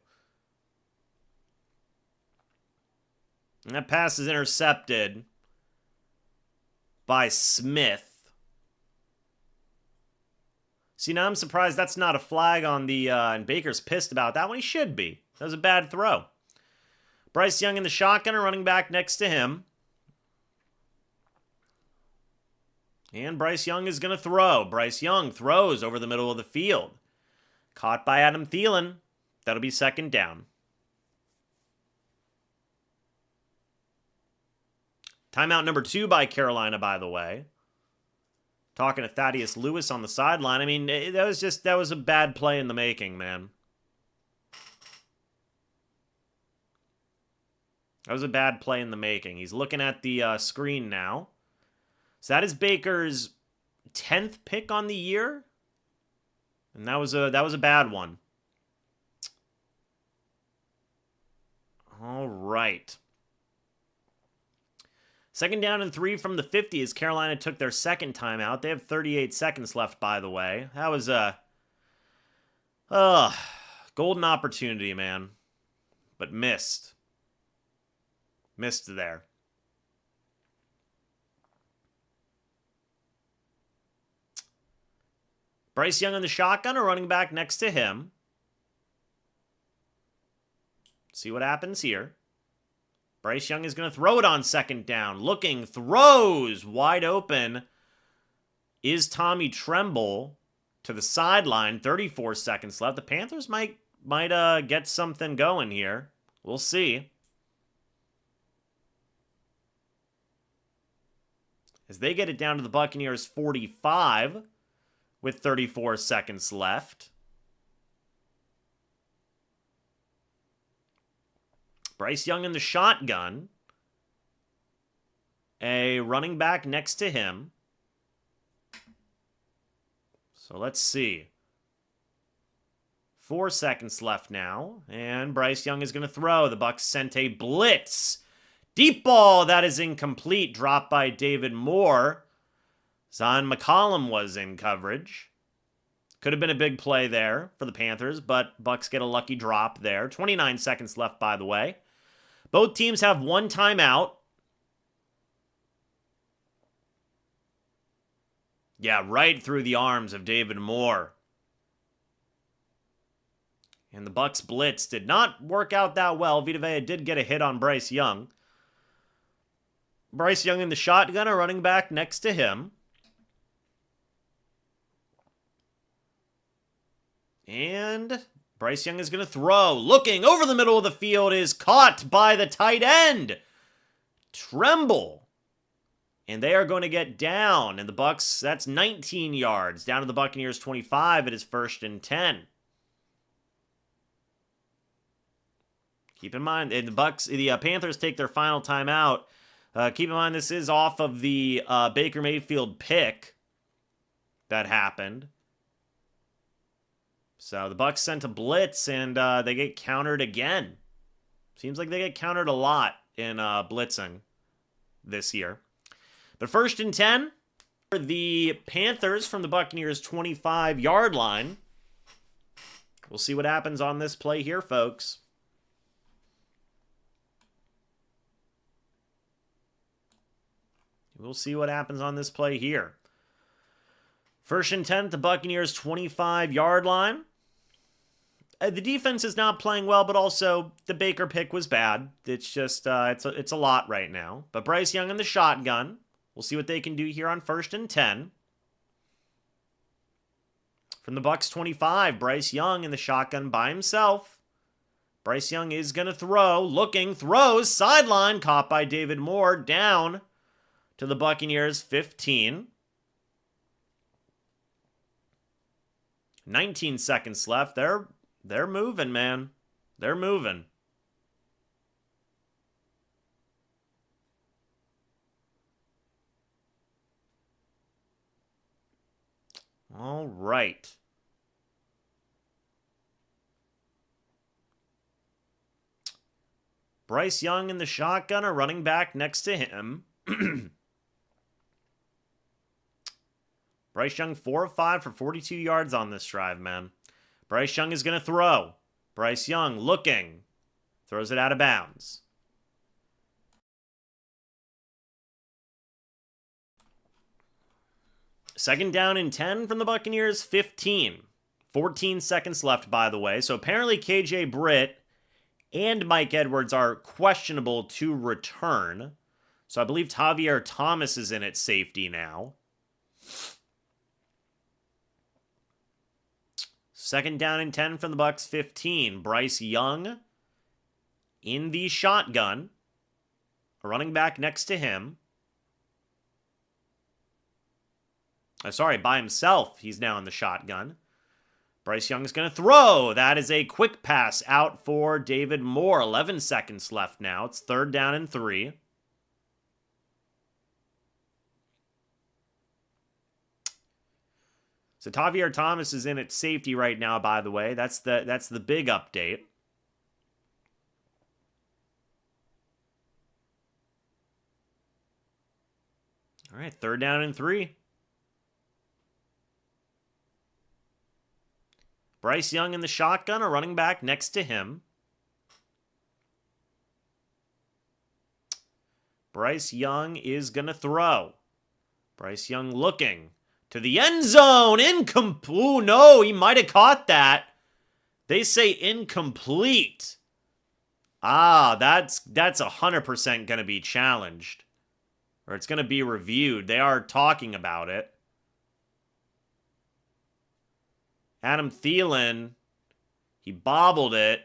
And that pass is intercepted by Smith. See, now I'm surprised that's not a flag on the, and Baker's pissed about that one. He should be. That was a bad throw. Bryce Young in the shotgun, a running back next to him. And Bryce Young is going to throw. Bryce Young throws over the middle of the field. Caught by Adam Thielen. That'll be 2nd down. Timeout number 2 by Carolina, by the way. Talking to Thaddeus Lewis on the sideline. I mean, that was a bad play in the making, man. That was a bad play in the making. He's looking at the screen now. So that is Baker's 10th pick on the year. And that was a bad one. All right. Second down and 3 from the 50 as Carolina took their second timeout. They have 38 seconds left, by the way. That was a golden opportunity, man. But missed. Missed there. Bryce Young in the shotgun, a running back next to him. See what happens here. Bryce Young is going to throw it on second down. Looking, throws, wide open. Is Tommy Tremble to the sideline. 34 seconds left. The Panthers might get something going here. We'll see. As they get it down to the Buccaneers 45 with 34 seconds left. Bryce Young in the shotgun. A running back next to him. So let's see. 4 seconds left now. And Bryce Young is going to throw. The Bucs sent a blitz. Deep ball. That is incomplete. Dropped by David Moore. Zion McCollum was in coverage. Could have been a big play there for the Panthers, but Bucs get a lucky drop there. 29 seconds left, by the way. Both teams have one timeout. Yeah, right through the arms of David Moore. And the Bucs blitz did not work out that well. Vita Vea did get a hit on Bryce Young. Bryce Young in the shotgun, a running back next to him. And Bryce Young is going to throw. Looking over the middle of the field, is caught by the tight end, Tremble. And they are going to get down. And the Bucs, that's 19 yards. Down to the Buccaneers 25. It is 1st and 10. Keep in mind, and the Panthers take their final timeout. Keep in mind, this is off of the Baker Mayfield pick that happened. So the Bucs sent a blitz, and they get countered again. Seems like they get countered a lot in blitzing this year. But 1st and 10 for the Panthers from the Buccaneers' 25-yard line. We'll see what happens on this play here, folks. We'll see what happens on this play here. 1st and 10 at the Buccaneers' 25-yard line. The defense is not playing well, but also the Baker pick was bad. It's just, it's a lot right now. But Bryce Young in the shotgun. We'll see what they can do here on 1st and 10. From the Bucs 25, Bryce Young in the shotgun by himself. Bryce Young is going to throw. Looking, throws, sideline, caught by David Moore, down to the Buccaneers 15. 19 seconds left. They're moving, man. They're moving. All right. Bryce Young in the shotgun, a running back next to him. Bryce Young 4 of 5 for 42 yards on this drive, man. Bryce Young is going to throw. Bryce Young looking. Throws it out of bounds. Second down and 10 from the Buccaneers, 15. 14 seconds left, by the way. So apparently KJ Britt and Mike Edwards are questionable to return. So I believe Javier Thomas is in at safety now. Second down and 10 from the Bucs, 15. Bryce Young in the shotgun. A running back next to him. By himself. He's now in the shotgun. Bryce Young is going to throw. That is a quick pass out for David Moore. 11 seconds left now. It's 3rd down and 3. So Javier Thomas is in at safety right now, by the way. That's the big update. All right, 3rd down and 3. Bryce Young in the shotgun, a running back next to him. Bryce Young is going to throw. Bryce Young looking to the end zone. Incomplete. No, he might have caught that. They say incomplete. That's 100% going to be challenged. Or it's going to be reviewed. They are talking about it. Adam Thielen, he bobbled it.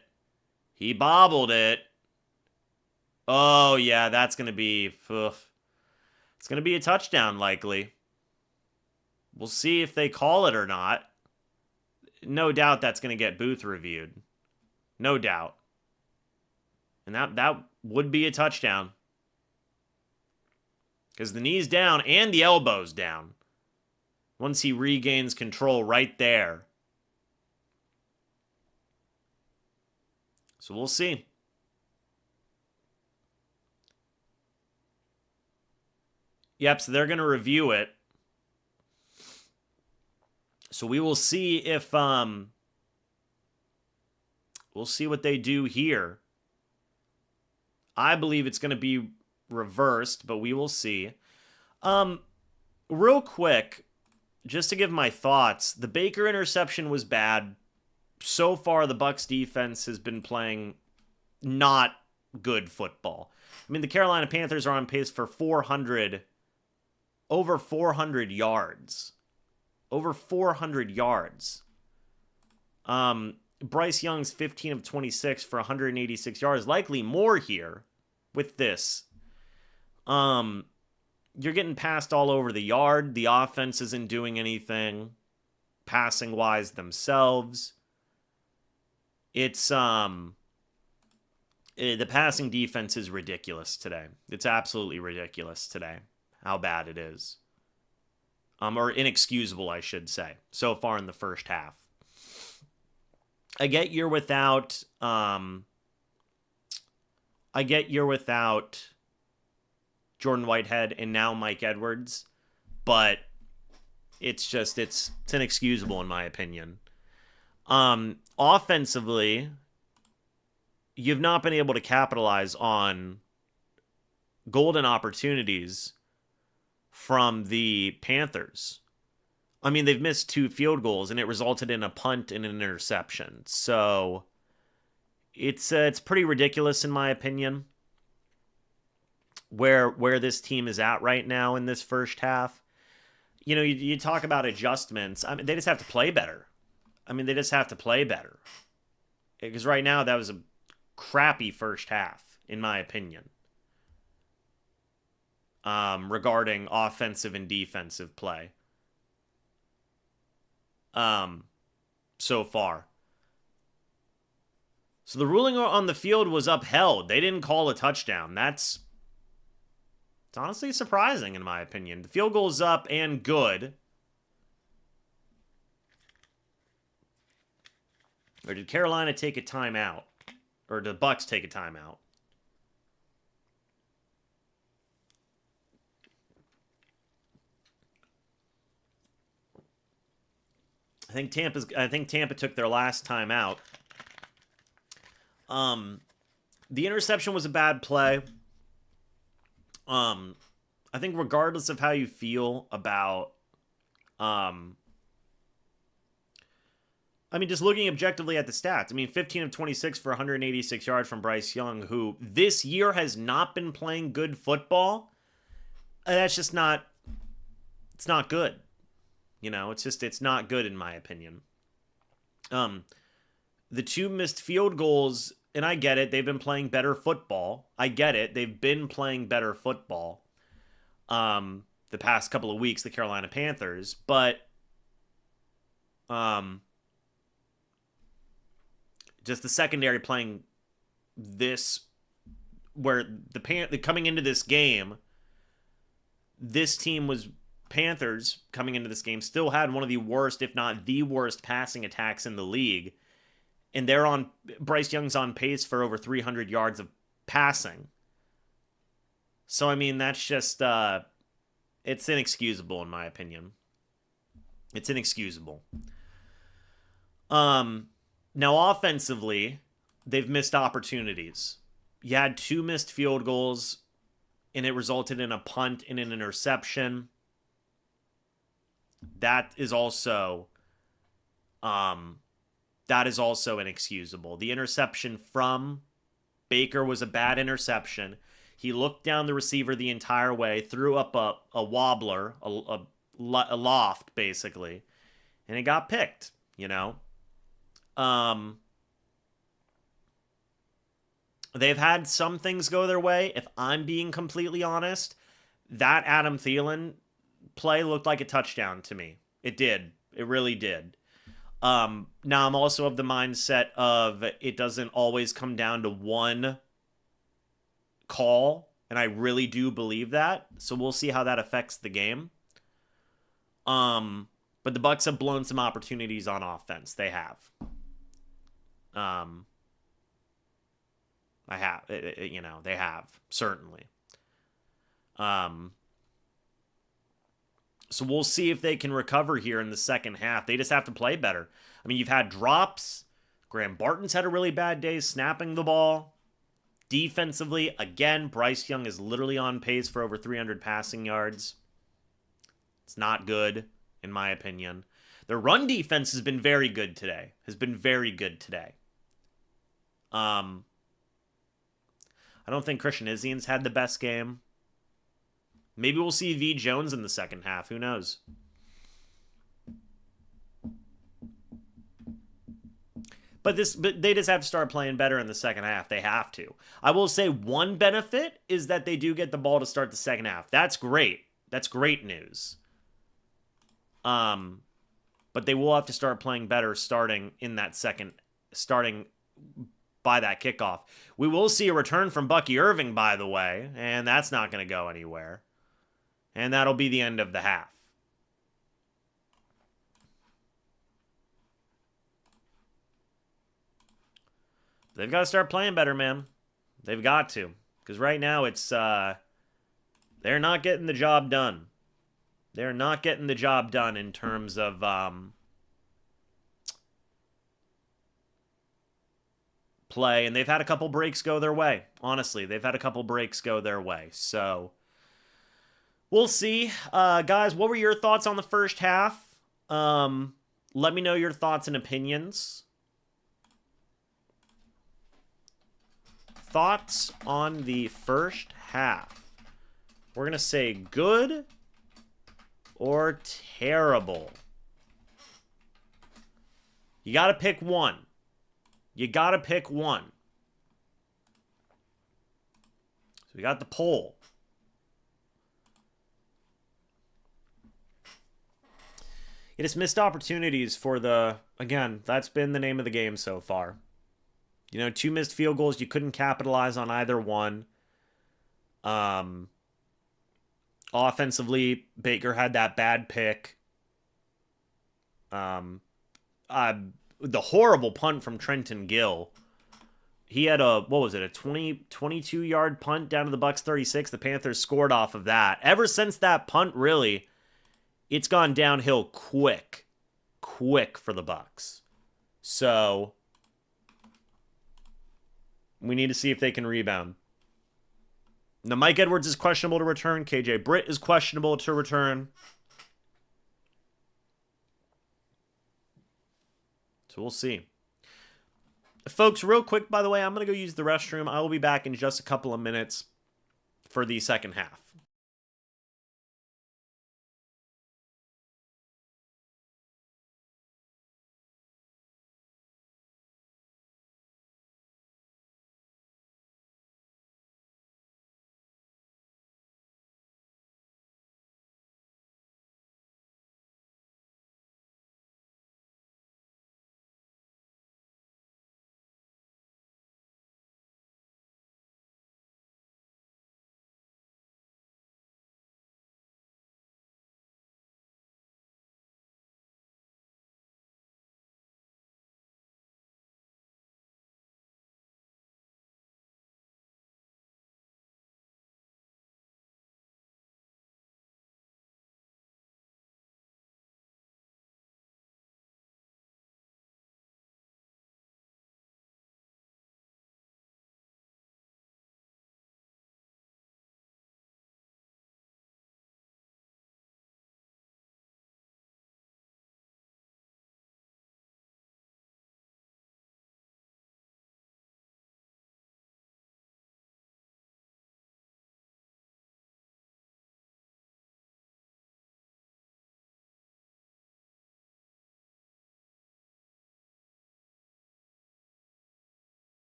Oh, yeah, that's going to be... It's going to be a touchdown, likely. We'll see if they call it or not. No doubt that's going to get booth reviewed. No doubt. And that would be a touchdown. Because the knee's down and the elbow's down. Once he regains control right there. So we'll see. Yep, so they're going to review it. So we will see if we'll see what they do here. I believe it's going to be reversed, but we will see. Real quick, just to give my thoughts, the Baker interception was bad. So far, the Bucs defense has been playing not good football. I mean, the Carolina Panthers are on pace for over 400 yards. Over 400 yards. Bryce Young's 15 of 26 for 186 yards. Likely more here with this. You're getting passed all over the yard. The offense isn't doing anything passing-wise themselves. It's, the passing defense is ridiculous today. It's absolutely ridiculous today, how bad it is. Or inexcusable, I should say, so far in the first half. I get you're without Jordan Whitehead and now Mike Edwards, but it's inexcusable in my opinion. Offensively, you've not been able to capitalize on golden opportunities from the Panthers. I mean, they've missed 2 field goals, and it resulted in a punt and an interception. So it's pretty ridiculous in my opinion where this team is at right now in this first half. You know, you talk about adjustments. I mean, they just have to play better. Because right now, that was a crappy first half, in my opinion. Regarding offensive and defensive play. So far. So the ruling on the field was upheld. They didn't call a touchdown. It's honestly surprising, in my opinion. The field goal's up and good. Or did Carolina take a timeout? Or did the Bucs take a timeout? I think Tampa took their last timeout. The interception was a bad play. I think regardless of how you feel about just looking objectively at the stats. 15 of 26 for 186 yards from Bryce Young, who this year has not been playing good football. That's just not... It's not good. You know, it's not good in my opinion. The 2 missed field goals, and I get it. They've been playing better football. The past couple of weeks, the Carolina Panthers. But just the secondary playing this, where coming into this game, this team was... Panthers, coming into this game, still had one of the worst, if not the worst, passing attacks in the league. And Bryce Young's on pace for over 300 yards of passing. So, that's just, It's inexcusable in my opinion. It's inexcusable. Now offensively, they've missed opportunities. You had 2 missed field goals, and it resulted in a punt and an interception. That is also inexcusable. The interception from Baker was a bad interception. He looked down the receiver the entire way, threw up a wobbler, a loft, basically, and it got picked, you know? They've had some things go their way. If I'm being completely honest, that Adam Thielen play looked like a touchdown to me. It did. It really did. Now I'm also of the mindset of it doesn't always come down to one call, and I really do believe that. So we'll see how that affects the game. But the Bucs have blown some opportunities on offense. They have. They have, certainly. So we'll see if they can recover here in the second half. They just have to play better. I mean, you've had drops. Graham Barton's had a really bad day snapping the ball. Defensively, again, Bryce Young is literally on pace for over 300 passing yards. It's not good, in my opinion. Their run defense has been very good today. I don't think Christian Izzian's had the best game. Maybe we'll see V. Jones in the second half. Who knows? But they just have to start playing better in the second half. They have to. I will say one benefit is that they do get the ball to start the second half. That's great. That's great news. But they will have to start playing better starting by that kickoff. We will see a return from Bucky Irving, by the way, and that's not going to go anywhere. And that'll be the end of the half. They've got to start playing better, man. They've got to. Because right now it's they're not getting the job done. They're not getting the job done in terms of play, and they've had a couple breaks go their way. Honestly, they've had a couple breaks go their way. So we'll see. Guys, what were your thoughts on the first half? Let me know your thoughts and opinions. Thoughts on the first half. We're going to say good or terrible. You got to pick one. You got to pick one. So we got the poll. It has missed opportunities for again, that's been the name of the game so far. 2 missed field goals. You couldn't capitalize on either one. Offensively, Baker had that bad pick. The horrible punt from Trenton Gill. He had a 22-yard punt down to the Bucs 36. The Panthers scored off of that. Ever since that punt, really, it's gone downhill quick for the Bucs. So we need to see if they can rebound. Now, Mike Edwards is questionable to return. KJ Britt is questionable to return. So we'll see. Folks, real quick, by the way, I'm going to go use the restroom. I will be back in just a couple of minutes for the second half.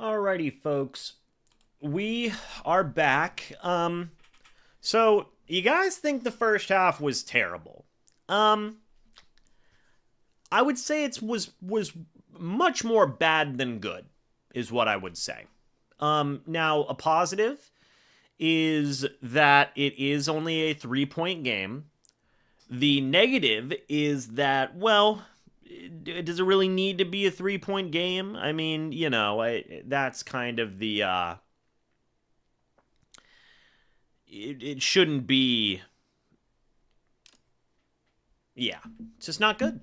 Alrighty, folks. We are back. So you guys think the first half was terrible? Um, I would say it was much more bad than good, is what I would say. Now a positive is that it is only a 3-point game. The negative is that, well, does it really need to be a 3-point game? I mean, that's kind of the it shouldn't be. Yeah, it's just not good.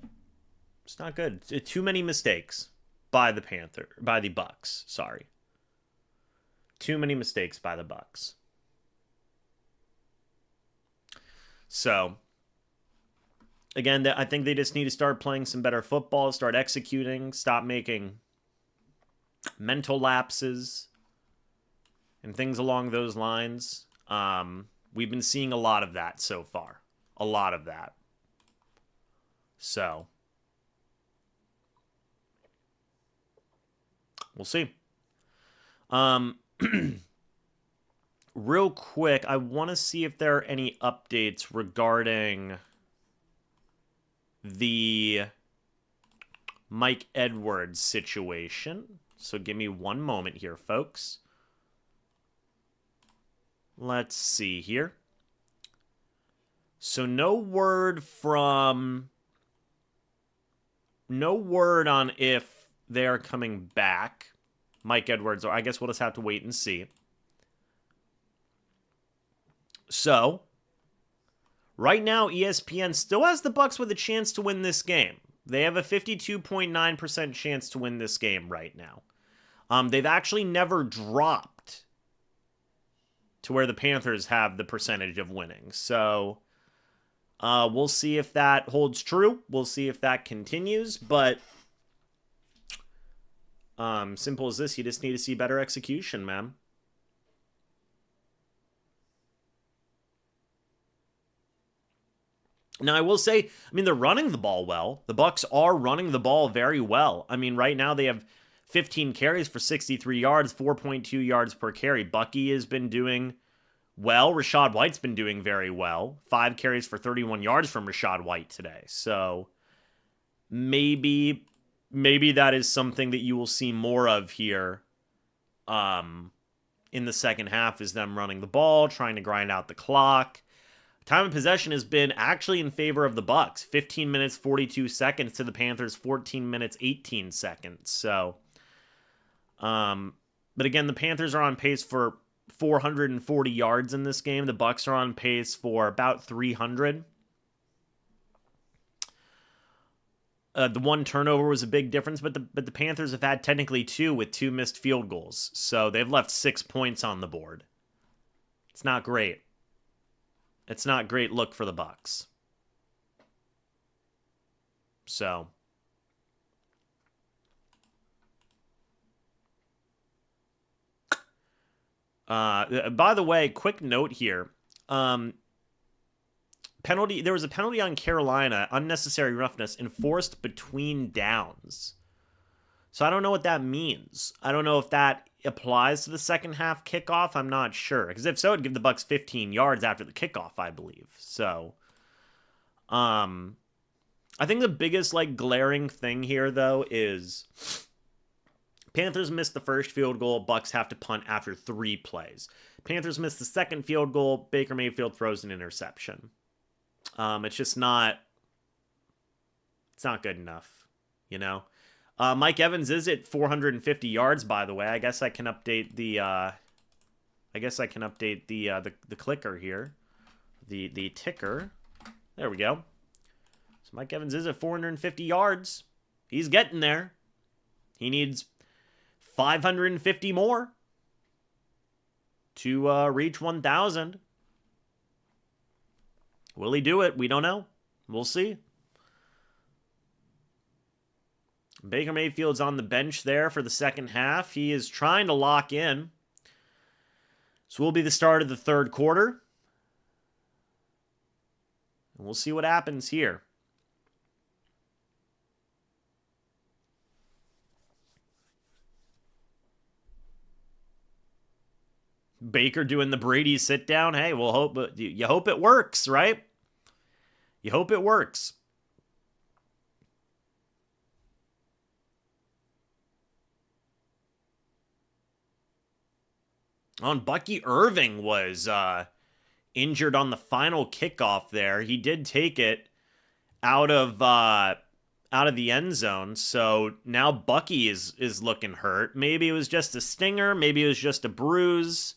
It's not good. Too many mistakes by the Bucs. Sorry, too many mistakes by the Bucs. So again, I think they just need to start playing some better football, start executing, stop making mental lapses and things along those lines. We've been seeing a lot of that so far. A lot of that. So, we'll see. Real quick, I want to see if there are any updates regarding the Mike Edwards situation. So give me one moment here, folks. Let's see here. So no word on if they're coming back, Mike Edwards, or I guess we'll just have to wait and see. So, right now, ESPN still has the Bucs with a chance to win this game. They have a 52.9% chance to win this game right now. They've actually never dropped to where the Panthers have the percentage of winning. So, we'll see if that holds true. We'll see if that continues. But, simple as this, you just need to see better execution, man. Now, I will say, they're running the ball well. The Bucs are running the ball very well. Right now they have 15 carries for 63 yards, 4.2 yards per carry. Bucky has been doing well. Rachaad White's been doing very well. 5 carries for 31 yards from Rachaad White today. So maybe that is something that you will see more of here in the second half, is them running the ball, trying to grind out the clock. Time of possession has been actually in favor of the Bucs. 15 minutes, 42 seconds to the Panthers, 14 minutes, 18 seconds. So, but again, the Panthers are on pace for 440 yards in this game. The Bucs are on pace for about 300. The one turnover was a big difference, but the Panthers have had technically 2 with 2 missed field goals. So they've left 6 points on the board. It's not great. It's not great look for the Bucs. So, by the way, quick note here. Penalty. There was a penalty on Carolina, unnecessary roughness, enforced between downs. So I don't know what that means. I don't know if that applies to the second half kickoff. I'm not sure. Because if so, it'd give the Bucs 15 yards after the kickoff, I believe. So, I think the biggest, glaring thing here, though, is Panthers missed the first field goal. Bucs have to punt after 3 plays. Panthers missed the second field goal. Baker Mayfield throws an interception. It's just not... It's not good enough, Mike Evans is at 450 yards, by the way. I guess I can update the the clicker here. The ticker. There we go. So Mike Evans is at 450 yards. He's getting there. He needs 550 more to reach 1,000. Will he do it? We don't know. We'll see. Baker Mayfield's on the bench there for the second half. He is trying to lock in. So will be the start of the third quarter. And we'll see what happens here. Baker doing the Brady sit down. Hey, we'll hope, you hope it works, right? You hope it works. On Bucky Irving was injured on the final kickoff there. He did take it out of the end zone. So now Bucky is looking hurt. Maybe it was just a stinger. Maybe it was just a bruise.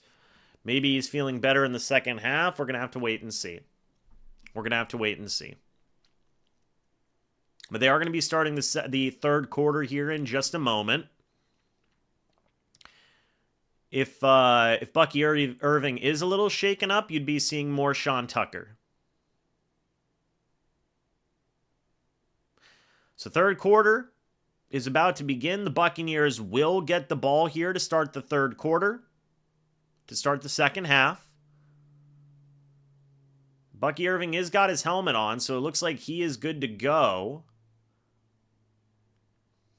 Maybe he's feeling better in the second half. We're going to have to wait and see. But they are going to be starting the third quarter here in just a moment. If Bucky Irving is a little shaken up, you'd be seeing more Sean Tucker. So third quarter is about to begin. The Buccaneers will get the ball here to start the third quarter, to start the second half. Bucky Irving has got his helmet on, so it looks like he is good to go.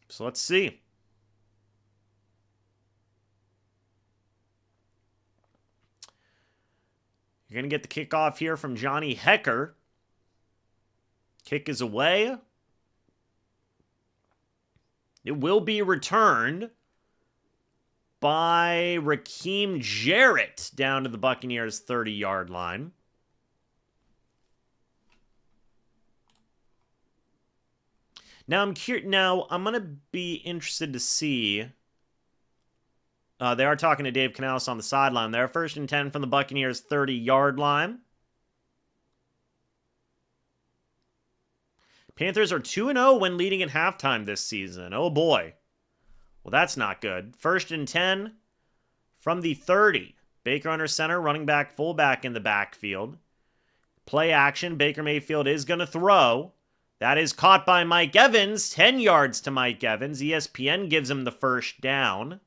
So let's see. You're going to get the kickoff here from Johnny Hecker. Kick is away. It will be returned by Raheem Jarrett down to the Buccaneers' 30-yard line. Now I'm going to be interested to see. They are talking to Dave Canales on the sideline there. 1st and 10 from the Buccaneers' 30-yard line. Panthers are 2-0 when leading at halftime this season. Oh boy. Well, that's not good. 1st and 10 from the 30. Baker under center, running back, fullback in the backfield. Play action. Baker Mayfield is going to throw. That is caught by Mike Evans. 10 yards to Mike Evans. ESPN gives him the first down.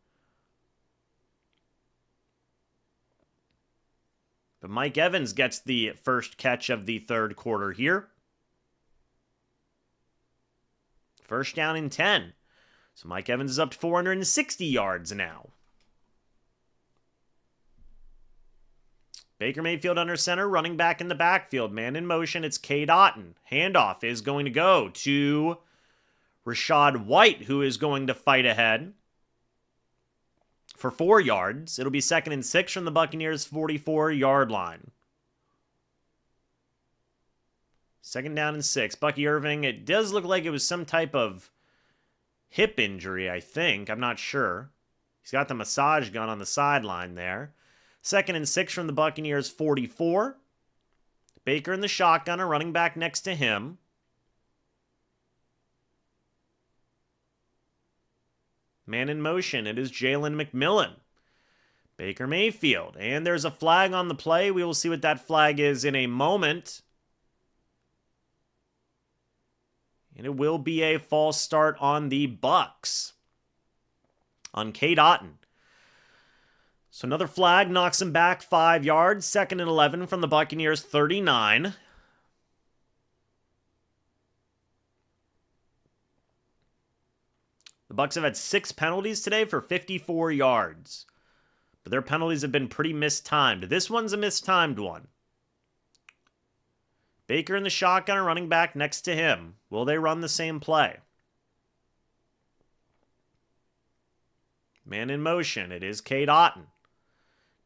But Mike Evans gets the first catch of the third quarter here. First down and 10. So Mike Evans is up to 460 yards now. Baker Mayfield under center, running back in the backfield. Man in motion, it's Cade Otton. Handoff is going to go to Rachaad White, who is going to fight ahead for 4 yards. It'll be 2nd and 6 from the Buccaneers' 44-yard line. 2nd down and 6. Bucky Irving, it does look like it was some type of hip injury, I think. I'm not sure. He's got the massage gun on the sideline there. 2nd and 6 from the Buccaneers' 44. Baker in the shotgun, a running back next to him. Man in motion, it is Jalen McMillan. Baker Mayfield. And there's a flag on the play. We will see what that flag is in a moment. And it will be a false start on the Bucs. On Cade Otton. So another flag knocks him back 5 yards. 2nd and 11 from the Buccaneers' 39. The Bucs have had 6 penalties today for 54 yards. But their penalties have been pretty mistimed. This one's a mistimed one. Baker in the shotgun, running back next to him. Will they run the same play? Man in motion. It is Cade Otton.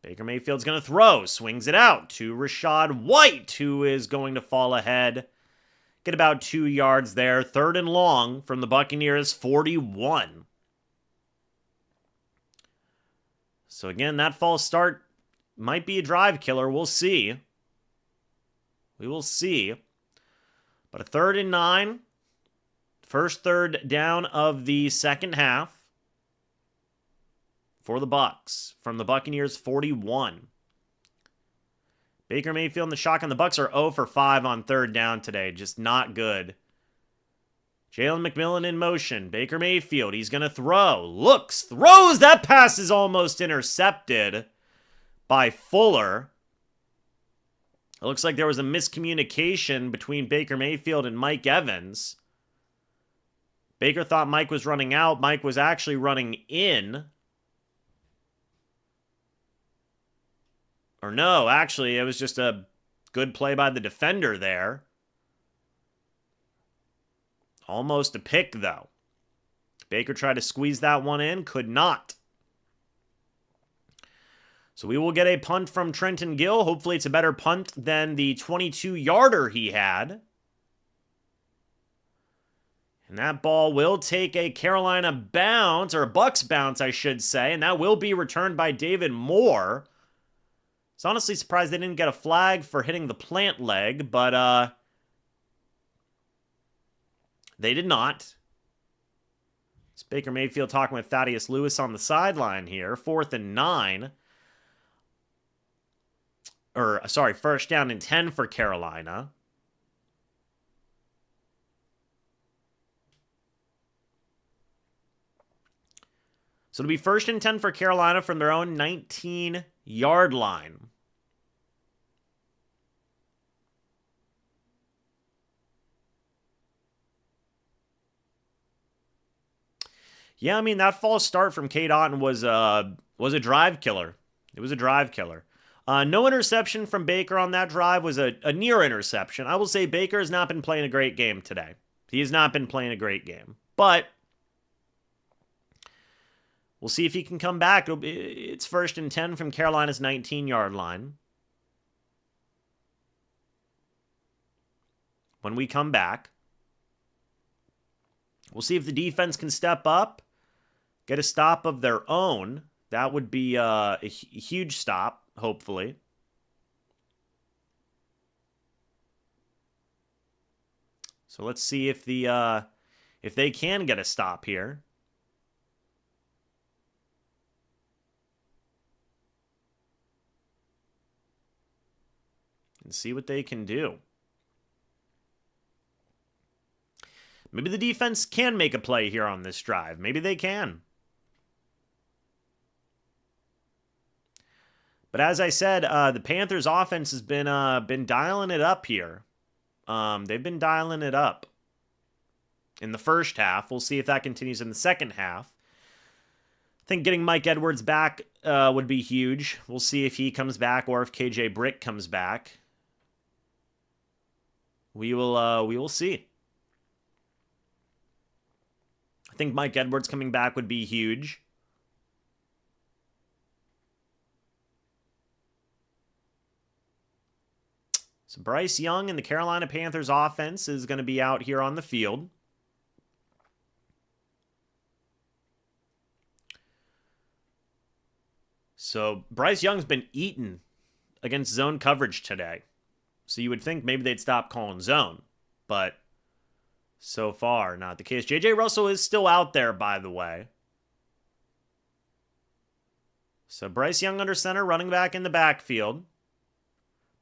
Baker Mayfield's going to throw. Swings it out to Rachaad White, who is going to fall ahead. Get about 2 yards there. 3rd and long from the Buccaneers' 41. So again, that false start might be a drive killer. We'll see. We will see. But a 3rd and 9. First third down of the second half for the Bucs from the Buccaneers' 41. Baker Mayfield in the shotgun. The Bucs are 0 for 5 on 3rd down today. Just not good. Jalen McMillan in motion. Baker Mayfield. He's going to throw. Looks. Throws. That pass is almost intercepted by Fuller. It looks like there was a miscommunication between Baker Mayfield and Mike Evans. Baker thought Mike was running out. Mike was actually running in. Or no, actually, it was just a good play by the defender there. Almost a pick, though. Baker tried to squeeze that one in, could not. So we will get a punt from Trenton Gill. Hopefully it's a better punt than the 22-yarder he had. And that ball will take a Carolina bounce, or a Bucs bounce, I should say. And that will be returned by David Moore. I was honestly surprised they didn't get a flag for hitting the plant leg, but they did not. It's Baker Mayfield talking with Thaddeus Lewis on the sideline here. 4th and 9. First down and 10 for Carolina. So it'll be 1st and 10 for Carolina from their own 19-yard line. Yeah, I mean, that false start from Cade Otton was a drive killer. It was a drive killer. No interception from Baker on that drive, was a near interception. I will say Baker has not been playing a great game today. He has not been playing a great game. But we'll see if he can come back. It's 1st and 10 from Carolina's 19-yard line. When we come back, we'll see if the defense can step up, get a stop of their own. That would be a huge stop, hopefully. So let's see if they can get a stop here. And see what they can do. Maybe the defense can make a play here on this drive. Maybe they can. But as I said, the Panthers' offense has been dialing it up here. They've been dialing it up in the first half. We'll see if that continues in the second half. I think getting Mike Edwards back would be huge. We'll see if he comes back or if KJ Britt comes back. We will see. I think Mike Edwards coming back would be huge. So Bryce Young and the Carolina Panthers offense is going to be out here on the field. So Bryce Young's been eaten against zone coverage today. So you would think maybe they'd stop calling zone. But so far, not the case. J.J. Russell is still out there, by the way. So Bryce Young under center, running back in the backfield.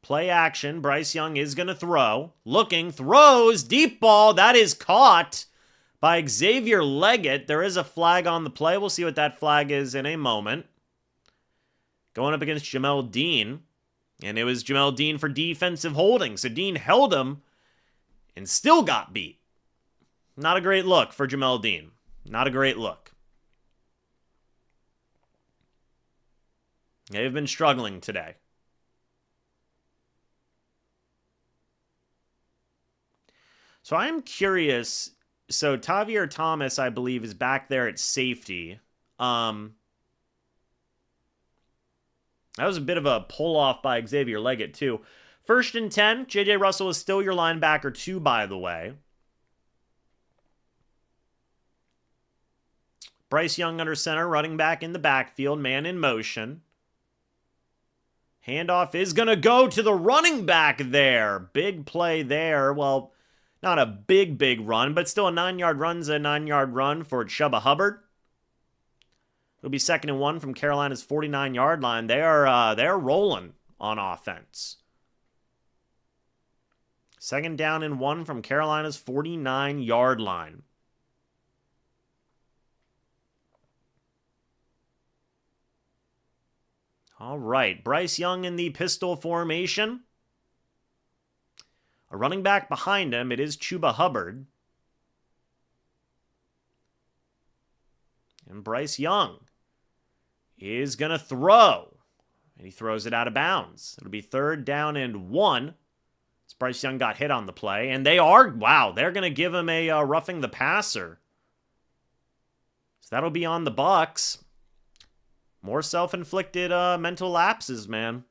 Play action. Bryce Young is going to throw. Looking, throws, deep ball. That is caught by Xavier Leggett. There is a flag on the play. We'll see what that flag is in a moment. Going up against Jamel Dean. And it was Jamel Dean for defensive holding. So Dean held him and still got beat. Not a great look for Jamel Dean. Not a great look. They've been struggling today. So I'm curious. So Tavier Thomas, I believe, is back there at safety. That was a bit of a pull-off by Xavier Leggett, too. 1st and 10. J.J. Russell is still your linebacker, too, by the way. Bryce Young under center, running back in the backfield, man in motion. Handoff is going to go to the running back there. Big play there. Well, not a big run, but still a 9-yard run's a 9-yard run for Chuba Hubbard. It'll be 2nd and 1 from Carolina's 49-yard line. They're rolling on offense. 2nd down and 1 from Carolina's 49-yard line. All right, Bryce Young in the pistol formation. A running back behind him, it is Chuba Hubbard. And Bryce Young is going to throw. And he throws it out of bounds. It'll be 3rd down and 1. As Bryce Young got hit on the play. And they are, wow, they're going to give him a roughing the passer. So that'll be on the Bucs. More self-inflicted mental lapses, man.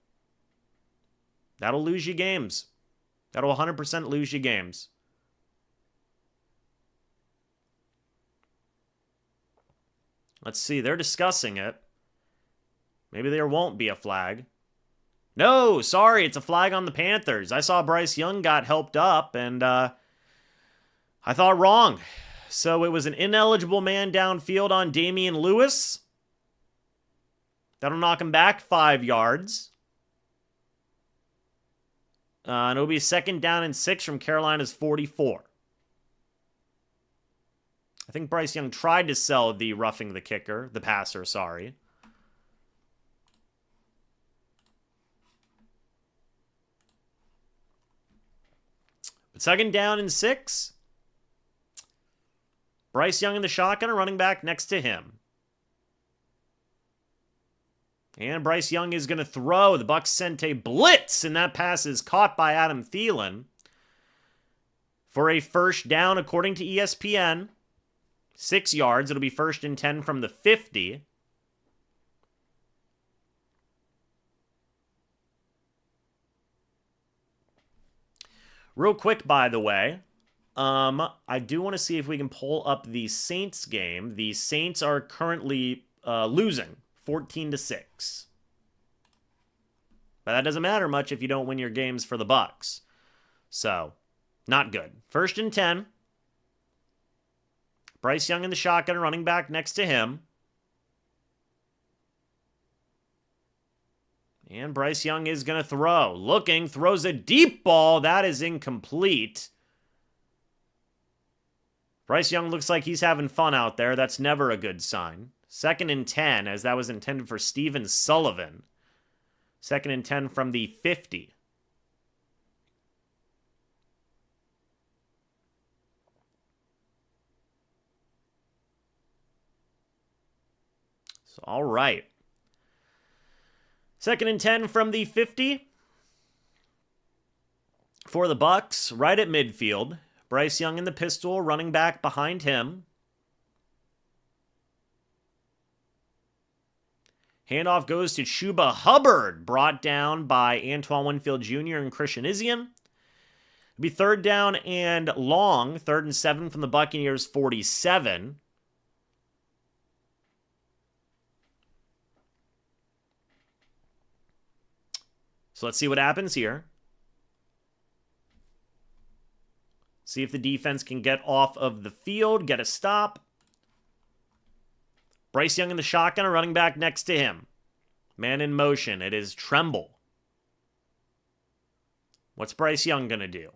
That'll lose you games. That'll 100% lose you games. Let's see. They're discussing it. Maybe there won't be a flag. No, sorry. It's a flag on the Panthers. I saw Bryce Young got helped up, and I thought wrong. So it was an ineligible man downfield on Damian Lewis. That'll knock him back 5 yards. And it'll be 2nd down and 6 from Carolina's 44. I think Bryce Young tried to sell the roughing the kicker, the passer, sorry. But 2nd down and 6. Bryce Young in the shotgun, a running back next to him. And Bryce Young is going to throw. The Bucs sent a blitz, and that pass is caught by Adam Thielen for a 1st down, according to ESPN. 6 yards. It'll be 1st and 10 from the 50. Real quick, by the way, I do want to see if we can pull up the Saints game. The Saints are currently losing 14-6. But that doesn't matter much if you don't win your games for the Bucs. So, not good. 1st and 10. Bryce Young in the shotgun, running back next to him. And Bryce Young is going to throw. Looking, throws a deep ball. That is incomplete. Bryce Young looks like he's having fun out there. That's never a good sign. 2nd and 10, as that was intended for Steven Sullivan. 2nd and 10 from the 50. So, all right. 2nd and 10 from the 50 for the Bucs, right at midfield. Bryce Young in the pistol, running back behind him. Handoff goes to Chuba Hubbard, brought down by Antoine Winfield Jr. and Christian Izien. It'll be 3rd down and long, 3rd and 7 from the Buccaneers' 47. So let's see what happens here. See if the defense can get off of the field, get a stop. Bryce Young in the shotgun, a running back next to him. Man in motion. It is Tremble. What's Bryce Young going to do?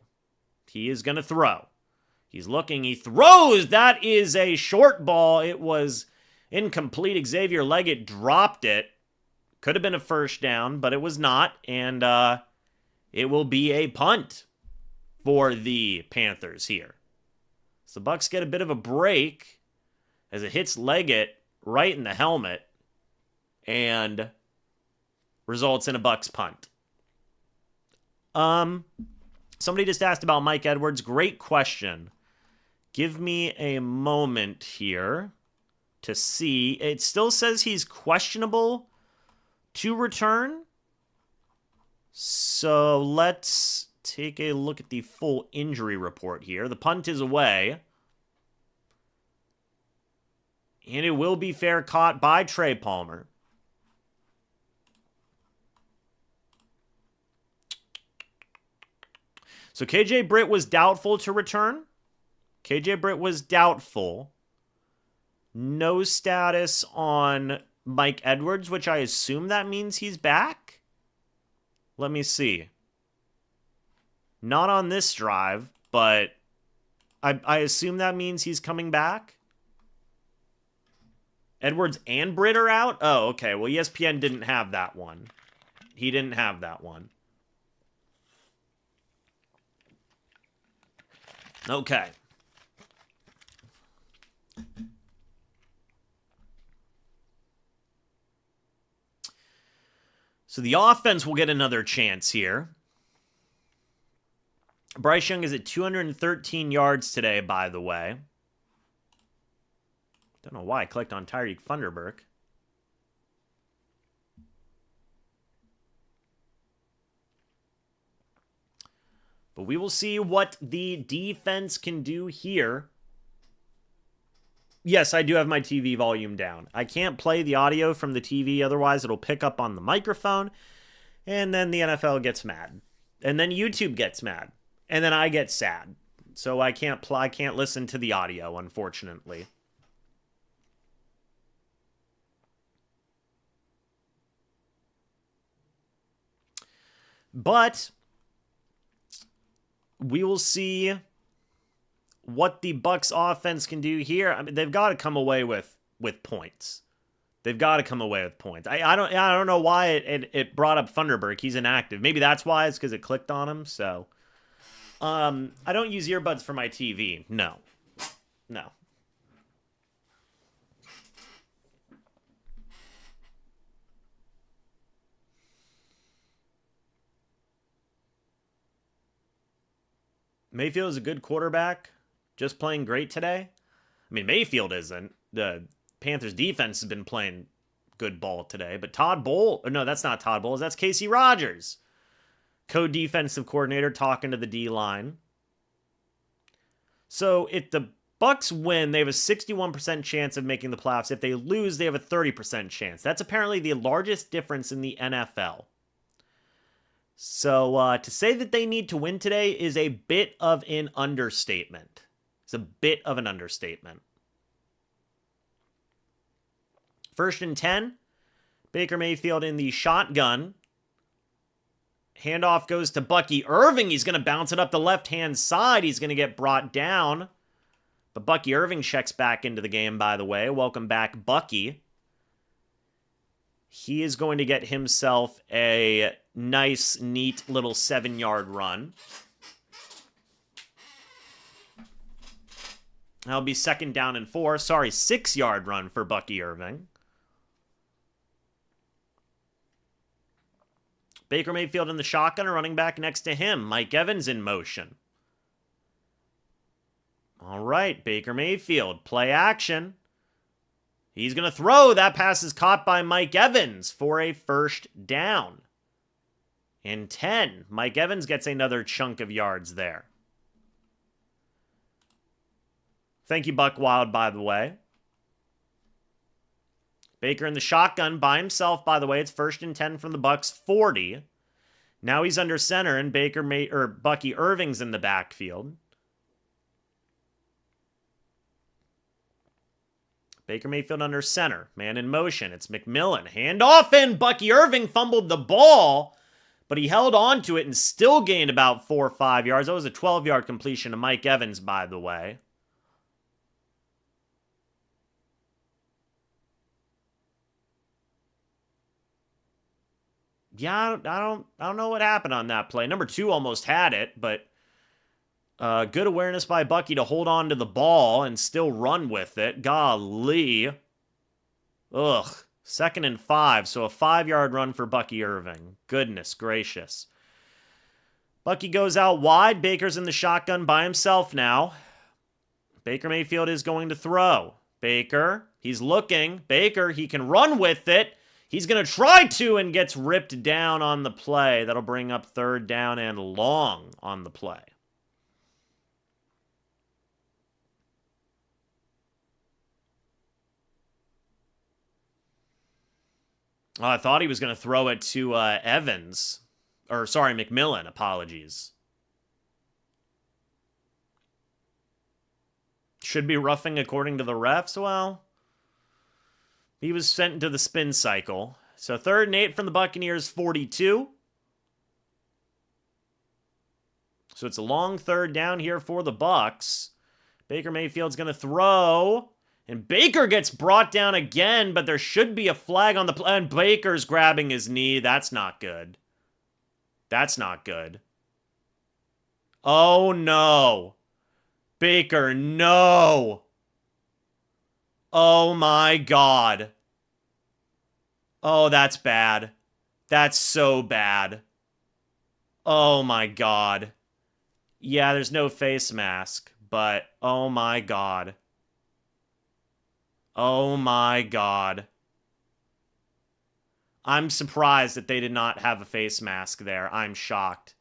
He is going to throw. He's looking. He throws. That is a short ball. It was incomplete. Xavier Leggett dropped it. Could have been a 1st down, but it was not. And it will be a punt for the Panthers here. So the Bucs get a bit of a break as it hits Leggett right in the helmet and results in a Bucs punt. Somebody just asked about Mike Edwards. Great question. Give me a moment here to see. It still says he's questionable to return. So let's take a look at the full injury report here. The punt is away. And it will be fair caught by Trey Palmer. So KJ Britt was doubtful to return. KJ Britt was doubtful. No status on Mike Edwards, which I assume that means he's back. Let me see. Not on this drive, but I assume that means he's coming back. Edwards and Britt are out? Oh, okay. Well, ESPN didn't have that one. He didn't have that one. Okay. So the offense will get another chance here. Bryce Young is at 213 yards today, by the way. Don't know why I clicked on Tyreek Thunderberg. But we will see what the defense can do here. Yes, I do have my TV volume down. I can't play the audio from the TV, otherwise it'll pick up on the microphone, and then the NFL gets mad. And then YouTube gets mad. And then I get sad. So I can't listen to the audio, unfortunately. But we will see what the Bucs offense can do here. I mean, they've got to come away with points. They've got to come away with points. I don't know why it brought up Thunderberg. He's inactive. Maybe that's why. It's because it clicked on him. So, I don't use earbuds for my TV. No. Mayfield is a good quarterback. Just playing great today. I mean, Mayfield isn't. The Panthers defense has been playing good ball today. But Todd Bowles, no, that's not Todd Bowles. That's Casey Rogers, co-defensive coordinator, talking to the D-line. So if the Bucs win, they have a 61% chance of making the playoffs. If they lose, they have a 30% chance. That's apparently the largest difference in the NFL. So to say that they need to win today is a bit of an understatement. It's a bit of an understatement. 1st and 10. Baker Mayfield in the shotgun. Handoff goes to Bucky Irving. He's going to bounce it up the left-hand side. He's going to get brought down. But Bucky Irving checks back into the game, by the way. Welcome back, Bucky. He is going to get himself a nice, neat little 7-yard run. That'll be 2nd down and 4. Sorry, 6-yard run for Bucky Irving. Baker Mayfield in the shotgun, a running back next to him. Mike Evans in motion. All right, Baker Mayfield, play action. He's going to throw. That pass is caught by Mike Evans for a 1st down. And 10. Mike Evans gets another chunk of yards there. Thank you, Buck Wild, by the way. Baker in the shotgun by himself, by the way. It's 1st and 10 from the Bucs 40. Now he's under center, and Bucky Irving's in the backfield. Baker Mayfield under center. Man in motion. It's McMillan. Handoff, and Bucky Irving fumbled the ball, but he held on to it and still gained about 4 or 5 yards. That was a 12-yard completion to Mike Evans, by the way. Yeah, I don't know what happened on that play. Number 2 almost had it, but good awareness by Bucky to hold on to the ball and still run with it. Golly. Ugh. 2nd and 5, so a 5-yard run for Bucky Irving. Goodness gracious. Bucky goes out wide. Baker's in the shotgun by himself now. Baker Mayfield is going to throw. Baker, he's looking. Baker, he can run with it. He's going to try to and gets ripped down on the play. That'll bring up 3rd down and long on the play. Oh, I thought he was going to throw it to Evans. Or, sorry, McMillan. Apologies. Should be roughing according to the refs. Well, he was sent into the spin cycle. So 3rd and 8 from the Buccaneers, 42. So it's a long 3rd down here for the Bucs. Baker Mayfield's going to throw. And Baker gets brought down again, but there should be a flag on the play. And Baker's grabbing his knee. That's not good. That's not good. Oh, no. Baker, no. Oh, my God. Oh, that's bad. That's so bad. Oh my god. Yeah, there's no face mask, but oh my god. Oh my god. I'm surprised that they did not have a face mask there. I'm shocked.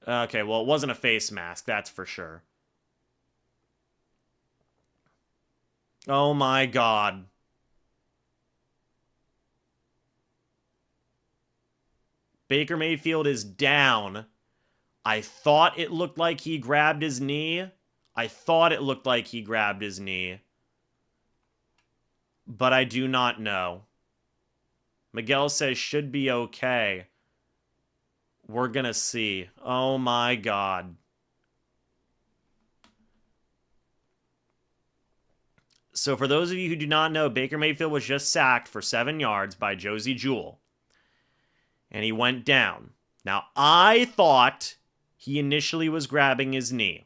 Okay, well, it wasn't a face mask, that's for sure. Oh my god. Baker Mayfield is down. I thought it looked like he grabbed his knee. I thought it looked like he grabbed his knee. But I do not know. Miguel says should be okay. We're gonna see. Oh my god. So for those of you who do not know, Baker Mayfield was just sacked for 7 yards by Josie Jewell. And he went down. Now, I thought he initially was grabbing his knee.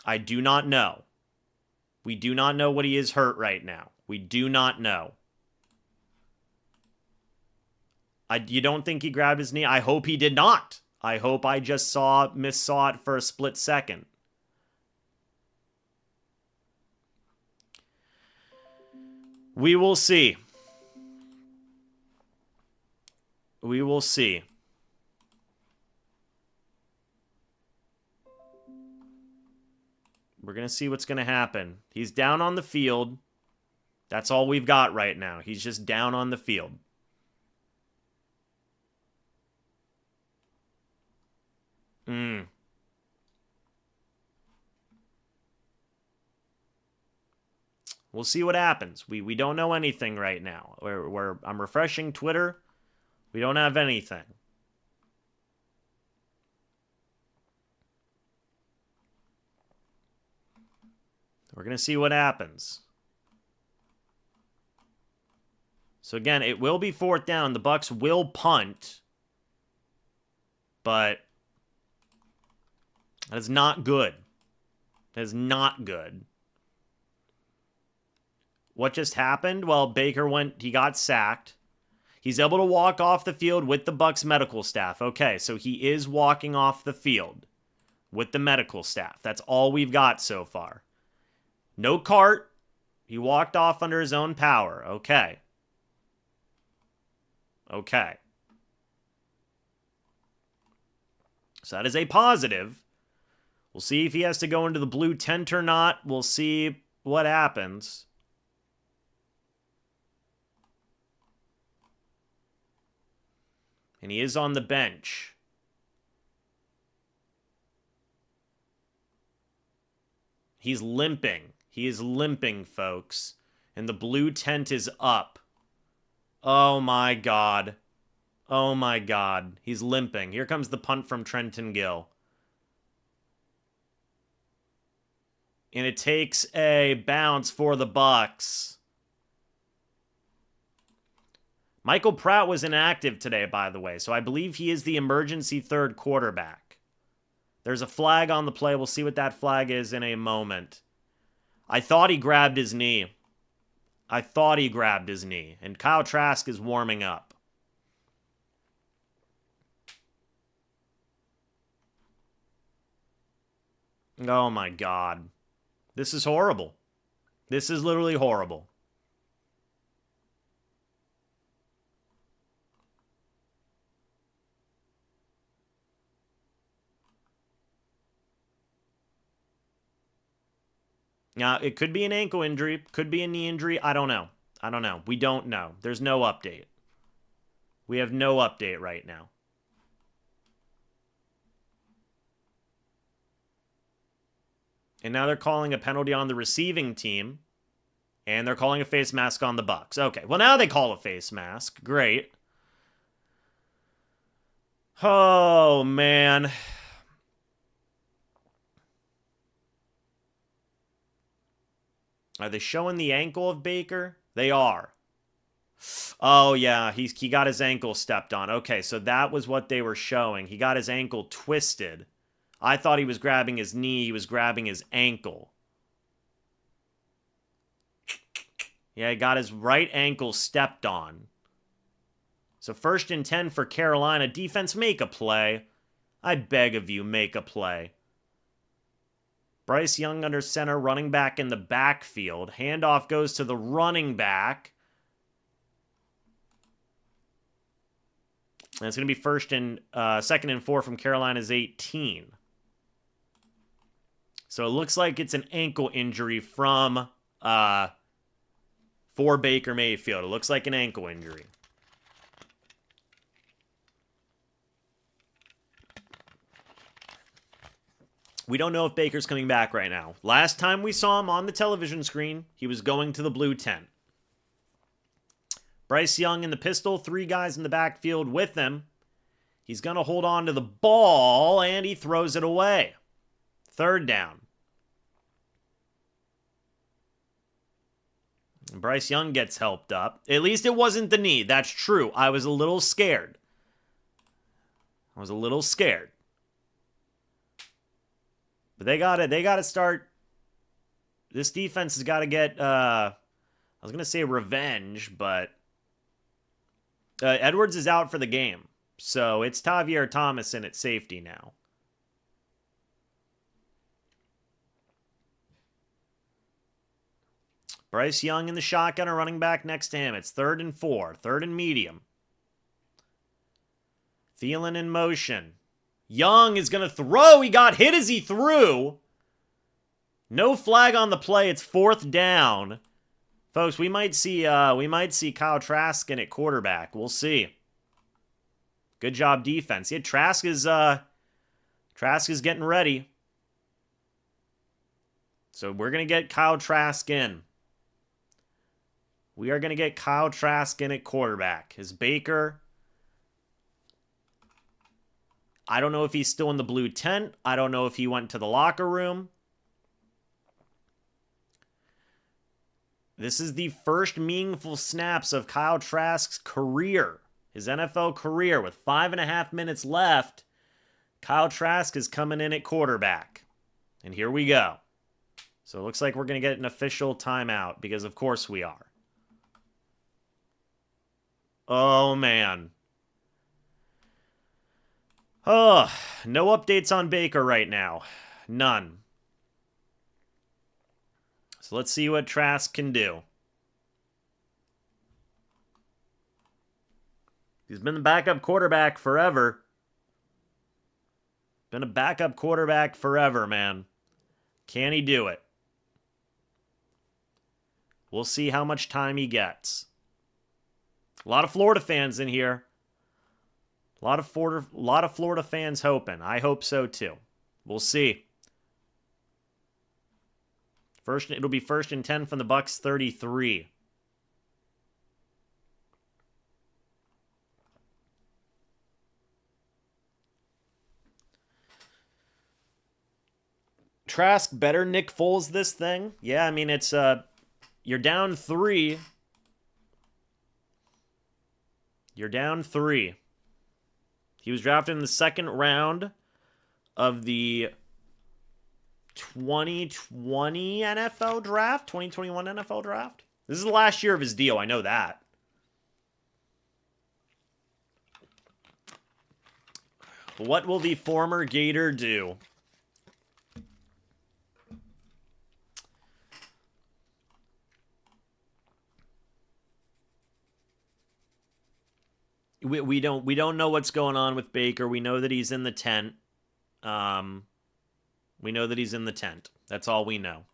I do not know. We do not know what he is hurt right now. We do not know. You don't think he grabbed his knee? I hope he did not. I hope I just missaw it for a split second. We will see. We will see. We're going to see what's going to happen. He's down on the field. That's all we've got right now. He's just down on the field. We'll see what happens. We don't know anything right now. I'm refreshing Twitter. We don't have anything. We're going to see what happens. So again, it will be 4th down. The Bucs will punt. But that is not good. That is not good. What just happened? Well, Baker he got sacked. He's able to walk off the field with the Bucs medical staff. Okay, so he is walking off the field with the medical staff. That's all we've got so far. No cart. He walked off under his own power. Okay. Okay. So that is a positive. We'll see if he has to go into the blue tent or not. We'll see what happens. And he is on the bench. He's limping. He is limping, folks. And the blue tent is up. Oh my god. Oh my god. He's limping. Here comes the punt from Trenton Gill. And it takes a bounce for the Bucs. Michael Pratt was inactive today, by the way, so I believe he is the emergency third quarterback. There's a flag on the play. We'll see what that flag is in a moment. I thought he grabbed his knee. I thought he grabbed his knee. And Kyle Trask is warming up. Oh my god. This is horrible. This is literally horrible. Now, it could be an ankle injury, could be a knee injury. I don't know. I don't know. We don't know. There's no update. We have no update right now. And now they're calling a penalty on the receiving team. And they're calling a face mask on the Bucs. Okay, well now they call a face mask. Great. Oh, man. Are they showing the ankle of Baker? They are. Oh, yeah, he got his ankle stepped on. Okay, so that was what they were showing. He got his ankle twisted. I thought he was grabbing his knee. He was grabbing his ankle. Yeah, he got his right ankle stepped on. So 1st and 10 for Carolina. Defense, make a play. I beg of you, make a play. Bryce Young under center, running back in the backfield. Handoff goes to the running back. And it's going to be 2nd and 4 from Carolina's 18. So it looks like it's an ankle injury for Baker Mayfield. It looks like an ankle injury. We don't know if Baker's coming back right now. Last time we saw him on the television screen, he was going to the blue tent. Bryce Young in the pistol, 3 guys in the backfield with him. He's going to hold on to the ball, and he throws it away. 3rd down. And Bryce Young gets helped up. At least it wasn't the knee. That's true. I was a little scared. But they got to start. This defense has got to get, I was going to say revenge, but Edwards is out for the game. So it's Tavier Thomas in at safety now. Bryce Young in the shotgun, a running back next to him. It's 3rd and 4, 3rd and medium. Thielen in motion. Young is going to throw. He got hit as he threw. No flag on the play. It's 4th down. Folks, we might see Kyle Trask in at quarterback. We'll see. Good job defense. Yeah, Trask is getting ready. So we're going to get Kyle Trask in. We are going to get Kyle Trask in at quarterback. His Baker, I don't know if he's still in the blue tent. I don't know if he went to the locker room. This is the first meaningful snaps of Kyle Trask's career, his NFL career. With 5.5 minutes left, Kyle Trask is coming in at quarterback. And here we go. So it looks like we're going to get an official timeout, because of course we are. Oh, man. Oh, no updates on Baker right now. None. So let's see what Trask can do. He's been the backup quarterback forever. Been a backup quarterback forever, man. Can he do it? We'll see how much time he gets. A lot of Florida fans in here. A lot of Florida fans hoping. I hope so too. We'll see. It'll be 1st and 10 from the Bucs 33. Trask better Nick Foles this thing? Yeah, I mean, it's you're down 3. You're down 3. He was drafted in the 2nd round of the 2020 NFL draft, 2021 NFL draft. This is the last year of his deal. I know that. What will the former Gator do? We don't know what's going on with Baker. We know that he's in the tent. We know that he's in the tent. That's all we know.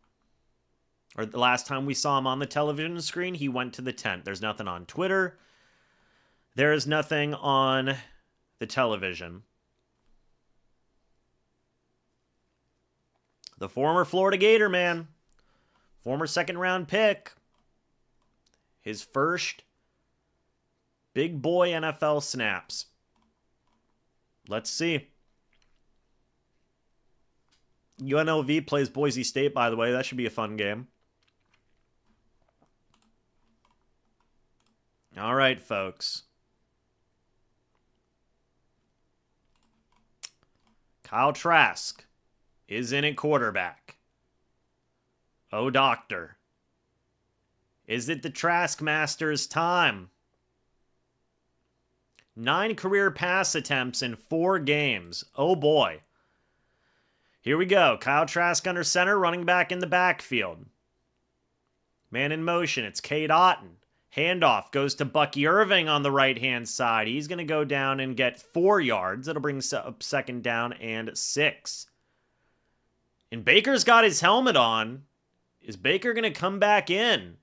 Or the last time we saw him on the television screen, he went to the tent. There's nothing on Twitter. There is nothing on the television. The former Florida Gator, man. Former 2nd round pick. His first big boy NFL snaps. Let's see. UNLV plays Boise State, by the way. That should be a fun game. All right, folks. Kyle Trask is in at quarterback. Oh, doctor. Is it the Trask Master's time? 9 career pass attempts in 4 games. Oh boy. Here we go. Kyle Trask under center, running back in the backfield. Man in motion. It's Cade Otton. Handoff goes to Bucky Irving on the right-hand side. He's going to go down and get 4 yards. That'll bring up second down and 6. And Baker's got his helmet on. Is Baker going to come back in?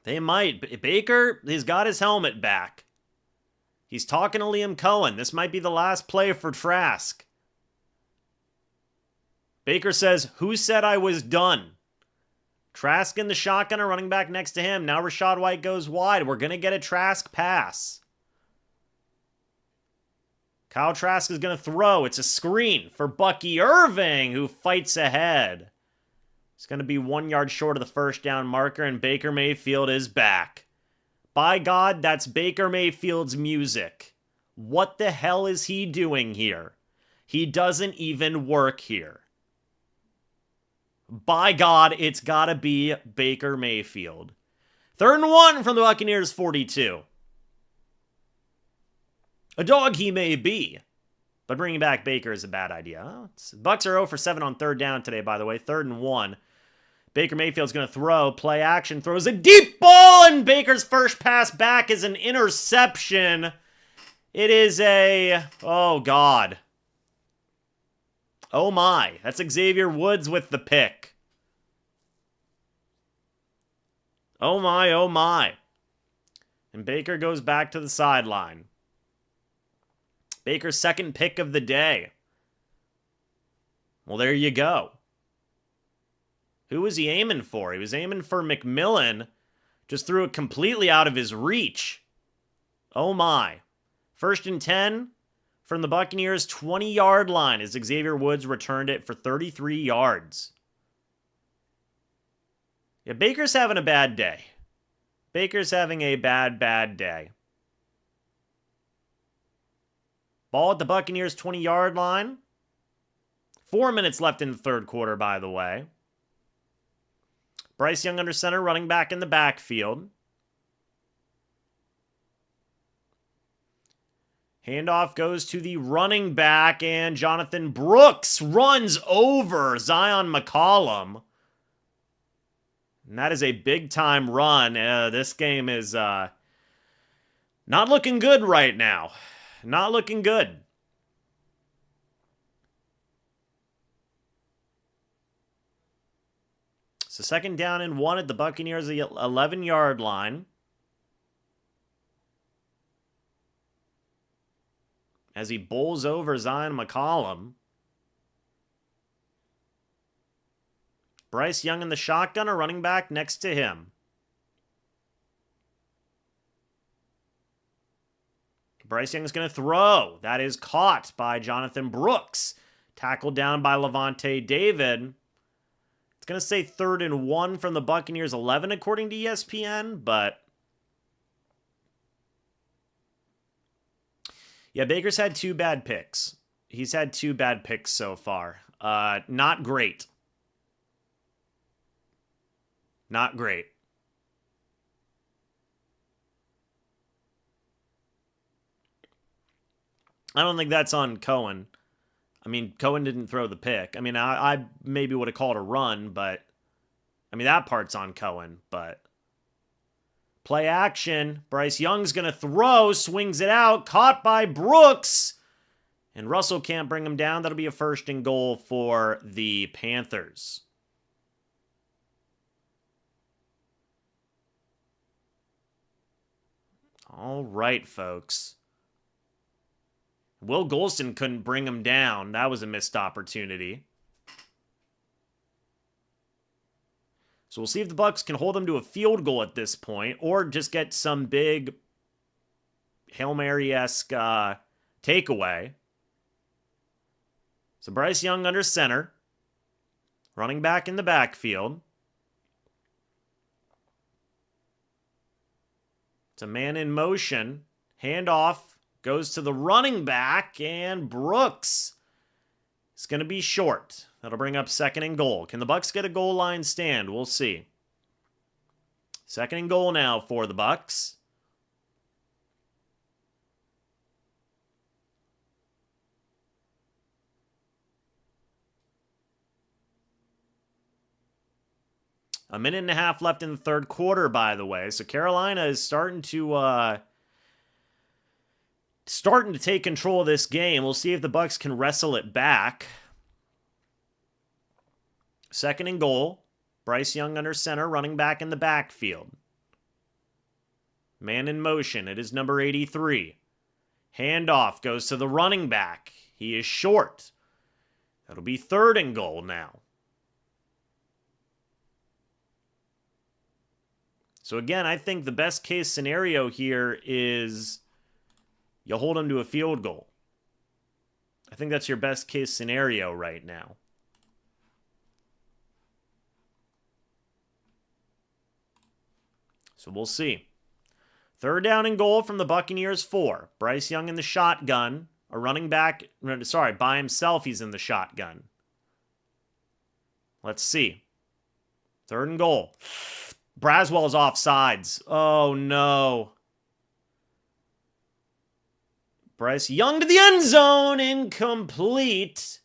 They might. Baker has got his helmet back. He's talking to Liam Cohen. This might be the last play for Trask. Baker says, "Who said I was done?" Trask in the shotgun, running back next to him. Now Rachaad White goes wide. We're going to get a Trask pass. Kyle Trask is going to throw. It's a screen for Bucky Irving, who fights ahead. It's going to be 1 yard short of the first down marker, and Baker Mayfield is back. By God, that's Baker Mayfield's music. What the hell is he doing here? He doesn't even work here. By God, it's got to be Baker Mayfield. 3rd and 1 from the Buccaneers 42. A dog he may be, but bringing back Baker is a bad idea. Bucs are 0 for 7 on 3rd down today, by the way. 3rd and 1. Baker Mayfield's going to throw. Play action. Throws a deep ball, and Baker's first pass back is an interception. It is a... Oh, God. Oh, my. That's Xavier Woods with the pick. Oh, my. Oh, my. And Baker goes back to the sideline. Baker's second pick of the day. Well, there you go. Who was he aiming for? He was aiming for McMillan. Just threw it completely out of his reach. Oh my. 1st and 10 from the Buccaneers 20-yard line as Xavier Woods returned it for 33 yards. Yeah, Baker's having a bad day. Baker's having a bad day. Ball at the Buccaneers 20-yard line. 4 minutes left in the 3rd quarter, by the way. Bryce Young under center, running back in the backfield. Handoff goes to the running back, and Jonathan Brooks runs over Zion McCollum. And that is a big-time run. This game is not looking good right now. Not looking good. So 2nd down and 1 at the Buccaneers 11-yard line. As he bowls over Zion McCollum. Bryce Young in the shotgun, a running back next to him. Bryce Young's going to throw. That is caught by Jonathan Brooks. Tackled down by Levante David. It's going to say 3rd and 1 from the Buccaneers 11 according to ESPN, but... Yeah, Baker's had 2 bad picks. He's had 2 bad picks so far. Not great. Not great. I don't think that's on Cohen. I mean, Cohen didn't throw the pick. I mean, I maybe would have called a run, but... I mean, that part's on Cohen, but... Play action. Bryce Young's going to throw. Swings it out. Caught by Brooks. And Russell can't bring him down. That'll be a 1st and goal for the Panthers. All right, folks. Will Golston couldn't bring him down. That was a missed opportunity. So we'll see if the Bucs can hold them to a field goal at this point, or just get some big Hail Mary-esque takeaway. So Bryce Young under center. Running back in the backfield. It's a man in motion. Handoff. Goes to the running back, and Brooks is going to be short. That'll bring up 2nd and goal. Can the Bucs get a goal line stand? We'll see. 2nd and goal now for the Bucs. A minute and a half left in the third quarter, by the way. So Carolina is starting to take control of this game. We'll see if the Bucs can wrestle it back. Second and goal. Bryce Young under center, running back in the backfield. Man in motion. It is number 83. Handoff goes to the running back. He is short. That'll be third and goal now. So again, I think the best case scenario here is you hold him to a field goal. I think that's your best case scenario right now. So we'll see. Third down and goal from the Buccaneers 4. Bryce Young in the shotgun. A running back, by himself, he's in the shotgun. Let's see. Third and goal. Braswell's offsides. Oh, no. Bryce Young to the end zone. Incomplete.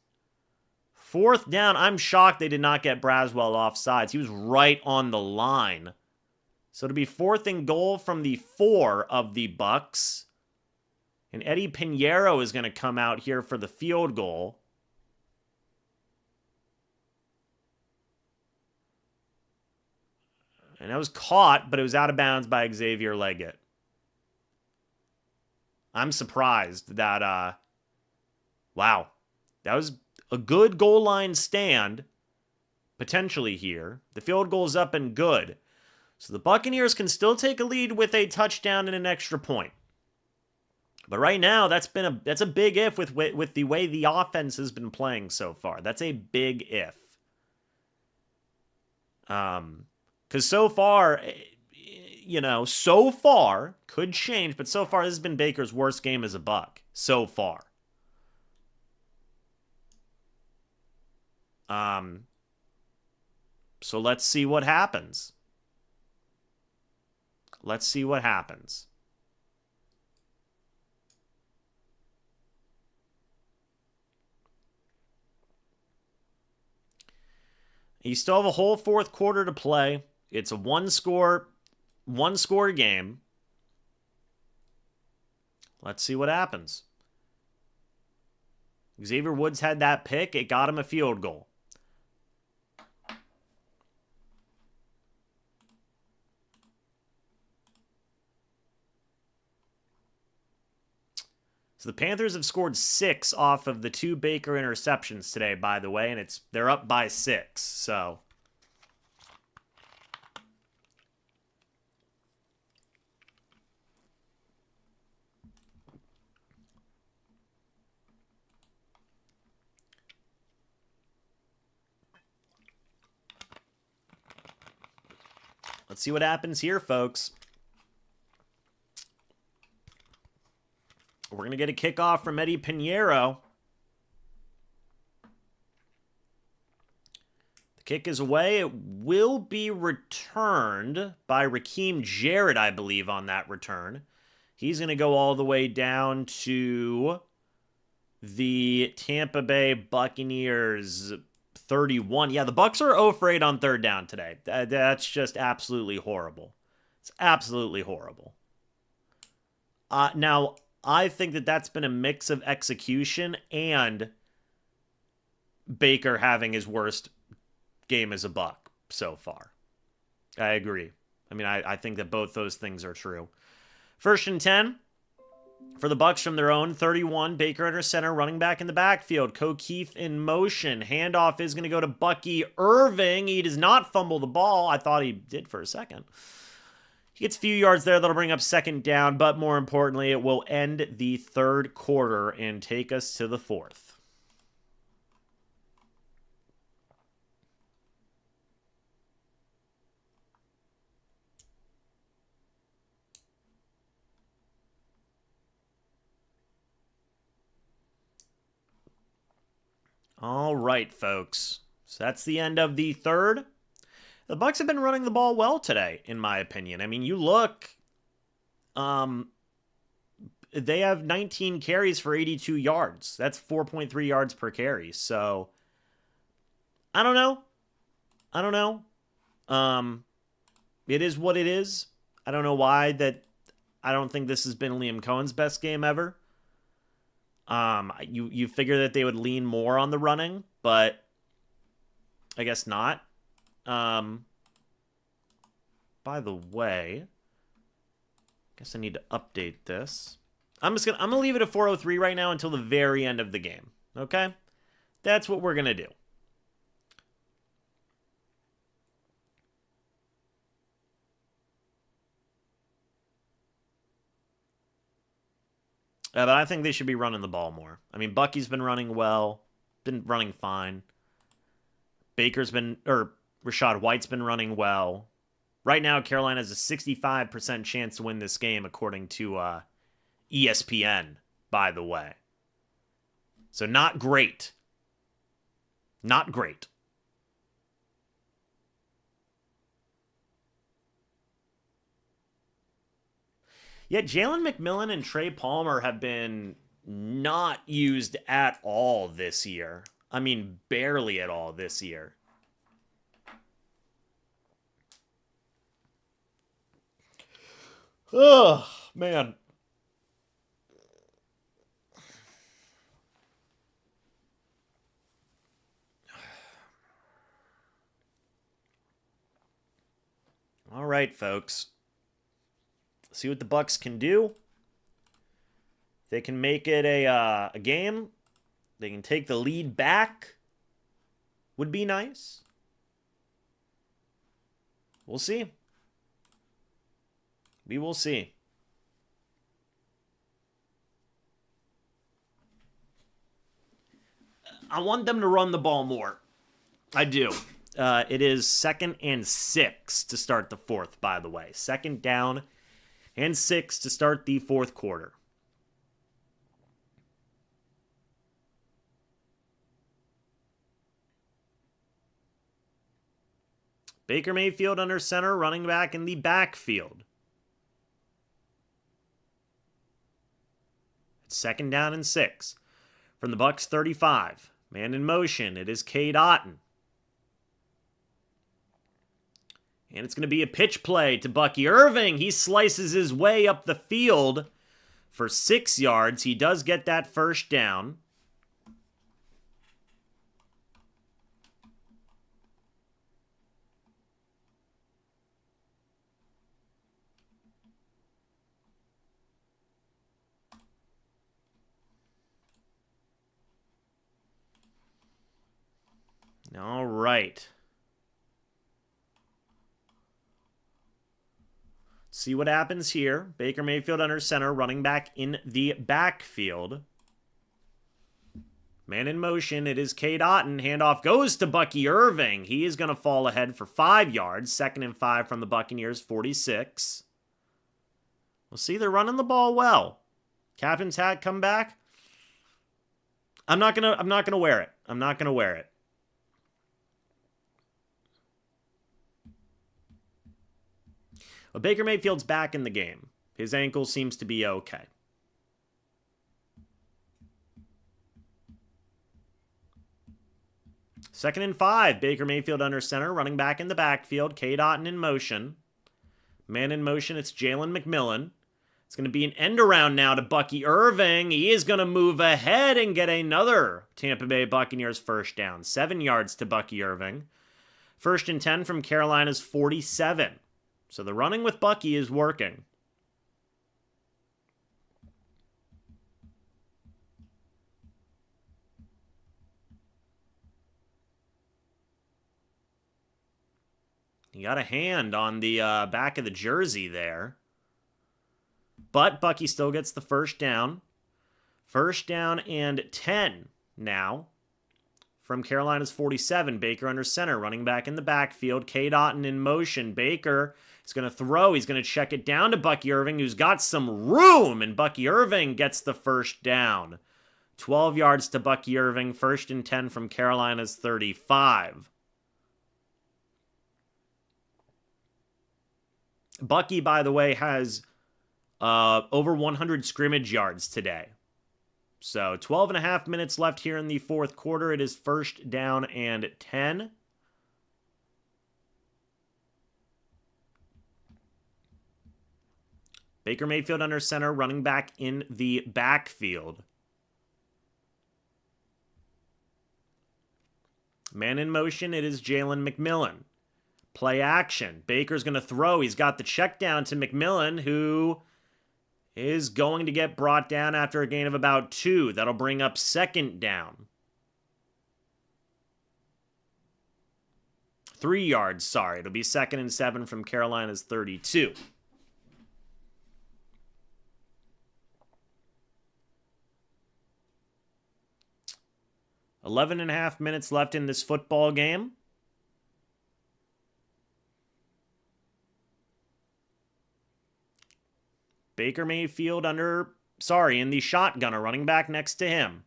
Fourth down. I'm shocked they did not get Braswell offsides. He was right on the line. So to be fourth and goal from the 4 of the Bucs. And Eddie Pinheiro is going to come out here for the field goal. And that was caught, but it was out of bounds by Xavier Leggett. I'm surprised that, wow. That was a good goal line stand, potentially here. The field goal's up and good. So the Buccaneers can still take a lead with a touchdown and an extra point. But right now, that's a big if with the way the offense has been playing so far. That's a big if. Because so far, could change, but so far this has been Baker's worst game as a Buc. So far. So let's see what happens. Let's see what happens. You still have a whole fourth quarter to play. It's a one-score game. Let's see what happens. Xavier Woods had that pick. It got him a field goal. So the Panthers have scored 6 off of the 2 Baker interceptions today, by the way, and they're up by 6. So let's see what happens here, folks. We're going to get a kickoff from Eddie Pinheiro. The kick is away. It will be returned by Raheem Jarrett, I believe, on that return. He's going to go all the way down to the Tampa Bay Buccaneers 31. Yeah, the Bucs are 0 for 8 on third down today. That's just absolutely horrible. It's absolutely horrible. Now, I think that's been a mix of execution and Baker having his worst game as a Buc so far. I agree. I mean, I think that both those things are true. First and 10 for the Bucs from their own 31. Baker under center, running back in the backfield. O'Keefe in motion. Handoff is going to go to Bucky Irving. He does not fumble the ball. I thought he did for a second. He gets a few yards there. That'll bring up second down, but more importantly, it will end the third quarter and take us to the fourth. All right, folks. So that's the end of the third. The Bucs have been running the ball well today, in my opinion. I mean, you look, they have 19 carries for 82 yards. That's 4.3 yards per carry. So, I don't know. It is what it is. I don't know why that. I don't think this has been Liam Cohen's best game ever. You figure that they would lean more on the running, but I guess not. By the way, I guess I need to update this. I'm gonna leave it at 403 right now until the very end of the game. Okay? That's what we're gonna do. But I think they should be running the ball more. I mean, Bucky's been running well, been running fine. Rashad White's been running well. Right now, Carolina has a 65% chance to win this game, according to ESPN, by the way. So not great. Not great. Yet Jalen McMillan and Trey Palmer have been not used at all this year. I mean, barely at all this year. Oh, man. All right, folks. See what the Bucs can do. If they can make it a game, they can take the lead back. Would be nice. We'll see. We will see. I want them to run the ball more. I do. It is 2nd and 6 to start the fourth, by the way. 2nd down and 6 to start the fourth quarter. Baker Mayfield under center, running back in the backfield. It's 2nd down and 6. From the Bucs 35. Man in motion. It is Cade Otton. And it's going to be a pitch play to Bucky Irving. He slices his way up the field for 6 yards. He does get that first down. All right. See what happens here. Baker Mayfield under center, running back in the backfield. Man in motion. It is Cade Otton. Handoff goes to Bucky Irving. He is going to fall ahead for 5 yards. 2nd and 5 from the Buccaneers, 46. We'll see. They're running the ball well. Captain's hat come back. I'm not gonna wear it. I'm not gonna wear it. But Baker Mayfield's back in the game. His ankle seems to be okay. Second and 5. Baker Mayfield under center. Running back in the backfield. Cade Otton in motion. Man in motion. It's Jalen McMillan. It's going to be an end around now to Bucky Irving. He is going to move ahead and get another Tampa Bay Buccaneers first down. 7 yards to Bucky Irving. 1st and 10 from Carolina's 47. So the running with Bucky is working. He got a hand on the back of the jersey there. But Bucky still gets the first down. 1st down and 10 now. From Carolina's 47, Baker under center, running back in the backfield. Cade Otton in motion. Baker is going to throw. He's going to check it down to Bucky Irving, who's got some room, and Bucky Irving gets the first down. 12 yards to Bucky Irving, 1st and 10 from Carolina's 35. Bucky, by the way, has over 100 scrimmage yards today. So 12 and a half minutes left here in the fourth quarter. It is 1st down and 10. Baker Mayfield under center, running back in the backfield. Man in motion, it is Jalen McMillan. Play action. Baker's going to throw. He's got the check down to McMillan, who is going to get brought down after a gain of about 2. That'll bring up second down. 3 yards, sorry. It'll be 2nd and 7 from Carolina's 32. Eleven and a half minutes left in this football game. Baker Mayfield in the shotgunner, running back next to him.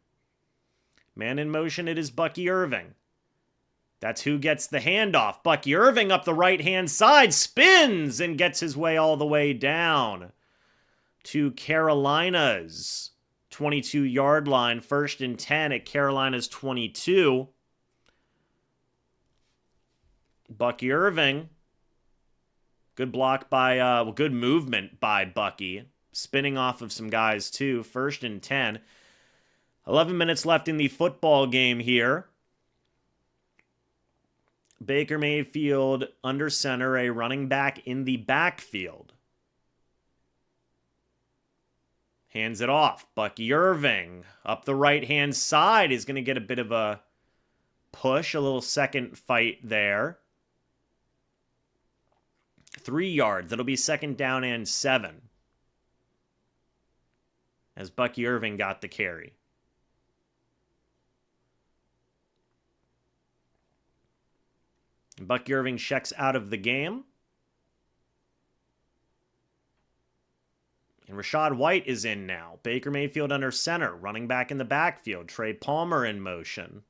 Man in motion, it is Bucky Irving. That's who gets the handoff. Bucky Irving up the right-hand side, spins, and gets his way all the way down to Carolina's 22-yard line. 1st and 10 at Carolina's 22. Bucky Irving. Good block by, good movement by Bucky. Spinning off of some guys, too. 1st and 10. 11 minutes left in the football game here. Baker Mayfield under center, a running back in the backfield. Hands it off. Bucky Irving up the right-hand side is going to get a bit of a push, a little second fight there. 3 yards. That'll be 2nd down and 7. As Bucky Irving got the carry. And Bucky Irving checks out of the game. And Rachaad White is in now. Baker Mayfield under center, running back in the backfield. Trey Palmer in motion.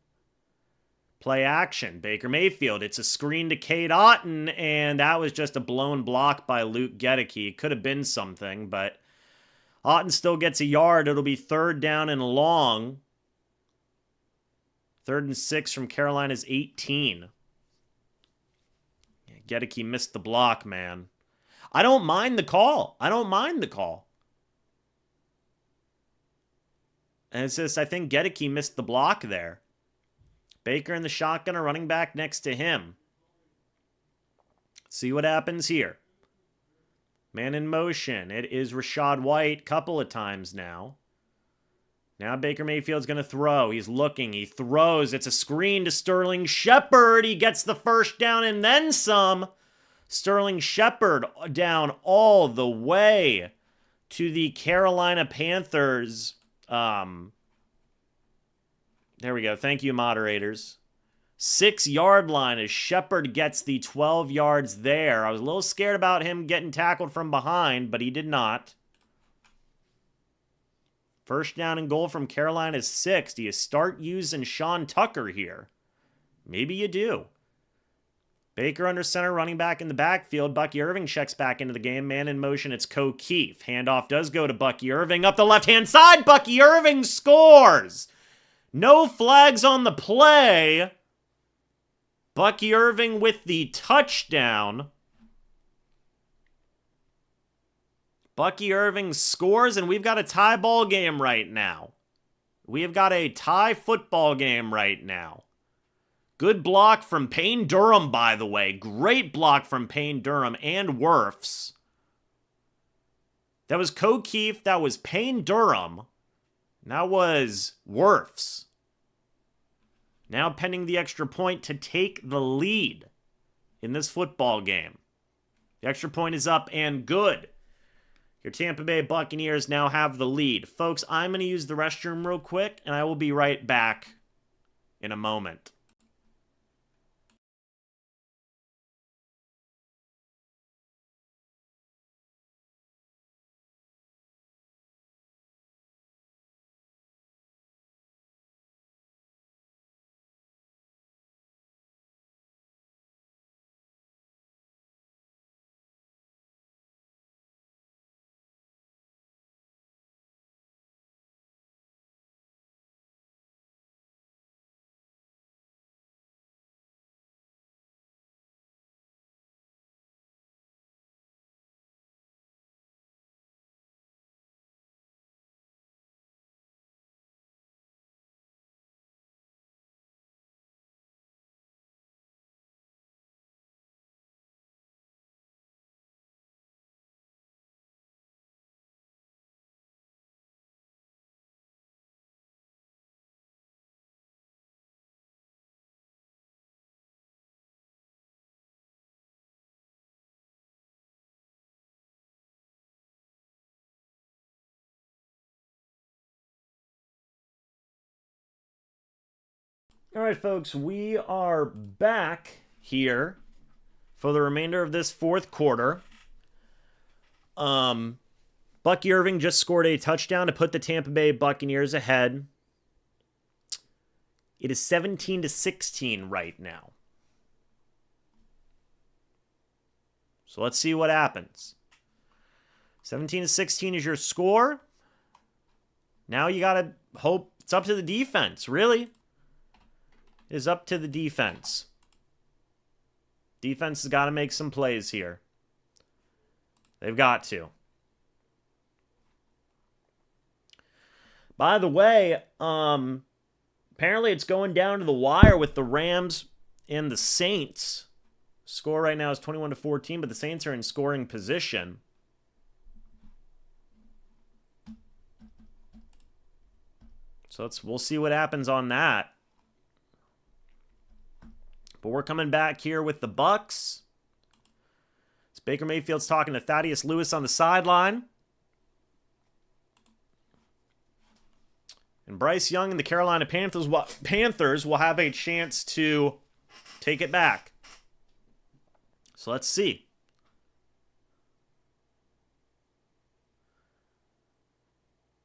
Play action. Baker Mayfield. It's a screen to Cade Otton, and that was just a blown block by Luke Gedeke. Could have been something, but Otton still gets a yard. It'll be 3rd down and long. 3rd and 6 from Carolina's 18. Gedeke missed the block, man. I don't mind the call. And it's just, I think Gedeke missed the block there. Baker in the shotgun, a running back next to him. See what happens here. Man in motion. It is Rachaad White a couple of times now. Now Baker Mayfield's going to throw. He's looking. He throws. It's a screen to Sterling Shepard. He gets the 1st down and then some. Sterling Shepard down all the way to the Carolina Panthers. There we go. Thank you, moderators. 6-yard line as Shepard gets the 12 yards there. I was a little scared about him getting tackled from behind, but he did not. 1st down and goal from Carolina's 6. Do you start using Sean Tucker here? Maybe you do. Baker under center, running back in the backfield. Bucky Irving checks back into the game. Man in motion, it's Keefe. Handoff does go to Bucky Irving. Up the left-hand side, Bucky Irving scores! No flags on the play. Bucky Irving with the touchdown. Bucky Irving scores, and we've got a tie ball game right now. We have got a tie football game right now. Good block from Payne Durham, by the way. Great block from Payne Durham and Wirfs. That was Keefe. That was Payne Durham. That was Wirfs. Now pending the extra point to take the lead in this football game. The extra point is up and good. Your Tampa Bay Buccaneers now have the lead. Folks, I'm going to use the restroom real quick, and I will be right back in a moment. All right, folks, we are back here for the remainder of this fourth quarter. Bucky Irving just scored a touchdown to put the Tampa Bay Buccaneers ahead. It is 17-16 right now. So let's see what happens. 17-16 is your score. Now you got to hope it's up to the defense, really. It is up to the defense. Defense has got to make some plays here. They've got to. By the way, apparently it's going down to the wire with the Rams and the Saints. Score right now is 21-14, but the Saints are in scoring position. So we'll see what happens on that. But we're coming back here with the Bucs. Baker Mayfield's talking to Thaddeus Lewis on the sideline. And Bryce Young and the Carolina Panthers will have a chance to take it back. So let's see.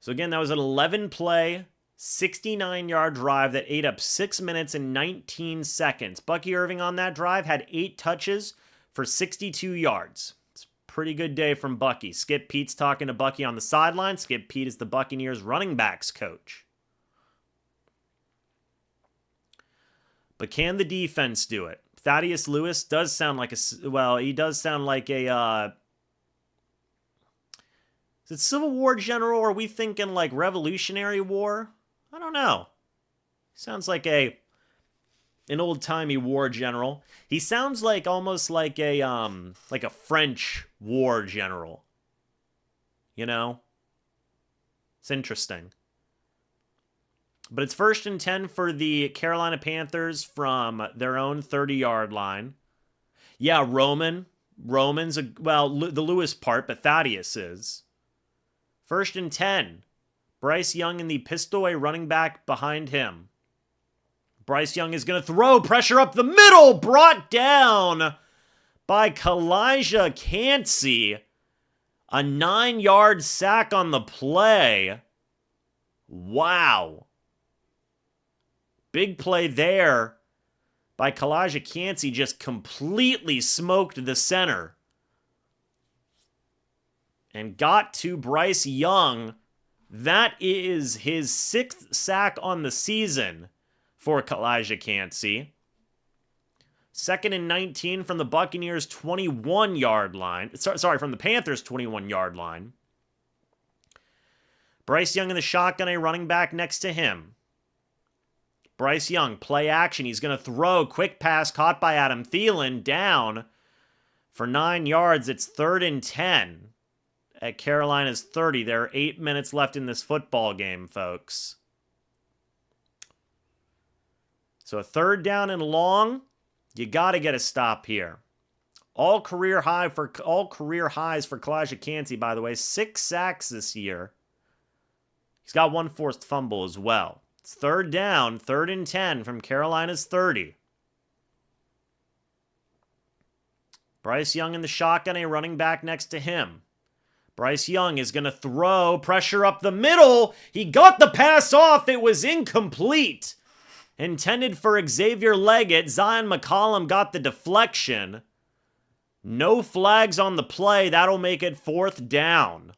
So again, that was an 11-play, 69-yard drive that ate up 6 minutes and 19 seconds. Bucky Irving on that drive had 8 touches for 62 yards. It's a pretty good day from Bucky. Skip Pete's talking to Bucky on the sideline. Skip Pete is the Buccaneers running backs coach. But can the defense do it? Thaddeus Lewis does sound like he does sound like a, is it Civil War general, or are we thinking like Revolutionary War? I don't know. Sounds like an old-timey war general. He sounds like almost like a French war general. You know? It's interesting. But it's 1st and 10 for the Carolina Panthers from their own 30-yard line. Yeah, Roman's the Lewis part, but Thaddeus is. 1st and 10. Bryce Young and the pistol-away running back behind him. Bryce Young is going to throw. Pressure up the middle. Brought down by Kalijah Cansey. A 9-yard sack on the play. Wow. Big play there by Kalijah Cansey. Just completely smoked the center. And got to Bryce Young. That is his 6th sack on the season for Kalijah Cansey. 2nd and 19 from the Buccaneers' 21-yard line. Sorry, from the Panthers' 21-yard line. Bryce Young in the shotgun, a running back next to him. Bryce Young, play action. He's going to throw. Quick pass caught by Adam Thielen. Down for 9 yards. It's 3rd and 10 at Carolina's 30. There are 8 minutes left in this football game, folks. So a 3rd down and long. You got to get a stop here. All career highs for Kalijah Cansey, by the way. 6 sacks this year. He's got 1 forced fumble as well. It's 3rd down, 3rd and 10 from Carolina's 30. Bryce Young in the shotgun, a running back next to him. Bryce Young is going to throw. Pressure up the middle. He got the pass off. It was incomplete. Intended for Xavier Leggett. Zion McCollum got the deflection. No flags on the play. That'll make it 4th down.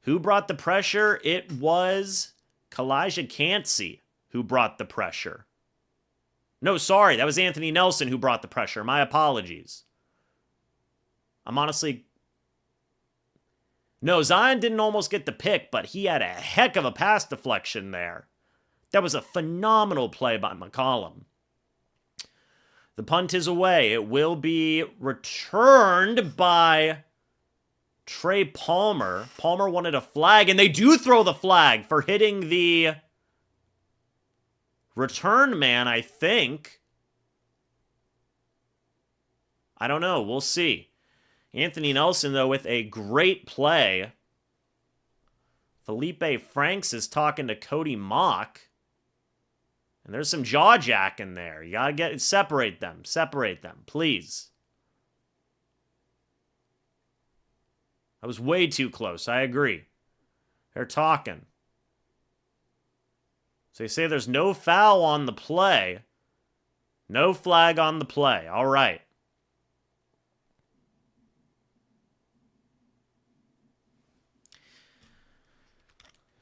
Who brought the pressure? It was Kalijah Cansey who brought the pressure. No, sorry. That was Anthony Nelson who brought the pressure. My apologies. No, Zion didn't almost get the pick, but he had a heck of a pass deflection there. That was a phenomenal play by McCollum. The punt is away. It will be returned by Trey Palmer. Palmer wanted a flag, and they do throw the flag for hitting the return man, I think. I don't know. We'll see. Anthony Nelson, though, with a great play. Felipe Franks is talking to Cody Mock. And there's some jaw jack in there. You gotta separate them. Separate them, please. I was way too close. I agree. They're talking. So they say there's no foul on the play. No flag on the play. All right.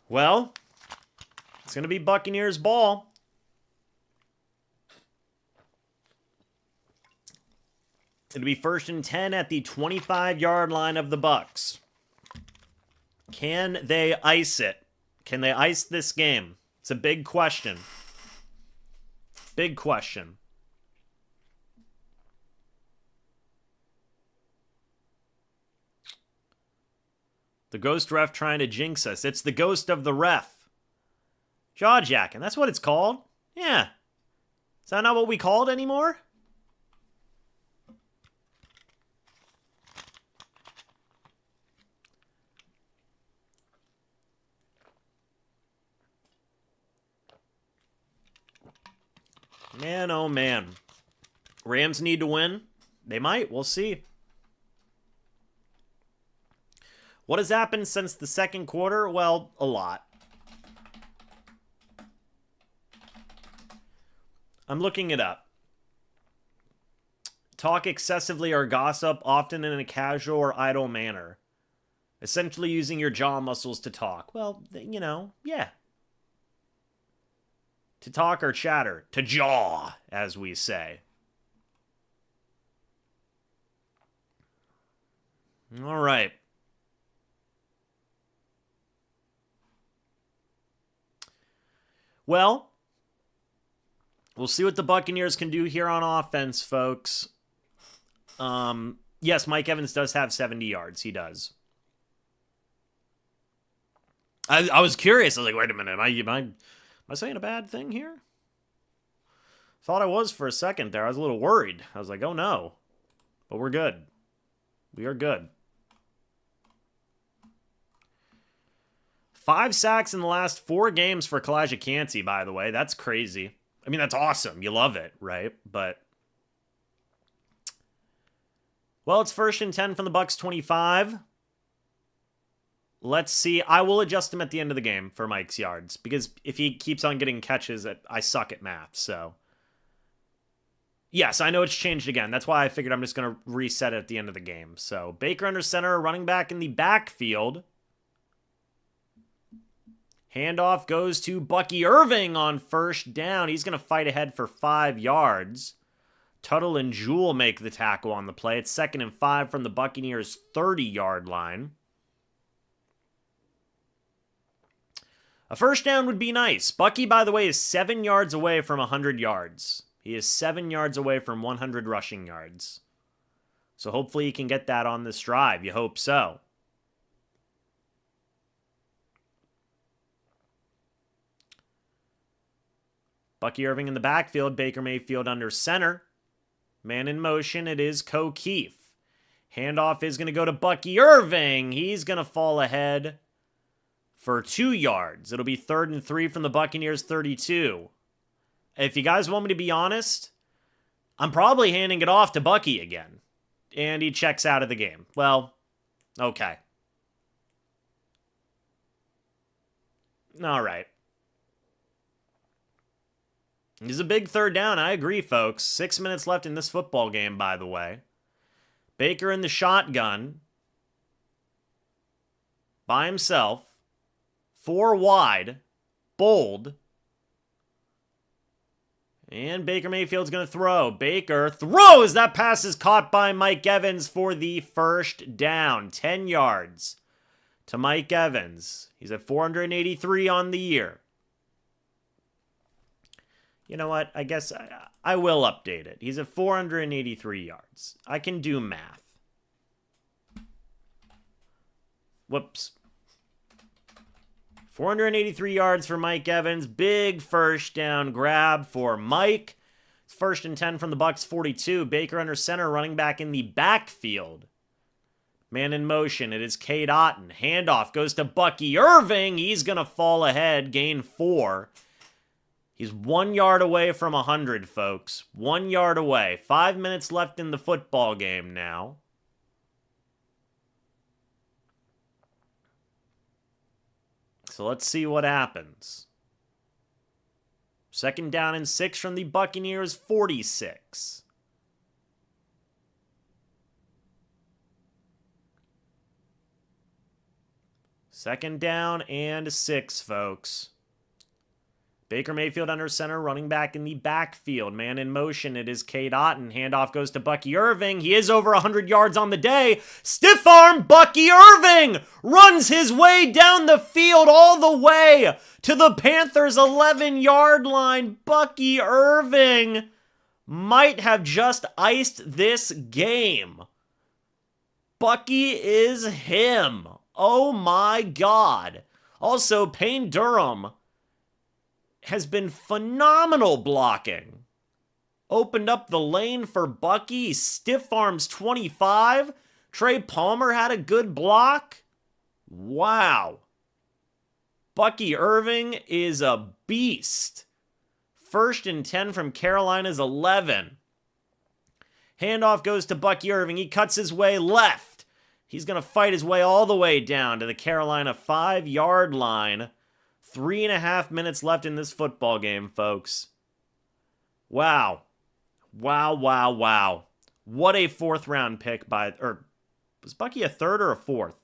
Well, it's going to be Buccaneers ball. It'll be 1st and 10 at the 25-yard line of the Bucs. Can they ice it? Can they ice this game? It's a big question. Big question. The ghost ref trying to jinx us. It's the ghost of the ref. Jaw jacking. That's what it's called. Yeah. Is that not what we call it anymore? Man, oh man. Rams need to win. They might. We'll see. What has happened since the second quarter? Well, a lot. I'm looking it up. Talk excessively or gossip, often in a casual or idle manner. Essentially using your jaw muscles to talk. Well, you know, yeah. To talk or chatter. To jaw, as we say. All right. Well, we'll see what the Buccaneers can do here on offense, folks. Yes, Mike Evans does have 70 yards. He does. I was curious. I was like, wait a minute. Am I saying a bad thing here? Thought I was for a second there. I was a little worried. I was like, oh no. But we're good. We are good. 5 sacks in the last 4 games for Kalijah Kancey, by the way. That's crazy. I mean, that's awesome. You love it, right? But, well, it's 1st and 10 from the Bucs 25. Let's see. I will adjust him at the end of the game for Mike's yards, because if he keeps on getting catches, I suck at math, so. Yes, I know it's changed again. That's why I figured I'm just going to reset it at the end of the game. So, Baker under center, running back in the backfield. Handoff goes to Bucky Irving on 1st down. He's going to fight ahead for 5 yards. Tuttle and Jewell make the tackle on the play. It's 2nd and 5 from the Buccaneers' 30-yard line. A 1st down would be nice. Bucky, by the way, is 7 yards away from 100 yards. He is 7 yards away from 100 rushing yards. So hopefully he can get that on this drive. You hope so. Bucky Irving in the backfield. Baker Mayfield under center. Man in motion. It is Keefe. Handoff is going to go to Bucky Irving. He's going to fall ahead for 2 yards. It'll be 3rd and 3 from the Buccaneers 32. If you guys want me to be honest, I'm probably handing it off to Bucky again. And he checks out of the game. Well, okay. All right. This is a big 3rd down. I agree, folks. 6 minutes left in this football game, by the way. Baker in the shotgun. By himself. 4 wide. Bold. And Baker Mayfield's going to throw. Baker throws! That pass is caught by Mike Evans for the 1st down. 10 yards to Mike Evans. He's at 483 on the year. You know what? I guess I will update it. He's at 483 yards. I can do math. Whoops. 483 yards for Mike Evans. Big 1st down grab for Mike. It's 1st and 10 from the Bucs 42. Baker under center, running back in the backfield. Man in motion. It is Cade Otton. Handoff goes to Bucky Irving. He's going to fall ahead. Gain 4. He's 1 yard away from 100, folks. 1 yard away. 5 minutes left in the football game now. So let's see what happens. 2nd down and 6 from the Buccaneers 46. Second down and 6, folks. Baker Mayfield under center, running back in the backfield. Man in motion, it is Cade Otton. Handoff goes to Bucky Irving. He is over 100 yards on the day. Stiff arm Bucky Irving runs his way down the field all the way to the Panthers' 11-yard line. Bucky Irving might have just iced this game. Bucky is him. Oh my God. Also, Payne Durham has been phenomenal blocking. Opened up the lane for Bucky. Stiff arms 25. Trey Palmer had a good block. Wow. Bucky Irving is a beast. 1st and 10 from Carolina's 11. Handoff goes to Bucky Irving. He cuts his way left. He's going to fight his way all the way down to the Carolina 5-yard line. 3.5 minutes left in this football game, folks. Wow. Wow, wow, wow. What a 4th-round pick by... Or was Bucky a 3rd or a 4th?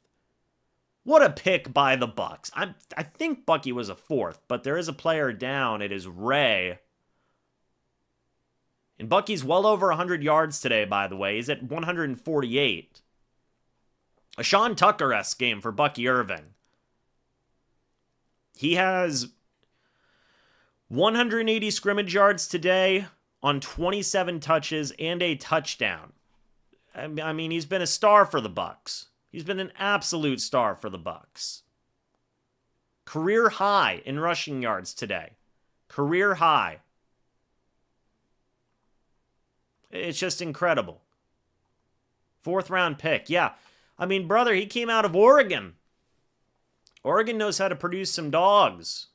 What a pick by the Bucs. I think Bucky was a 4th, but there is a player down. It is Ray. And Bucky's well over 100 yards today, by the way. He's at 148. A Sean Tucker-esque game for Bucky Irving. He has 180 scrimmage yards today on 27 touches and a touchdown. I mean, he's been a star for the Bucs. He's been an absolute star for the Bucs. Career high in rushing yards today. Career high. It's just incredible. 4th-round pick. Yeah. I mean, brother, he came out of Oregon. Oregon knows how to produce some dogs.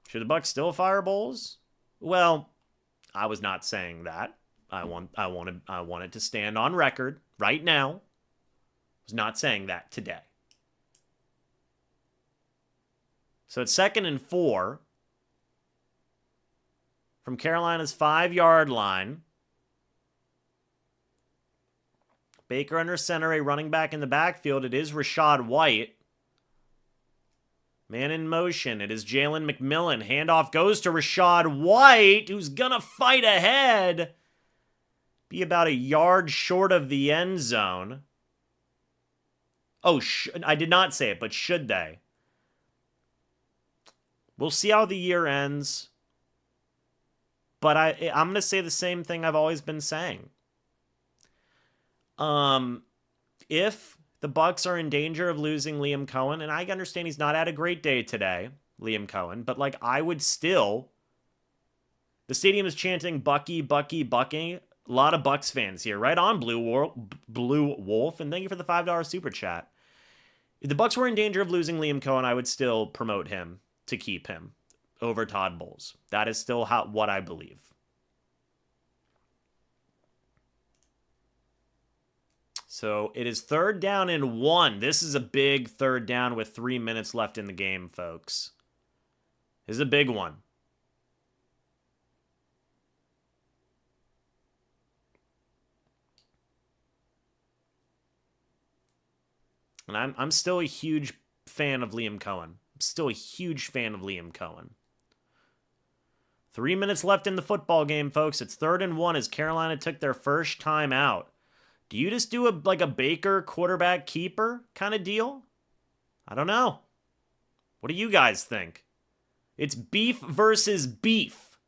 Should the Bucs still fire Bowles? Well, I was not saying that. I wanted to stand on record right now. I was not saying that today. So it's 2nd and 4 from Carolina's 5-yard line. Baker under center, a running back in the backfield. It is Rachaad White. Man in motion. It is Jalen McMillan. Handoff goes to Rachaad White, who's gonna fight ahead. Be about a yard short of the end zone. Oh, I did not say it, but should they? We'll see how the year ends. But I'm going to say the same thing I've always been saying. If the Bucs are in danger of losing Liam Cohen, and I understand he's not had a great day today, Liam Cohen, but like I would still, the stadium is chanting Bucky, Bucky, Bucky. A lot of Bucs fans here, right on Blue Wolf, and thank you for the $5 super chat. If the Bucs were in danger of losing Liam Cohen, I would still promote him to keep him over Todd Bowles. That is still what I believe. So it is 3rd down and 1. This is a big 3rd down with 3 minutes left in the game, folks. This is a big one. And I'm still a huge fan of Liam Cohen. I'm still a huge fan of Liam Cohen. 3 minutes left in the football game, folks. It's 3rd and 1 as Carolina took their first time out. Do you just do a Baker quarterback keeper kind of deal? I don't know. What do you guys think? It's beef versus beef.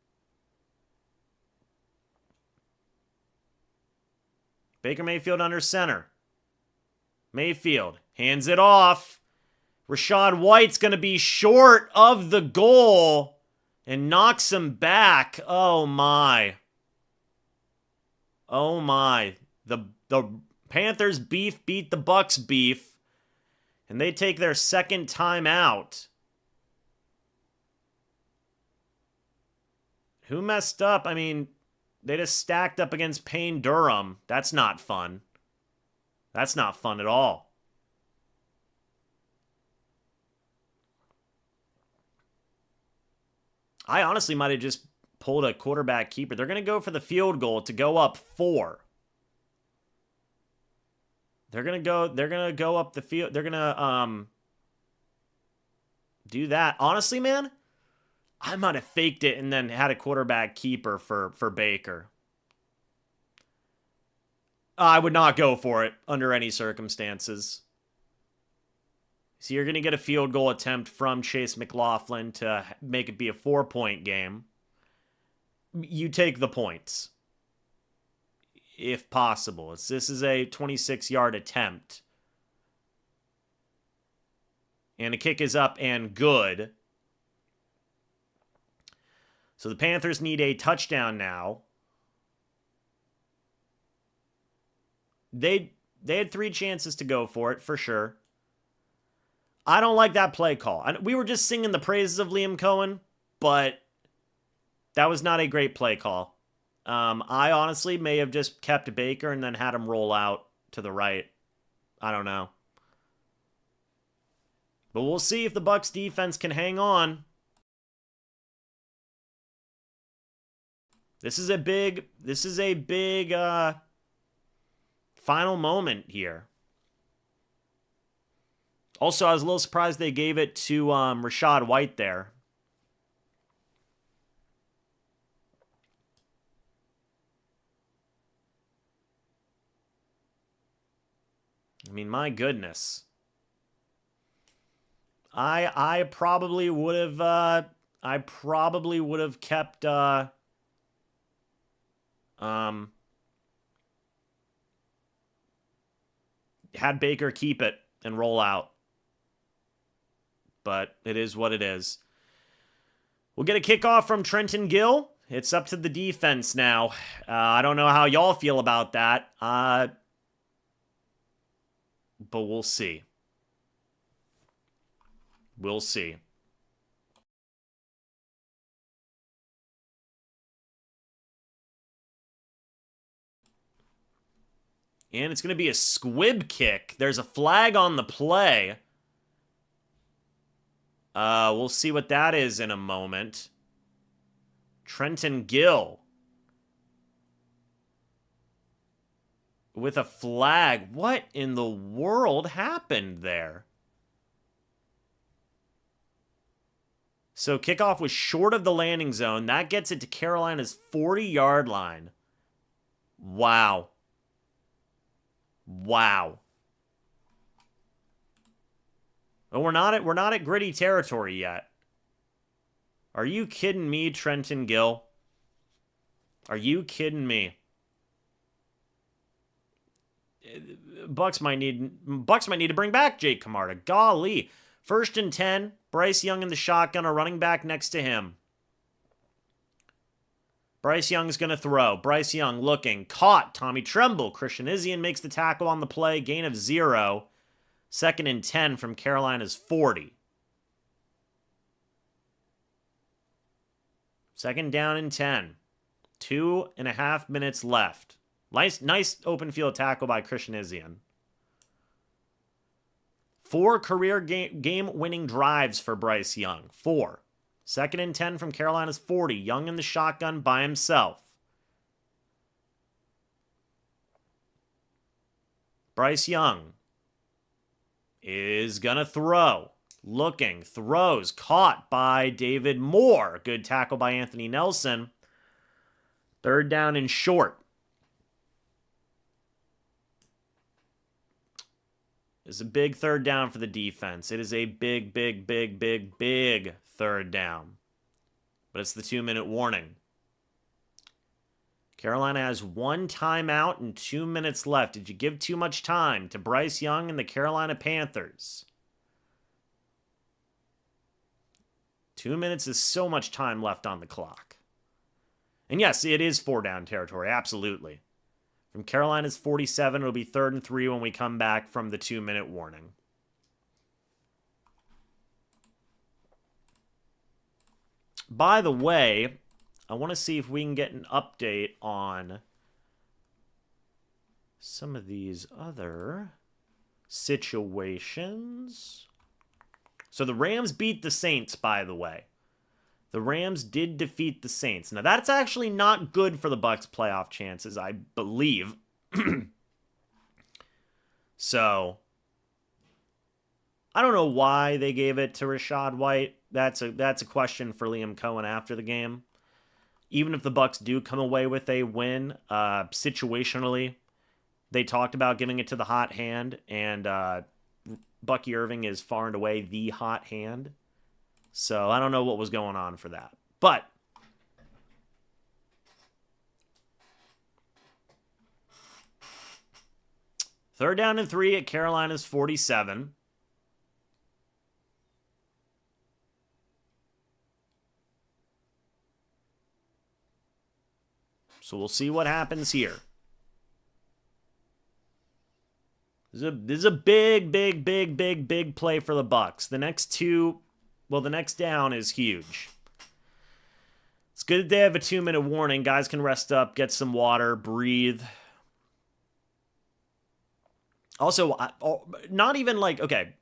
Baker Mayfield under center. Mayfield hands it off. Rachaad White's going to be short of the goal and knocks him back. Oh, my. Oh, my. The Panthers beef beat the Bucs beef, and they take their second time out. Who messed up? I mean, they just stacked up against Payne Durham. That's not fun. That's not fun at all. I honestly might have just pulled a quarterback keeper. They're going to go for the field goal to go up 4. They're going to go up the field. They're going to do that. Honestly, man, I might have faked it and then had a quarterback keeper for Baker. I would not go for it under any circumstances. So you're going to get a field goal attempt from Chase McLaughlin to make it be a 4-point game. You take the points, if possible. This is a 26-yard attempt. And the kick is up and good. So the Panthers need a touchdown now. They had 3 chances to go for it, for sure. I don't like that play call. We were just singing the praises of Liam Cohen, but that was not a great play call. I honestly may have just kept Baker and then had him roll out to the right. I don't know. But we'll see if the Bucs defense can hang on. This is a big final moment here. Also, I was a little surprised they gave it to Rachaad White there. I mean, my goodness. I probably would have kept had Baker keep it and roll out. But it is what it is. We'll get a kickoff from Trenton Gill. It's up to the defense now. I don't know how y'all feel about that. But we'll see. We'll see. And it's going to be a squib kick. There's a flag on the play. We'll see what that is in a moment. Trenton Gill with a flag. What in the world happened there? So kickoff was short of the landing zone. That gets it to Carolina's 40-yard line. Wow. Wow. Oh, we're not at gritty territory yet. Are you kidding me, Trenton Gill? Are you kidding me? Bucs might need to bring back Jake Camarda. Golly. 1st and 10. Bryce Young in the shotgun, a running back next to him. Bryce Young's going to throw. Bryce Young looking. Caught. Tommy Tremble. Christian Izien makes the tackle on the play. Gain of 0. 2nd and 10 from Carolina's 40. 2nd down and 10. 2.5 minutes left. Nice open field tackle by Christian Izien. 4 career game-winning drives for Bryce Young. 4. 2nd and 10 from Carolina's 40. Young in the shotgun by himself. Bryce Young is gonna throw. Looking. Throws. Caught by David Moore. Good tackle by Anthony Nelson. 3rd down and short. It's a big 3rd down for the defense. It is a big 3rd down. But it's the 2-minute warning. Carolina has 1 timeout and 2 minutes left. Did you give too much time to Bryce Young and the Carolina Panthers? 2 minutes is so much time left on the clock. And yes, it is 4-down territory. Absolutely. From Carolina's 47, it'll be 3rd and 3 when we come back from the 2-minute warning. By the way, I want to see if we can get an update on some of these other situations. So the Rams beat the Saints, by the way. The Rams did defeat the Saints. Now, that's actually not good for the Bucs' playoff chances, I believe. So, I don't know why they gave it to Rachaad White. That's a question for Liam Cohen after the game. Even if the Bucs do come away with a win, situationally, they talked about giving it to the hot hand, and Bucky Irving is far and away the hot hand. So I don't know what was going on for that. But third down and 3 at Carolina's 47. So we'll see what happens here. This is a big play for the Bucs. The next down is huge. It's good that they have a 2-minute warning. Guys can rest up, get some water, breathe. Also, not even like, okay,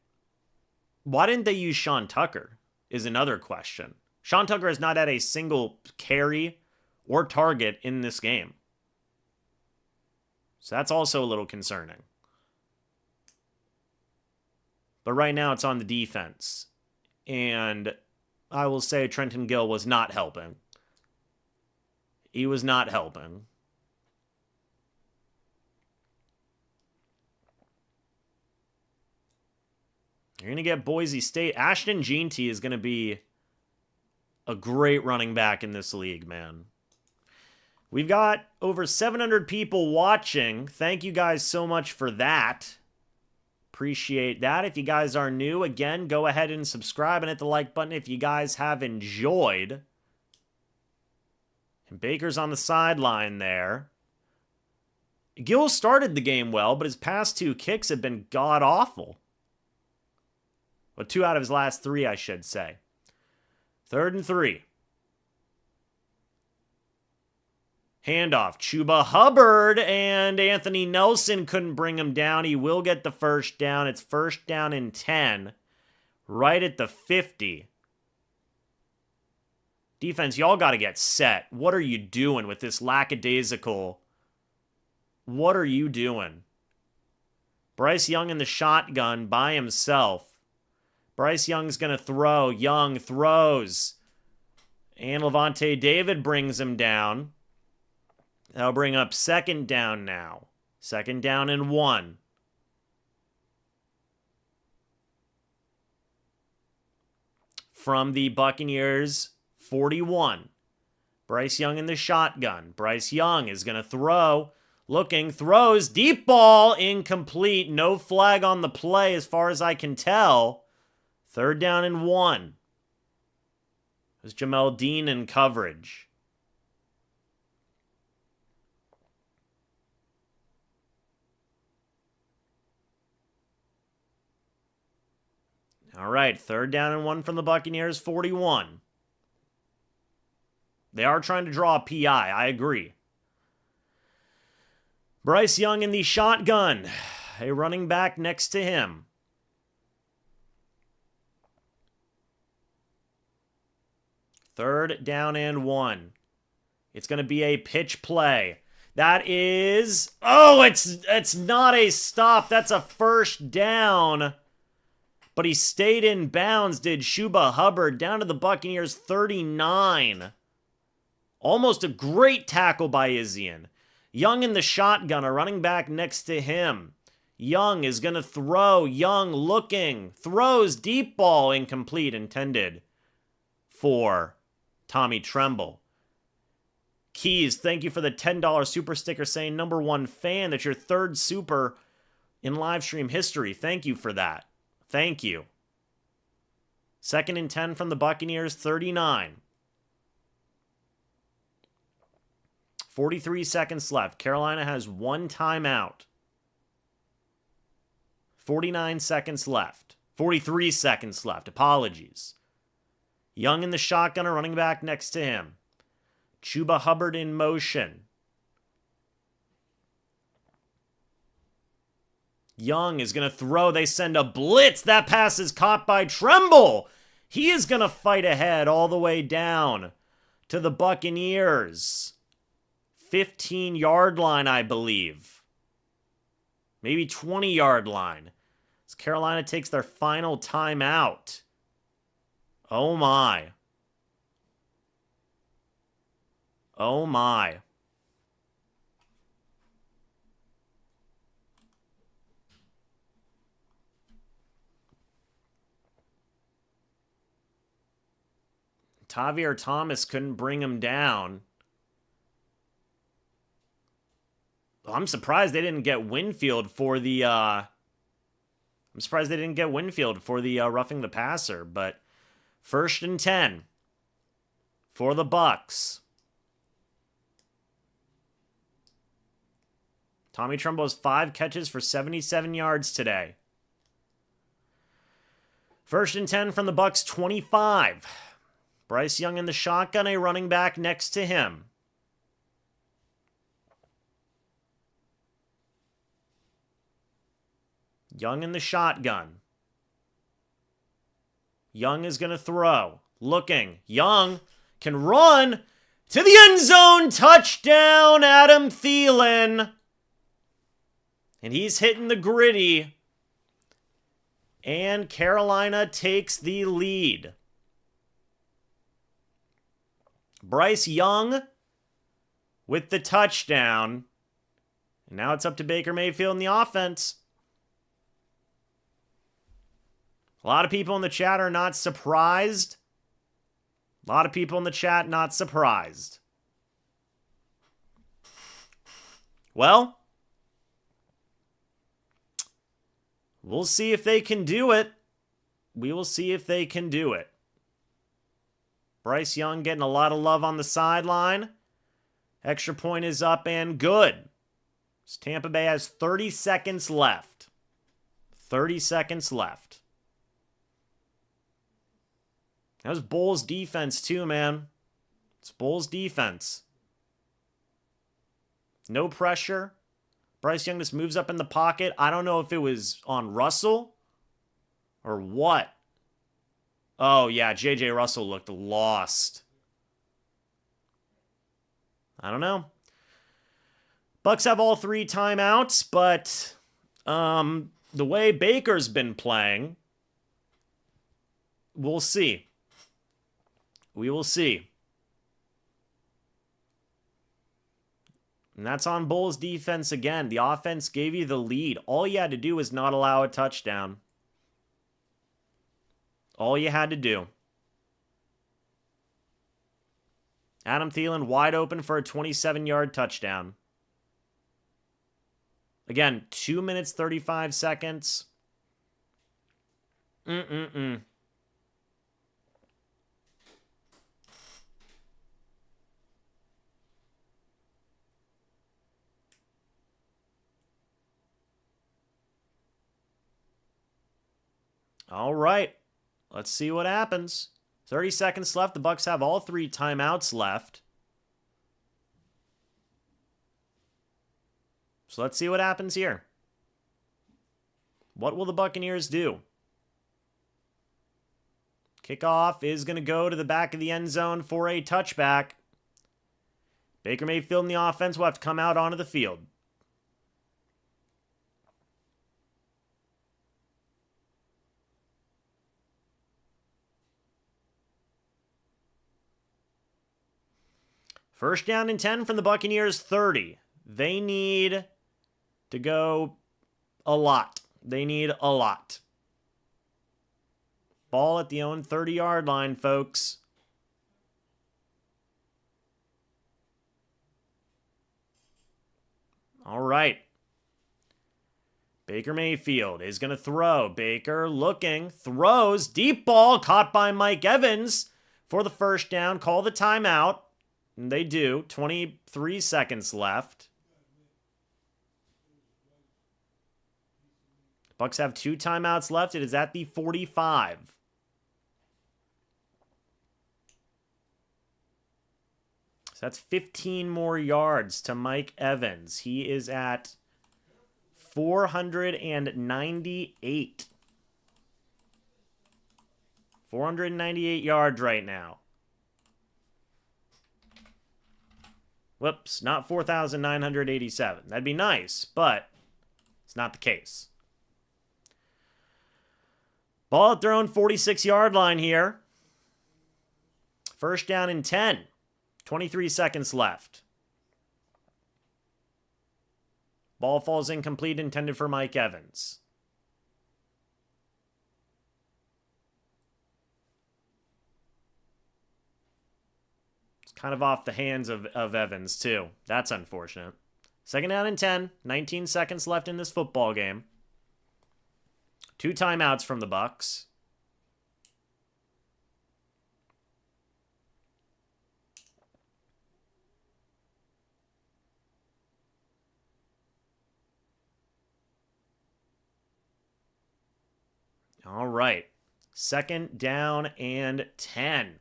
why didn't they use Sean Tucker is another question. Sean Tucker has not had a single carry or target in this game. So that's also a little concerning. But right now it's on the defense. And I will say Trenton Gill was not helping. He was not helping. You're going to get Boise State. Ashton Jeanty is going to be a great running back in this league, man. We've got over 700 people watching. Thank you guys so much for that. Appreciate that. If you guys are new, again, go ahead and subscribe and hit the like button if you guys have enjoyed. And Baker's on the sideline there. Gill started the game well, but his past 2 kicks have been god-awful. Well, 2 out of his last 3, I should say. 3rd and 3. Handoff. Chuba Hubbard and Anthony Nelson couldn't bring him down. He will get the first down. It's 1st down and 10. Right at the 50. Defense, y'all got to get set. What are you doing with this lackadaisical? What are you doing? Bryce Young in the shotgun by himself. Bryce Young's going to throw. Young throws. And Levante David brings him down. That'll bring up 2nd down now. 2nd down and 1. From the Buccaneers 41. Bryce Young in the shotgun. Bryce Young is going to throw. Looking, throws. Deep ball, incomplete. No flag on the play as far as I can tell. 3rd down and 1. There's Jamel Dean in coverage. All right, 3rd down and 1 from the Buccaneers, 41. They are trying to draw a PI, I agree. Bryce Young in the shotgun. A running back next to him. Third down and 1. It's going to be a pitch play. That is... Oh, it's not a stop. That's a 1st down. But he stayed in bounds, did Chuba Hubbard, down to the Buccaneers 39. Almost a great tackle by Izzian. Young in the shotgun, a running back next to him. Young is going to throw. Young looking. Throws deep ball, incomplete, intended for Tommy Tremble. Keys, thank you for the $10 super sticker saying #1 fan. That's your 3rd super in live stream history. Thank you for that. Thank you. 2nd and 10 from the Buccaneers, 39. 43 seconds left. Carolina has 1 timeout. 49 seconds left. 43 seconds left. Apologies. Young in the shotgun, a running back next to him. Chuba Hubbard in motion. Young is going to throw. They send a blitz. That pass is caught by Tremble. He is going to fight ahead all the way down to the Buccaneers. 15-yard line, I believe. Maybe 20-yard line. As Carolina takes their final timeout. Oh my. Oh my. Tavier Thomas couldn't bring him down. I'm surprised they didn't get Winfield for the roughing the passer, but 1st and 10 for the Bucs. Tommy Tremble has 5 catches for 77 yards today. 1st and 10 from the Bucs 25. Bryce Young in the shotgun, a running back next to him. Young in the shotgun. Young is going to throw. Looking. Young can run to the end zone. Touchdown, Adam Thielen. And he's hitting the gritty. And Carolina takes the lead. Bryce Young with the touchdown. And now it's up to Baker Mayfield in the offense. A lot of people in the chat are not surprised. A lot of people in the chat not surprised. Well, we'll see if they can do it. We will see if they can do it. Bryce Young getting a lot of love on the sideline. Extra point is up and good. Tampa Bay has 30 seconds left. 30 seconds left. That was Bulls defense too, man. It's Bulls defense. No pressure. Bryce Young just moves up in the pocket. I don't know if it was on Russell or what. Oh, yeah, J.J. Russell looked lost. I don't know. Bucs have all 3 timeouts, but the way Baker's been playing, we'll see. We will see. And that's on Bulls defense again. The offense gave you the lead. All you had to do was not allow a touchdown. All you had to do. Adam Thielen wide open for a 27-yard touchdown. Again, 2 minutes, 35 seconds. All right. Let's see what happens. 30 seconds left. The Bucs have all 3 timeouts left. So let's see what happens here. What will the Buccaneers do? Kickoff is going to go to the back of the end zone for a touchback. Baker Mayfield in the offense will have to come out onto the field. First down and 10 from the Buccaneers 30. They need to go a lot. They need a lot. Ball at the own 30-yard line, folks. All right. Baker Mayfield is going to throw. Baker looking, throws, deep ball, caught by Mike Evans for the first down. Call the timeout. And they do. 23 seconds left. Bucs have 2 timeouts left. It is at the 45. So that's 15 more yards to Mike Evans. He is at 498. 498 yards right now. Whoops, not 4,987. That'd be nice, but it's not the case. Ball at their own 46-yard line here. First down and 10. 23 seconds left. Ball falls incomplete, intended for Mike Evans. It's kind of off the hands of Evans, too. That's unfortunate. Second down and 10. 19 seconds left in this football game. 2 timeouts from the Bucs. All right. Second down and 10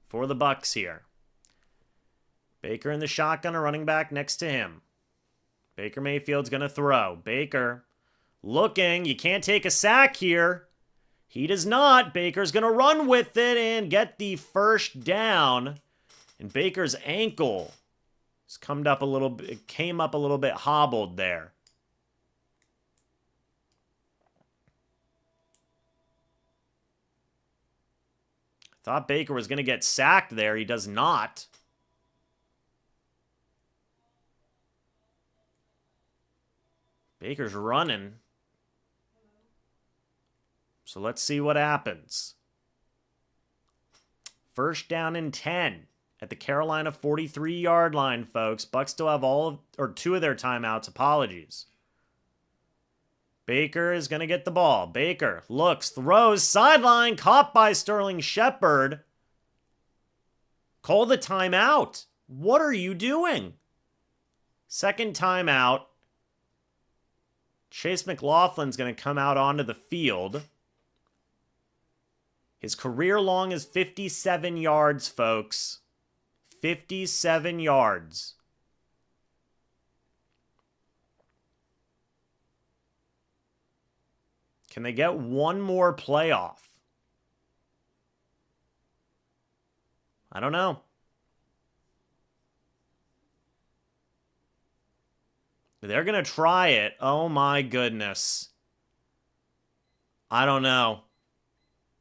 for the Bucs here. Baker in the shotgun, a running back next to him. Baker Mayfield's going to throw. Baker looking. You can't take a sack here. He does not. Baker's going to run with it and get the first down. And Baker's ankle has came up a little bit hobbled there. Thought Baker was going to get sacked there. He does not. Baker's running. So let's see what happens. First down and 10 at the Carolina 43-yard line, folks. Bucs still have 2 of their timeouts. Apologies. Baker is going to get the ball. Baker looks, throws, sideline, caught by Sterling Shepard. Call the timeout. What are you doing? Second timeout. Chase McLaughlin's going to come out onto the field. His career long is 57 yards, folks. 57 yards. Can they get one more playoff? I don't know. They're going to try it. Oh my goodness. I don't know.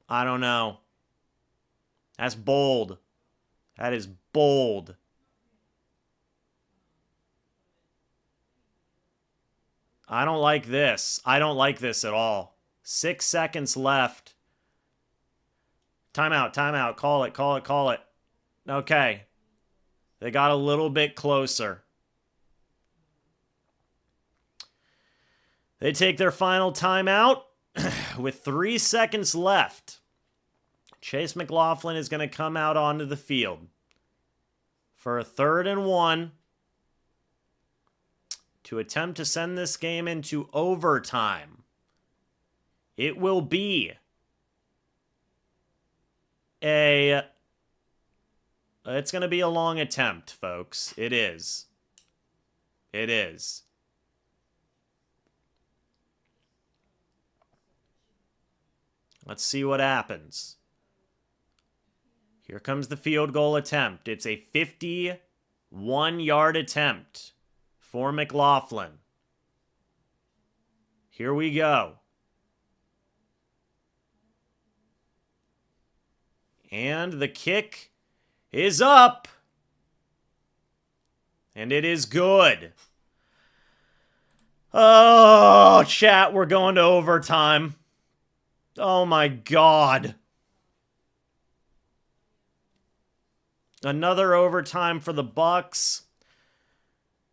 I don't know. That's bold. That is bold. I don't like this. I don't like this at all. 6 seconds left. Timeout, timeout. Call it, call it, call it. Okay. They got a little bit closer. They take their final timeout with 3 seconds left. Chase McLaughlin is going to come out onto the field for a 3rd and 1 to attempt to send this game into overtime. It will be it's going to be a long attempt, folks. It is. It is. Let's see what happens. Here comes the field goal attempt. It's a 51-yard attempt for McLaughlin. Here we go. And the kick is up. And it is good. Oh, chat, we're going to overtime. Oh my God. Another overtime for the Bucs.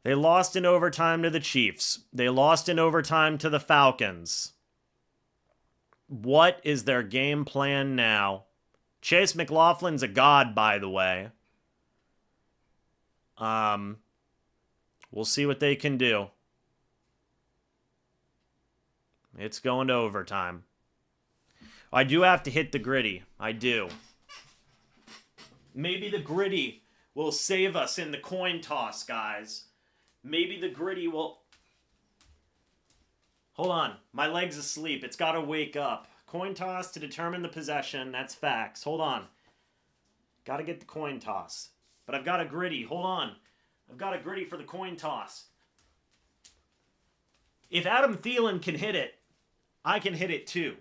They lost in overtime to the Chiefs. They lost in overtime to the Falcons. What is their game plan now? Chase McLaughlin's a god, by the way. We'll see what they can do. It's going to overtime. I do have to hit the gritty. I do. Maybe the gritty will save us in the coin toss, guys. Maybe the gritty will... Hold on. My leg's asleep. It's got to wake up. Coin toss to determine the possession. That's facts. Hold on. Got to get the coin toss. But I've got a gritty. Hold on. I've got a gritty for the coin toss. If Adam Thielen can hit it, I can hit it too.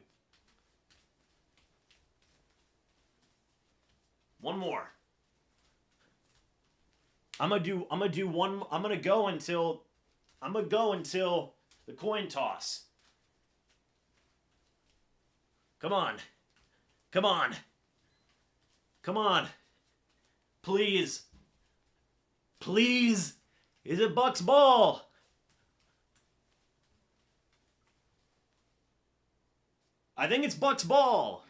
One more. I'm gonna go until the coin toss. Come on. Come on. Come on. Please. Please. Is it Bucs ball? I think it's Bucs ball.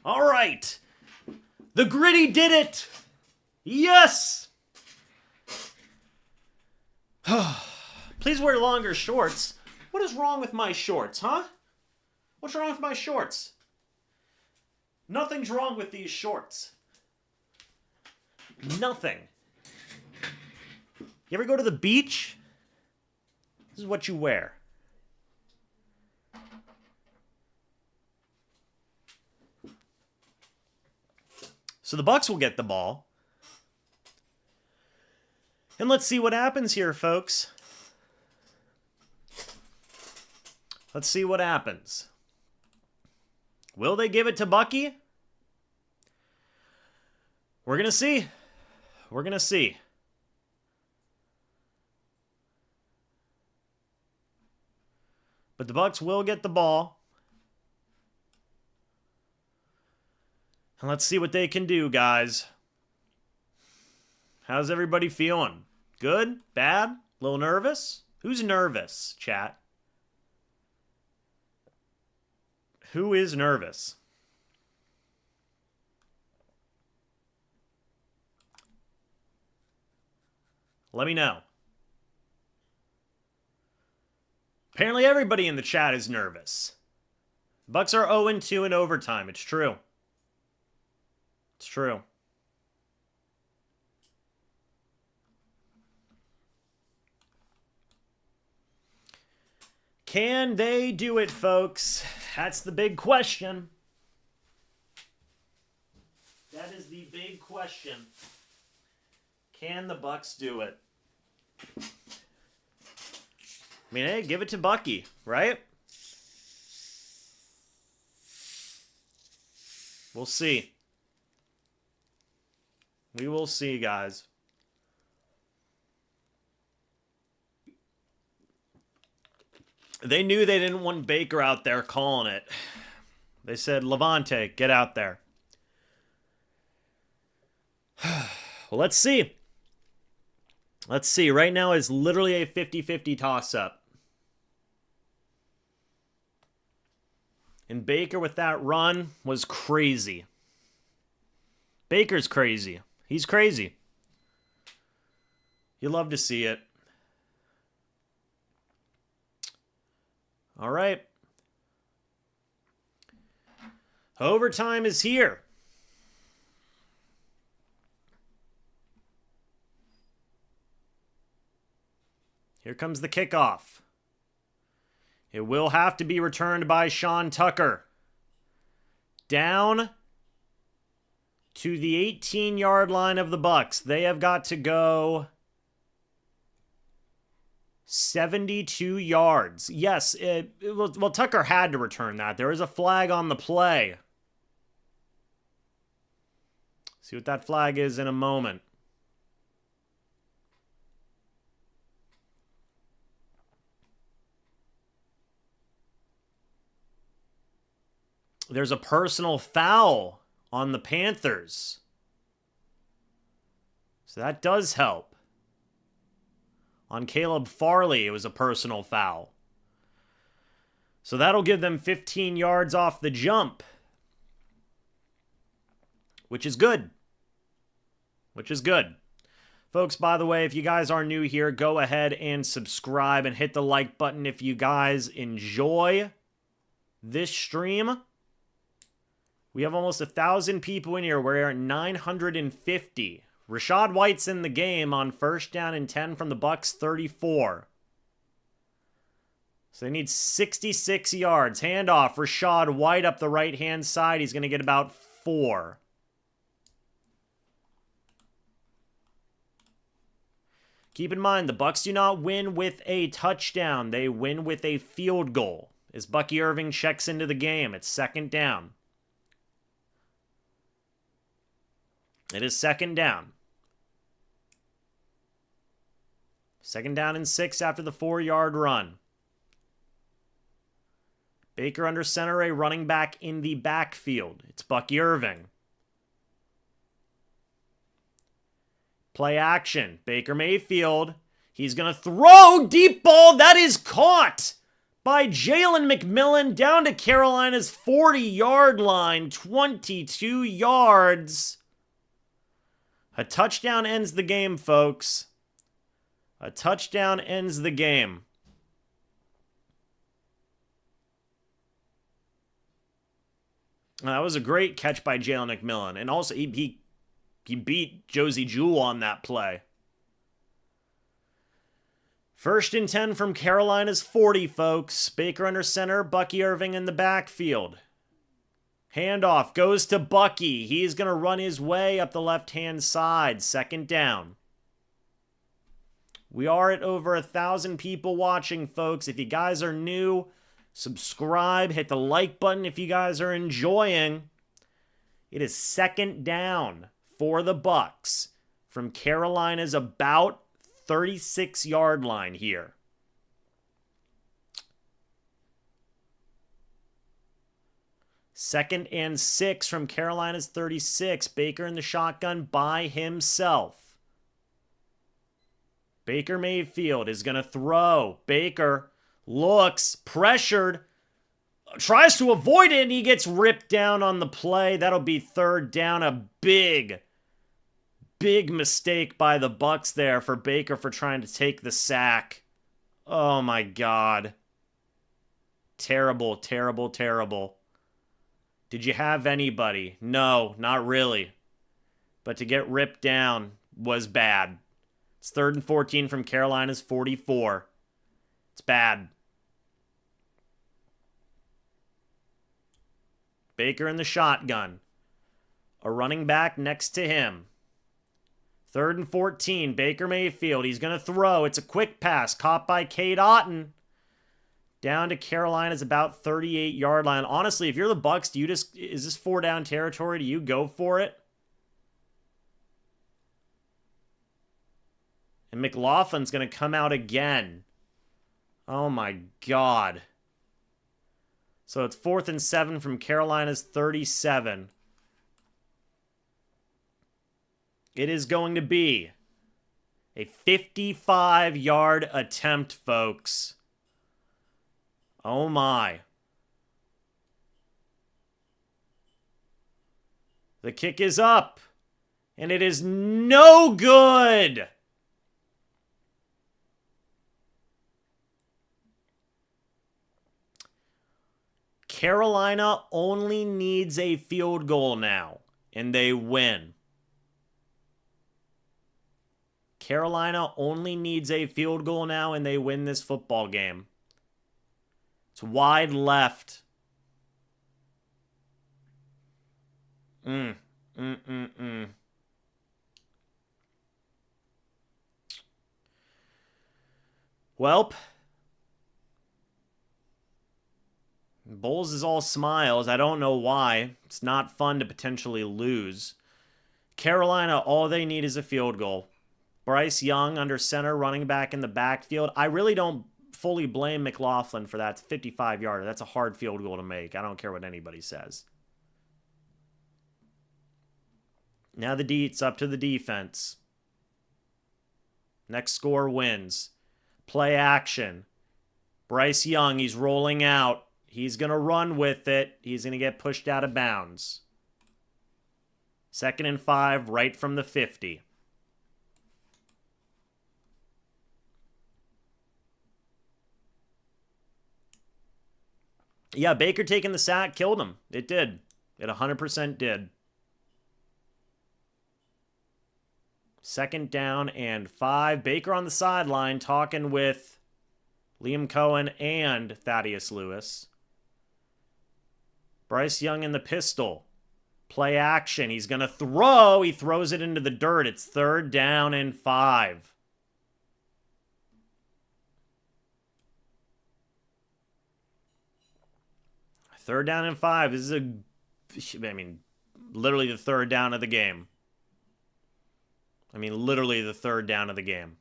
All right. The gritty did it. Yes. Please wear longer shorts. What is wrong with my shorts, huh? What's wrong with my shorts? Nothing's wrong with these shorts. Nothing. You ever go to the beach? This is what you wear. So the Bucs will get the ball. And let's see what happens here, folks. Let's see what happens. Will they give it to Bucky? We're going to see. We're going to see. But the Bucs will get the ball. And let's see what they can do, guys. How's everybody feeling? Good? Bad? A little nervous? Who's nervous, chat? Who is nervous? Let me know. Apparently everybody in the chat is nervous. Bucs are 0-2 in overtime. It's true. It's true. Can they do it, folks? That's the big question. That is the big question. Can the Bucs do it? I mean, hey, give it to Bucky, right? We'll see. We will see, guys. They knew they didn't want Baker out there calling it. They said, Levante, get out there. Well, let's see. Let's see. Right now it's literally a 50-50 toss-up. And Baker with that run was crazy. Baker's crazy. He's crazy. You love to see it. All right. Overtime is here. Here comes the kickoff. It will have to be returned by Sean Tucker. Down to the 18-yard line of the Bucs. They have got to go 72 yards. Yes, well, Tucker had to return that. There is a flag on the play. See what that flag is in a moment. There's a personal foul on the Panthers. So that does help. On Caleb Farley, it was a personal foul. So that'll give them 15 yards off the jump. Which is good. Which is good. Folks, by the way, if you guys are new here, go ahead and subscribe and hit the like button if you guys enjoy this stream. We have almost 1,000 people in here. We're at 950 Rachaad White's in the game on 1st down and 10 from the Bucs 34. So they need 66 yards. Handoff, Rachaad White up the right-hand side. He's going to get about 4. Keep in mind, the Bucs do not win with a touchdown. They win with a field goal. As Bucky Irving checks into the game, it's 2nd down. It is 2nd down. 2nd down and 6 after the 4-yard run. Baker under center, a running back in the backfield. It's Bucky Irving. Play action. Baker Mayfield. He's going to throw. Deep ball. That is caught by Jalen McMillan down to Carolina's 40-yard line. 22 yards. A touchdown ends the game, folks. A touchdown ends the game. That was a great catch by Jalen McMillan. And also, he beat Josie Jewell on that play. 1st and 10 from Carolina's 40, folks. Baker under center, Bucky Irving in the backfield. Handoff goes to Bucky. He's going to run his way up the left-hand side. 2nd down. We are at over 1,000 people watching, folks. If you guys are new, subscribe. Hit the like button if you guys are enjoying. It is 2nd down for the Bucs from Carolina's about 36-yard line here. Second and 6 from Carolina's 36. Baker in the shotgun by himself. Baker Mayfield is going to throw. Baker looks pressured. Tries to avoid it, and he gets ripped down on the play. That'll be 3rd down. A big mistake by the Bucs there for Baker for trying to take the sack. Oh, my God. Terrible, terrible, terrible. Did you have anybody? No, not really. But to get ripped down was bad. It's 3rd and 14 from Carolina's 44. It's bad. Baker in the shotgun. A running back next to him. 3rd and 14. Baker Mayfield. He's going to throw. It's a quick pass. Caught by Cade Otton. Down to Carolina's about 38-yard line. Honestly, if you're the Bucs, is this 4-down territory? Do you go for it? And McLaughlin's going to come out again. Oh my God. So it's 4th and 7 from Carolina's 37. It is going to be a 55-yard attempt, folks. Oh my. The kick is up. And it is no good. Carolina only needs a field goal now, and they win. Carolina only needs a field goal now, and they win this football game. It's wide left. Welp. Bowles is all smiles. I don't know why. It's not fun to potentially lose. Carolina, all they need is a field goal. Bryce Young under center, running back in the backfield. I really don't fully blame McLaughlin for that 55-yarder. That's a hard field goal to make. I don't care what anybody says. Now it's up to the defense. Next score wins. Play action. Bryce Young, he's rolling out. He's going to run with it. He's going to get pushed out of bounds. 2nd and 5, right from the 50. Yeah, Baker taking the sack killed him. It did. It 100% did. 2nd down and 5. Baker on the sideline talking with Liam Cohen and Thaddeus Lewis. Bryce Young in the pistol. Play action. He's going to throw. He throws it into the dirt. It's 3rd down and 5. Third down and 5. This is literally the 3rd down of the game. Literally the 3rd down of the game.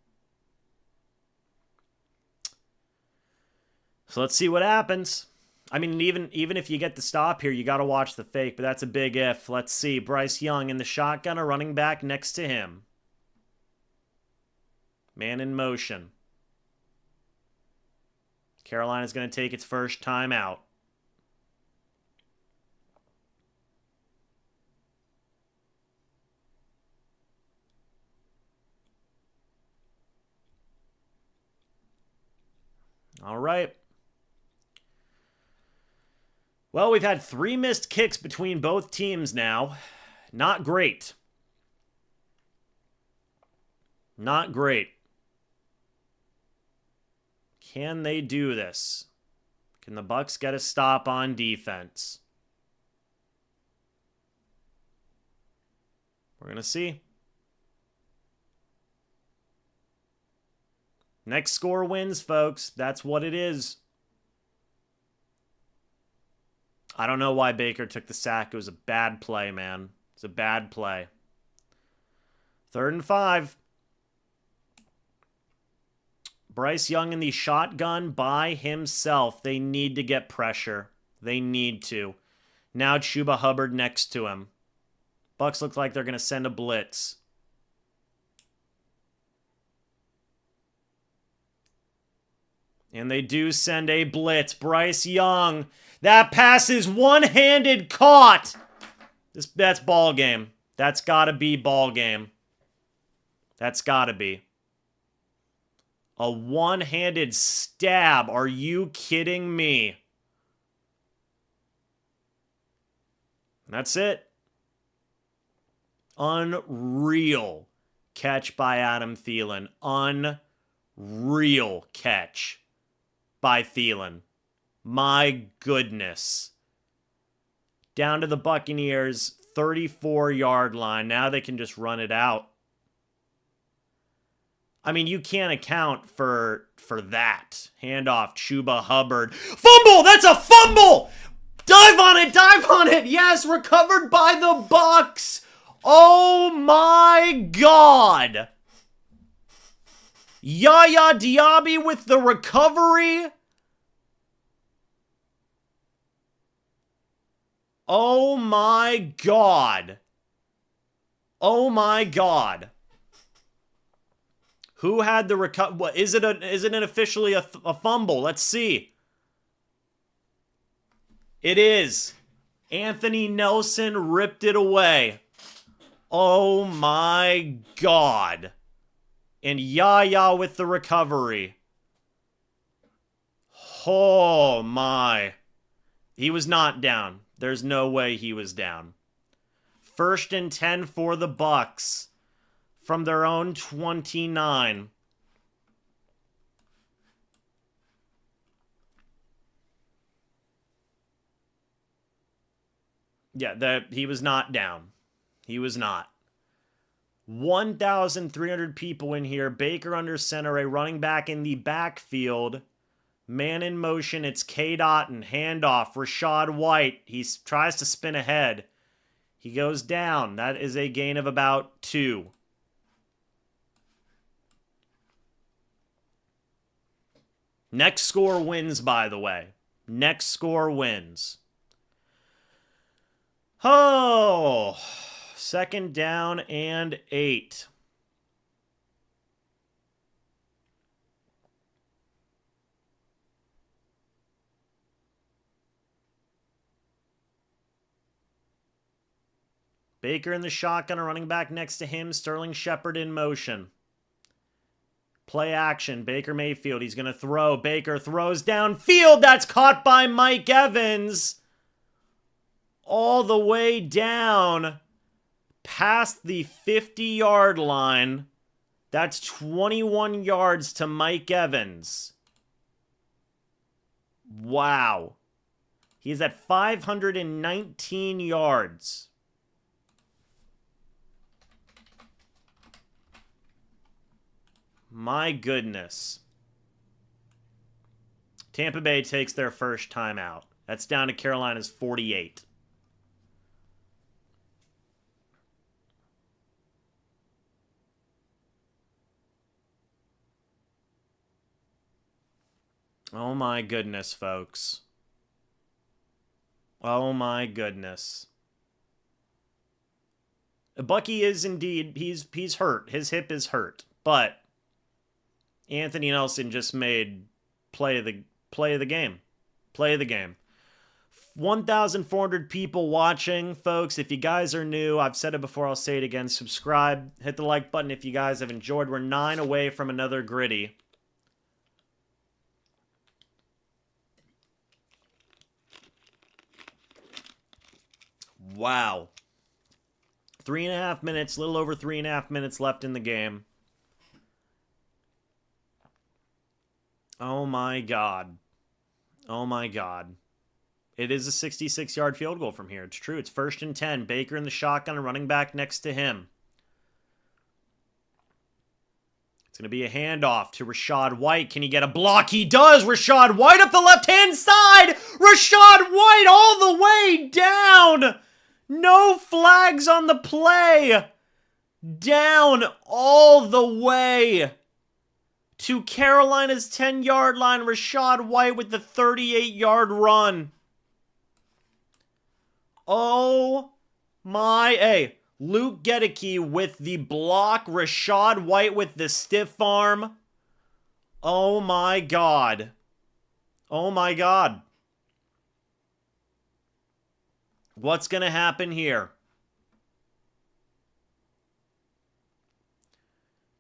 So let's see what happens. Even if you get the stop here, you got to watch the fake, but that's a big if. Let's see. Bryce Young in the shotgun, a running back next to him. Man in motion. Carolina's going to take its first time out. All right. Well, we've had 3 missed kicks between both teams now. Not great. Not great. Can they do this? Can the Bucs get a stop on defense? We're going to see. Next score wins, folks. That's what it is. I don't know why Baker took the sack. It was a bad play, man. It's a bad play. 3rd and 5. Bryce Young in the shotgun by himself. They need to get pressure. They need to. Now Chuba Hubbard next to him. Bucs look like they're going to send a blitz. And they do send a blitz. Bryce Young. That pass is one-handed caught. That's ball game. That's got to be ball game. That's got to be. A one-handed stab. Are you kidding me? That's it. Unreal catch by Adam Thielen. Unreal catch by Thielen. My goodness. Down to the Buccaneers, 34-yard line. Now they can just run it out. You can't account for that. Handoff, Chuba Hubbard. Fumble! That's a fumble! Dive on it! Dive on it! Yes, recovered by the Bucs! Oh my God! Yaya Diaby with the recovery. Oh my God. Oh my God. Who had the recovery? What is it? Is it officially a fumble? Let's see. It is. Anthony Nelson ripped it away. Oh my God. And Yaya with the recovery. Oh my. He was not down. There's no way he was down. 1st and 10 for the Bucs from their own 29. Yeah, he was not down. He was not. 1,300 people in here. Baker under center, a running back in the backfield. Man in motion, it's K-Dot and handoff. Rashad White, he tries to spin ahead. He goes down. That is a gain of about 2. Next score wins, by the way. Next score wins. Oh, 2nd down and 8. Baker in the shotgun, a running back next to him. Sterling Shepard in motion. Play action. Baker Mayfield. He's going to throw. Baker throws downfield. That's caught by Mike Evans. All the way down past the 50-yard line. That's 21 yards to Mike Evans. Wow. He's at 519 yards. My goodness. Tampa Bay takes their first timeout. That's down to Carolina's 48. Oh my goodness, folks. Oh my goodness. Bucky is indeed, he's hurt. His hip is hurt. But Anthony Nelson just made play of the game. Play of the game. 1,400 people watching, folks. If you guys are new, I've said it before, I'll say it again. Subscribe. Hit the like button if you guys have enjoyed. We're 9 away from another gritty. Wow. 3.5 minutes, a little over 3.5 minutes left in the game. Oh my God. Oh my God. It is a 66-yard field goal from here. It's true. It's 1st and 10. Baker in the shotgun, running back next to him. It's going to be a handoff to Rachaad White. Can he get a block? He does. Rachaad White up the left-hand side. Rachaad White all the way down. No flags on the play. Down all the way to Carolina's 10-yard line. Rachaad White with the 38-yard run. Oh my. Hey, Luke Gedeke with the block. Rachaad White with the stiff arm. Oh my God. Oh my God. What's going to happen here?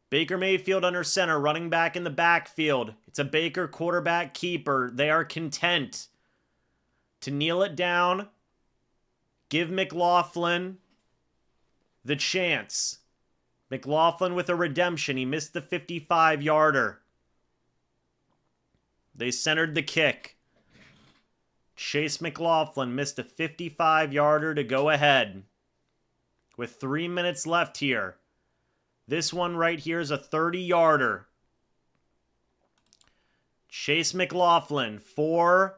Baker Mayfield under center, running back in the backfield. It's a Baker quarterback keeper. They are content to kneel it down, give McLaughlin the chance. McLaughlin with a redemption. He missed the 55-yarder. They centered the kick. Chase McLaughlin missed a 55-yarder to go ahead. With 3 minutes left here. This one right here is a 30-yarder. Chase McLaughlin for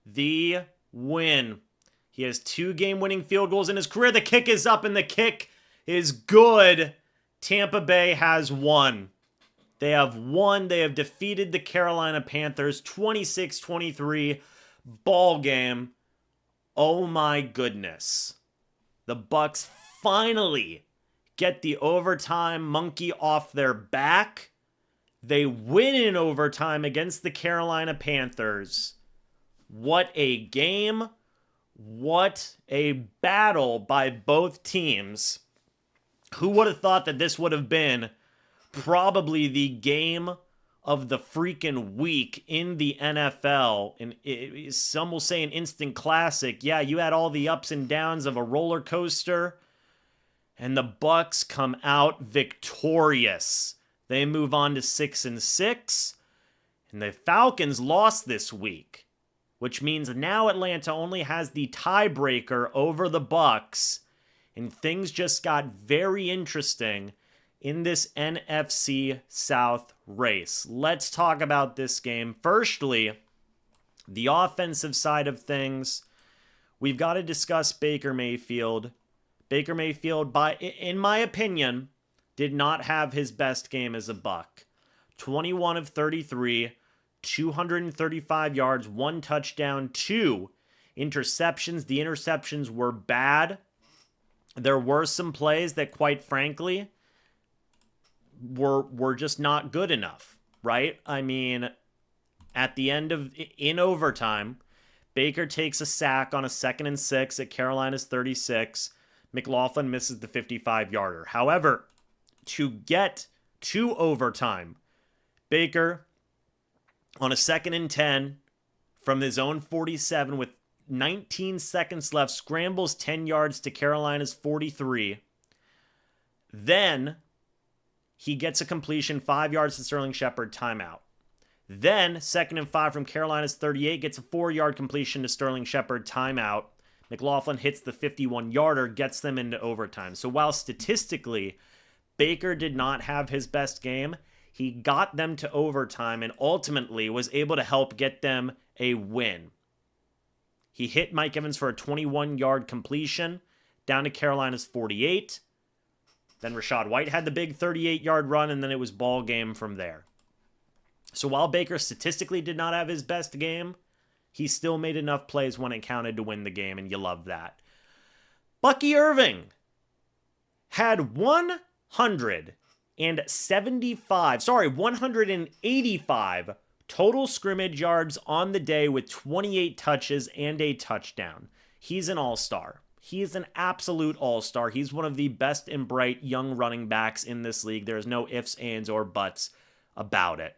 the win. He has 2 game-winning field goals in his career. The kick is up and the kick is good. Tampa Bay has won. They have won. They have defeated the Carolina Panthers 26-23. Ball game. Oh my goodness. The Bucs finally get the overtime monkey off their back. They win in overtime against the Carolina Panthers. What a game. What a battle by both teams. Who would have thought that this would have been probably the game of the freaking week in the NFL? And some will say an instant classic. Yeah, you had all the ups and downs of a roller coaster, and the Bucs come out victorious. They move on to 6-6, and the Falcons lost this week, which means now Atlanta only has the tiebreaker over the Bucs, and things just got very interesting in this NFC South race. Let's talk about this game. Firstly, the offensive side of things. We've got to discuss Baker Mayfield. Baker Mayfield, in my opinion, did not have his best game as a Buck. 21 of 33, 235 yards, 1 touchdown, 2 interceptions. The interceptions were bad. There were some plays that, quite frankly, were just not good enough, right? I mean, at the end of, in overtime, Baker takes a sack on a 2nd and 6 at Carolina's 36. McLaughlin misses the 55-yarder. However, to get to overtime, Baker, on a 2nd and 10 from his own 47 with 19 seconds left, scrambles 10 yards to Carolina's 43. Then he gets a completion, 5 yards to Sterling Shepard, timeout. Then 2nd and 5 from Carolina's 38, gets a 4-yard completion to Sterling Shepard, timeout. McLaughlin hits the 51-yarder, gets them into overtime. So while statistically Baker did not have his best game, he got them to overtime and ultimately was able to help get them a win. He hit Mike Evans for a 21-yard completion down to Carolina's 48. Then Rachaad White had the big 38-yard run, and then it was ball game from there. So while Baker statistically did not have his best game, he still made enough plays when it counted to win the game, and you love that. Bucky Irving had 185 total scrimmage yards on the day with 28 touches and a touchdown. He's an all-star. He's an absolute all-star. He's one of the best and bright young running backs in this league. There's no ifs, ands, or buts about it.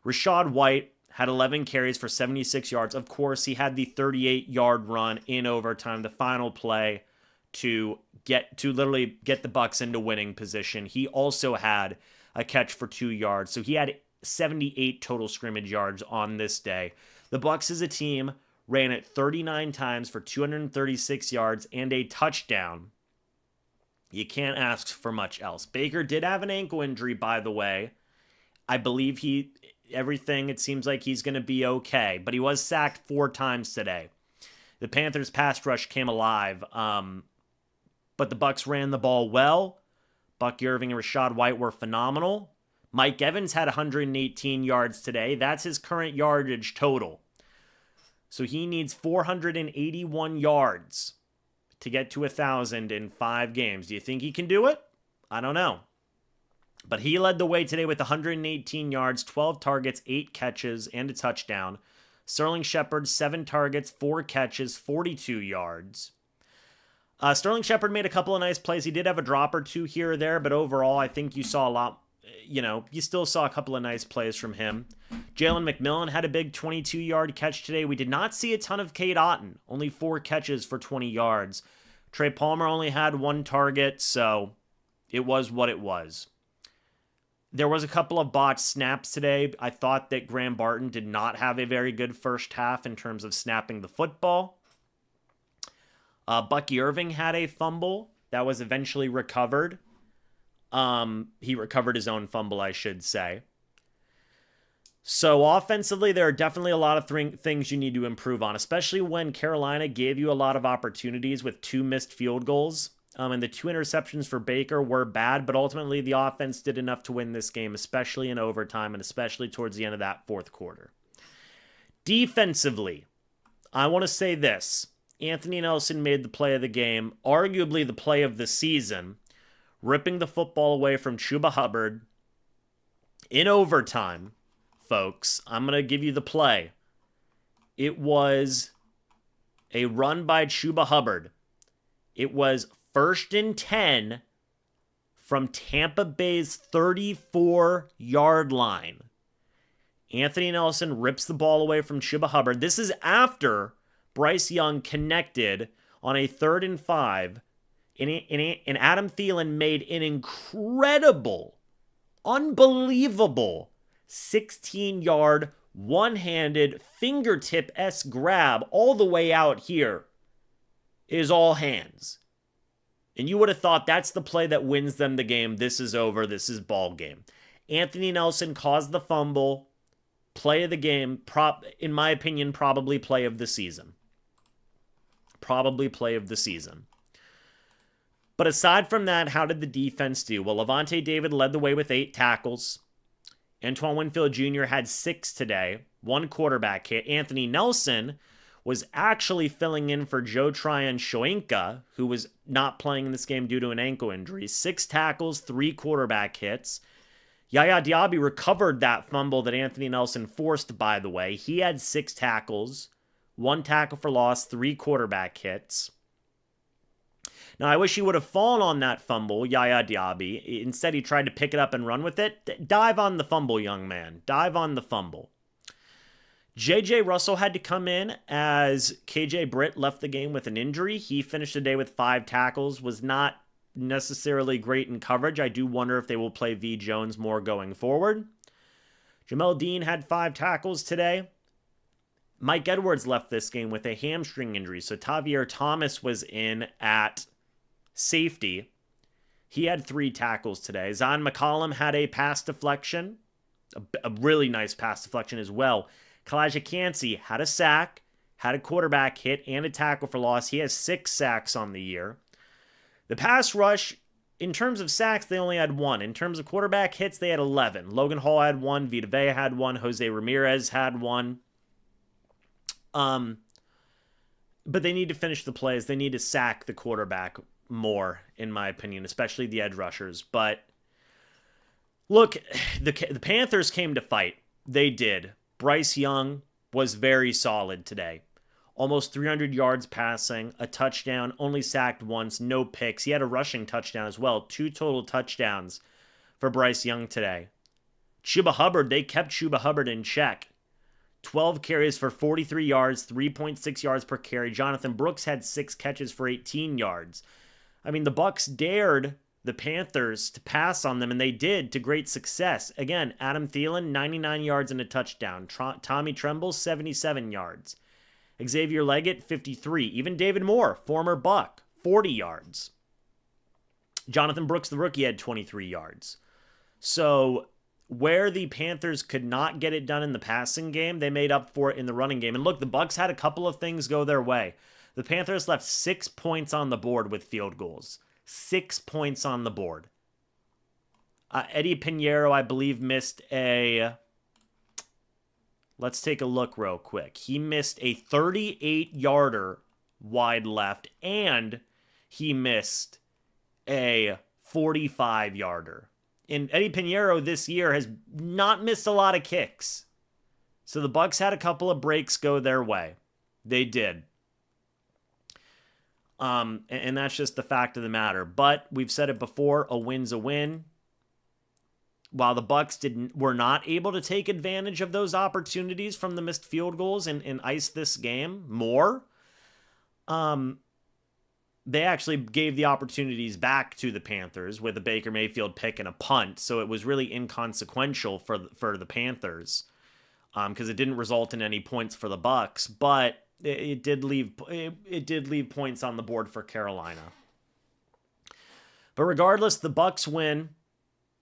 Rachaad White had 11 carries for 76 yards. Of course, he had the 38-yard run in overtime, the final play to literally get the Bucs into winning position. He also had a catch for 2 yards. So he had 78 total scrimmage yards on this day. The Bucs as a team ran it 39 times for 236 yards and a touchdown. You can't ask for much else. Baker did have an ankle injury, by the way. I believe it seems like he's going to be okay, but he was sacked 4 times today. The Panthers pass rush came alive, but the Bucs ran the ball well. Bucky Irving and Rachaad White were phenomenal. Mike Evans had 118 yards today. That's his current yardage total. So he needs 481 yards to get to 1,000 in 5 games. Do you think he can do it? I don't know. But he led the way today with 118 yards, 12 targets, 8 catches, and a touchdown. Sterling Shepard, 7 targets, 4 catches, 42 yards. Sterling Shepard made a couple of nice plays. He did have a drop or 2 here or there, but overall, I think you saw a lot. You still saw a couple of nice plays from him. Jalen McMillan had a big 22-yard catch today. We did not see a ton of Cade Otton, only 4 catches for 20 yards. Trey Palmer only had 1 target, so it was what it was. There was a couple of botched snaps today. I thought that Graham Barton did not have a very good first half in terms of snapping the football. Bucky Irving had a fumble that was eventually recovered. He recovered his own fumble, I should say. So offensively, there are definitely a lot of things you need to improve on, especially when Carolina gave you a lot of opportunities with 2 missed field goals. And the 2 interceptions for Baker were bad, but ultimately the offense did enough to win this game, especially in overtime and especially towards the end of that 4th quarter. Defensively, I want to say this. Anthony Nelson made the play of the game, arguably the play of the season, ripping the football away from Chuba Hubbard in overtime. Folks, I'm going to give you the play. It was a run by Chuba Hubbard. It was 1st and 10 from Tampa Bay's 34-yard line. Anthony Nelson rips the ball away from Chuba Hubbard. This is after Bryce Young connected on a 3rd and 5, and Adam Thielen made an incredible, unbelievable 16-yard, one-handed, fingertip-esque grab all the way out here. It is all hands. And you would have thought that's the play that wins them the game. This is over. This is ball game. Anthony Nelson caused the fumble. Play of the game. In my opinion, probably play of the season. Probably play of the season. But aside from that, how did the defense do? Well, Levante David led the way with 8 tackles. Antoine Winfield Jr. had 6 today. 1 quarterback hit. Anthony Nelson was actually filling in for Joe Tryon Shoyinka, who was not playing in this game due to an ankle injury. 6 tackles, 3 quarterback hits. Yaya Diaby recovered that fumble that Anthony Nelson forced, by the way. He had 6 tackles, 1 tackle for loss, 3 quarterback hits. Now, I wish he would have fallen on that fumble, Yaya Diaby. Instead, he tried to pick it up and run with it. Dive on the fumble, young man. Dive on the fumble. J.J. Russell had to come in as KJ Britt left the game with an injury. He finished the day with 5 tackles, was not necessarily great in coverage. I do wonder if they will play V. Jones more going forward. Jamel Dean had 5 tackles today. Mike Edwards left this game with a hamstring injury, so Tavier Thomas was in at safety. He had 3 tackles today. Zion McCollum had a pass deflection, a really nice pass deflection as well. Kalijah Kancey had a sack, had a quarterback hit, and a tackle for loss. He has 6 sacks on the year. The pass rush, in terms of sacks, they only had 1. In terms of quarterback hits, they had 11. Logan Hall had 1. Vita Vea had 1. Jose Ramirez had 1. But they need to finish the plays. They need to sack the quarterback more, in my opinion, especially the edge rushers. But look, the Panthers came to fight. They did. Bryce Young was very solid today. Almost 300 yards passing, a touchdown, only sacked once, no picks. He had a rushing touchdown as well. 2 total touchdowns for Bryce Young today. Chuba Hubbard, they kept Chuba Hubbard in check. 12 carries for 43 yards, 3.6 yards per carry. Jonathan Brooks had 6 catches for 18 yards. I mean, the Bucs dared the Panthers to pass on them, and they did to great success. Again, Adam Thielen, 99 yards and a touchdown. Tommy Tremble, 77 yards. Xavier Leggett, 53. Even David Moore, former Buck, 40 yards. Jonathan Brooks, the rookie, had 23 yards. So where the Panthers could not get it done in the passing game, they made up for it in the running game. And look, the Bucs had a couple of things go their way. The Panthers left 6 points on the board with field goals. 6 points on the board. Eddie Pinheiro, I believe, missed a... Let's take a look real quick. He missed a 38-yarder wide left, and he missed a 45-yarder. And Eddie Pinheiro this year has not missed a lot of kicks. So the Bucs had a couple of breaks go their way. They did. And that's just the fact of the matter. But we've said it before, a win's a win. While the Bucs were not able to take advantage of those opportunities from the missed field goals and ice this game more, they actually gave the opportunities back to the Panthers with a Baker Mayfield pick and a punt. So it was really inconsequential for the Panthers because it didn't result in any points for the Bucs, but it did leave points on the board for Carolina. But regardless, the Bucs win.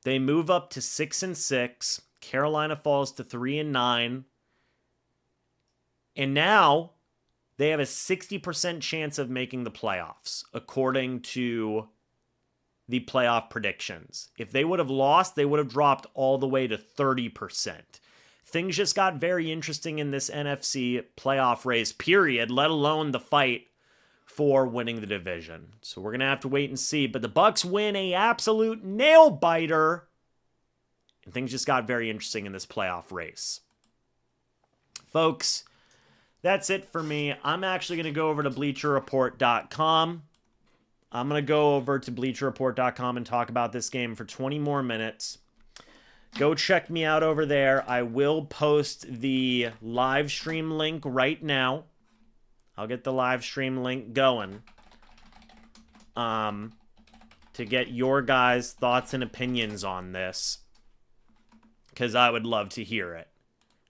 They move up to 6-6. Carolina falls to 3-9. And now they have a 60% chance of making the playoffs, according to the playoff predictions. If they would have lost, they would have dropped all the way to 30%. Things just got very interesting in this NFC playoff race, period, let alone the fight for winning the division. So we're going to have to wait and see. But the Bucs win a absolute nail-biter. And things just got very interesting in this playoff race. Folks, that's it for me. I'm actually going to go over to BleacherReport.com. I'm going to go over to BleacherReport.com and talk about this game for 20 more minutes. Go check me out over there. I will post the live stream link right now. I'll get the live stream link going to get your guys' thoughts and opinions on this, because I would love to hear it.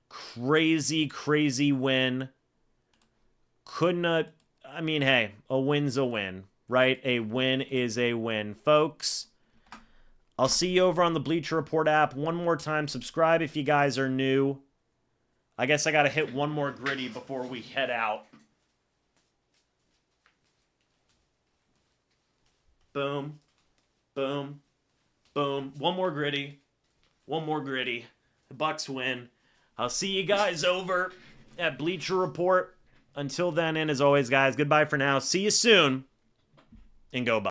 Crazy, crazy win. Hey, a win's a win, right? A win is a win. Folks, I'll see you over on the Bleacher Report app. One more time, subscribe if you guys are new. I guess I got to hit one more gritty before we head out. Boom, boom, boom. One more gritty. One more gritty. The Bucs win. I'll see you guys over at Bleacher Report. Until then, and as always, guys, goodbye for now. See you soon, and go Bucs.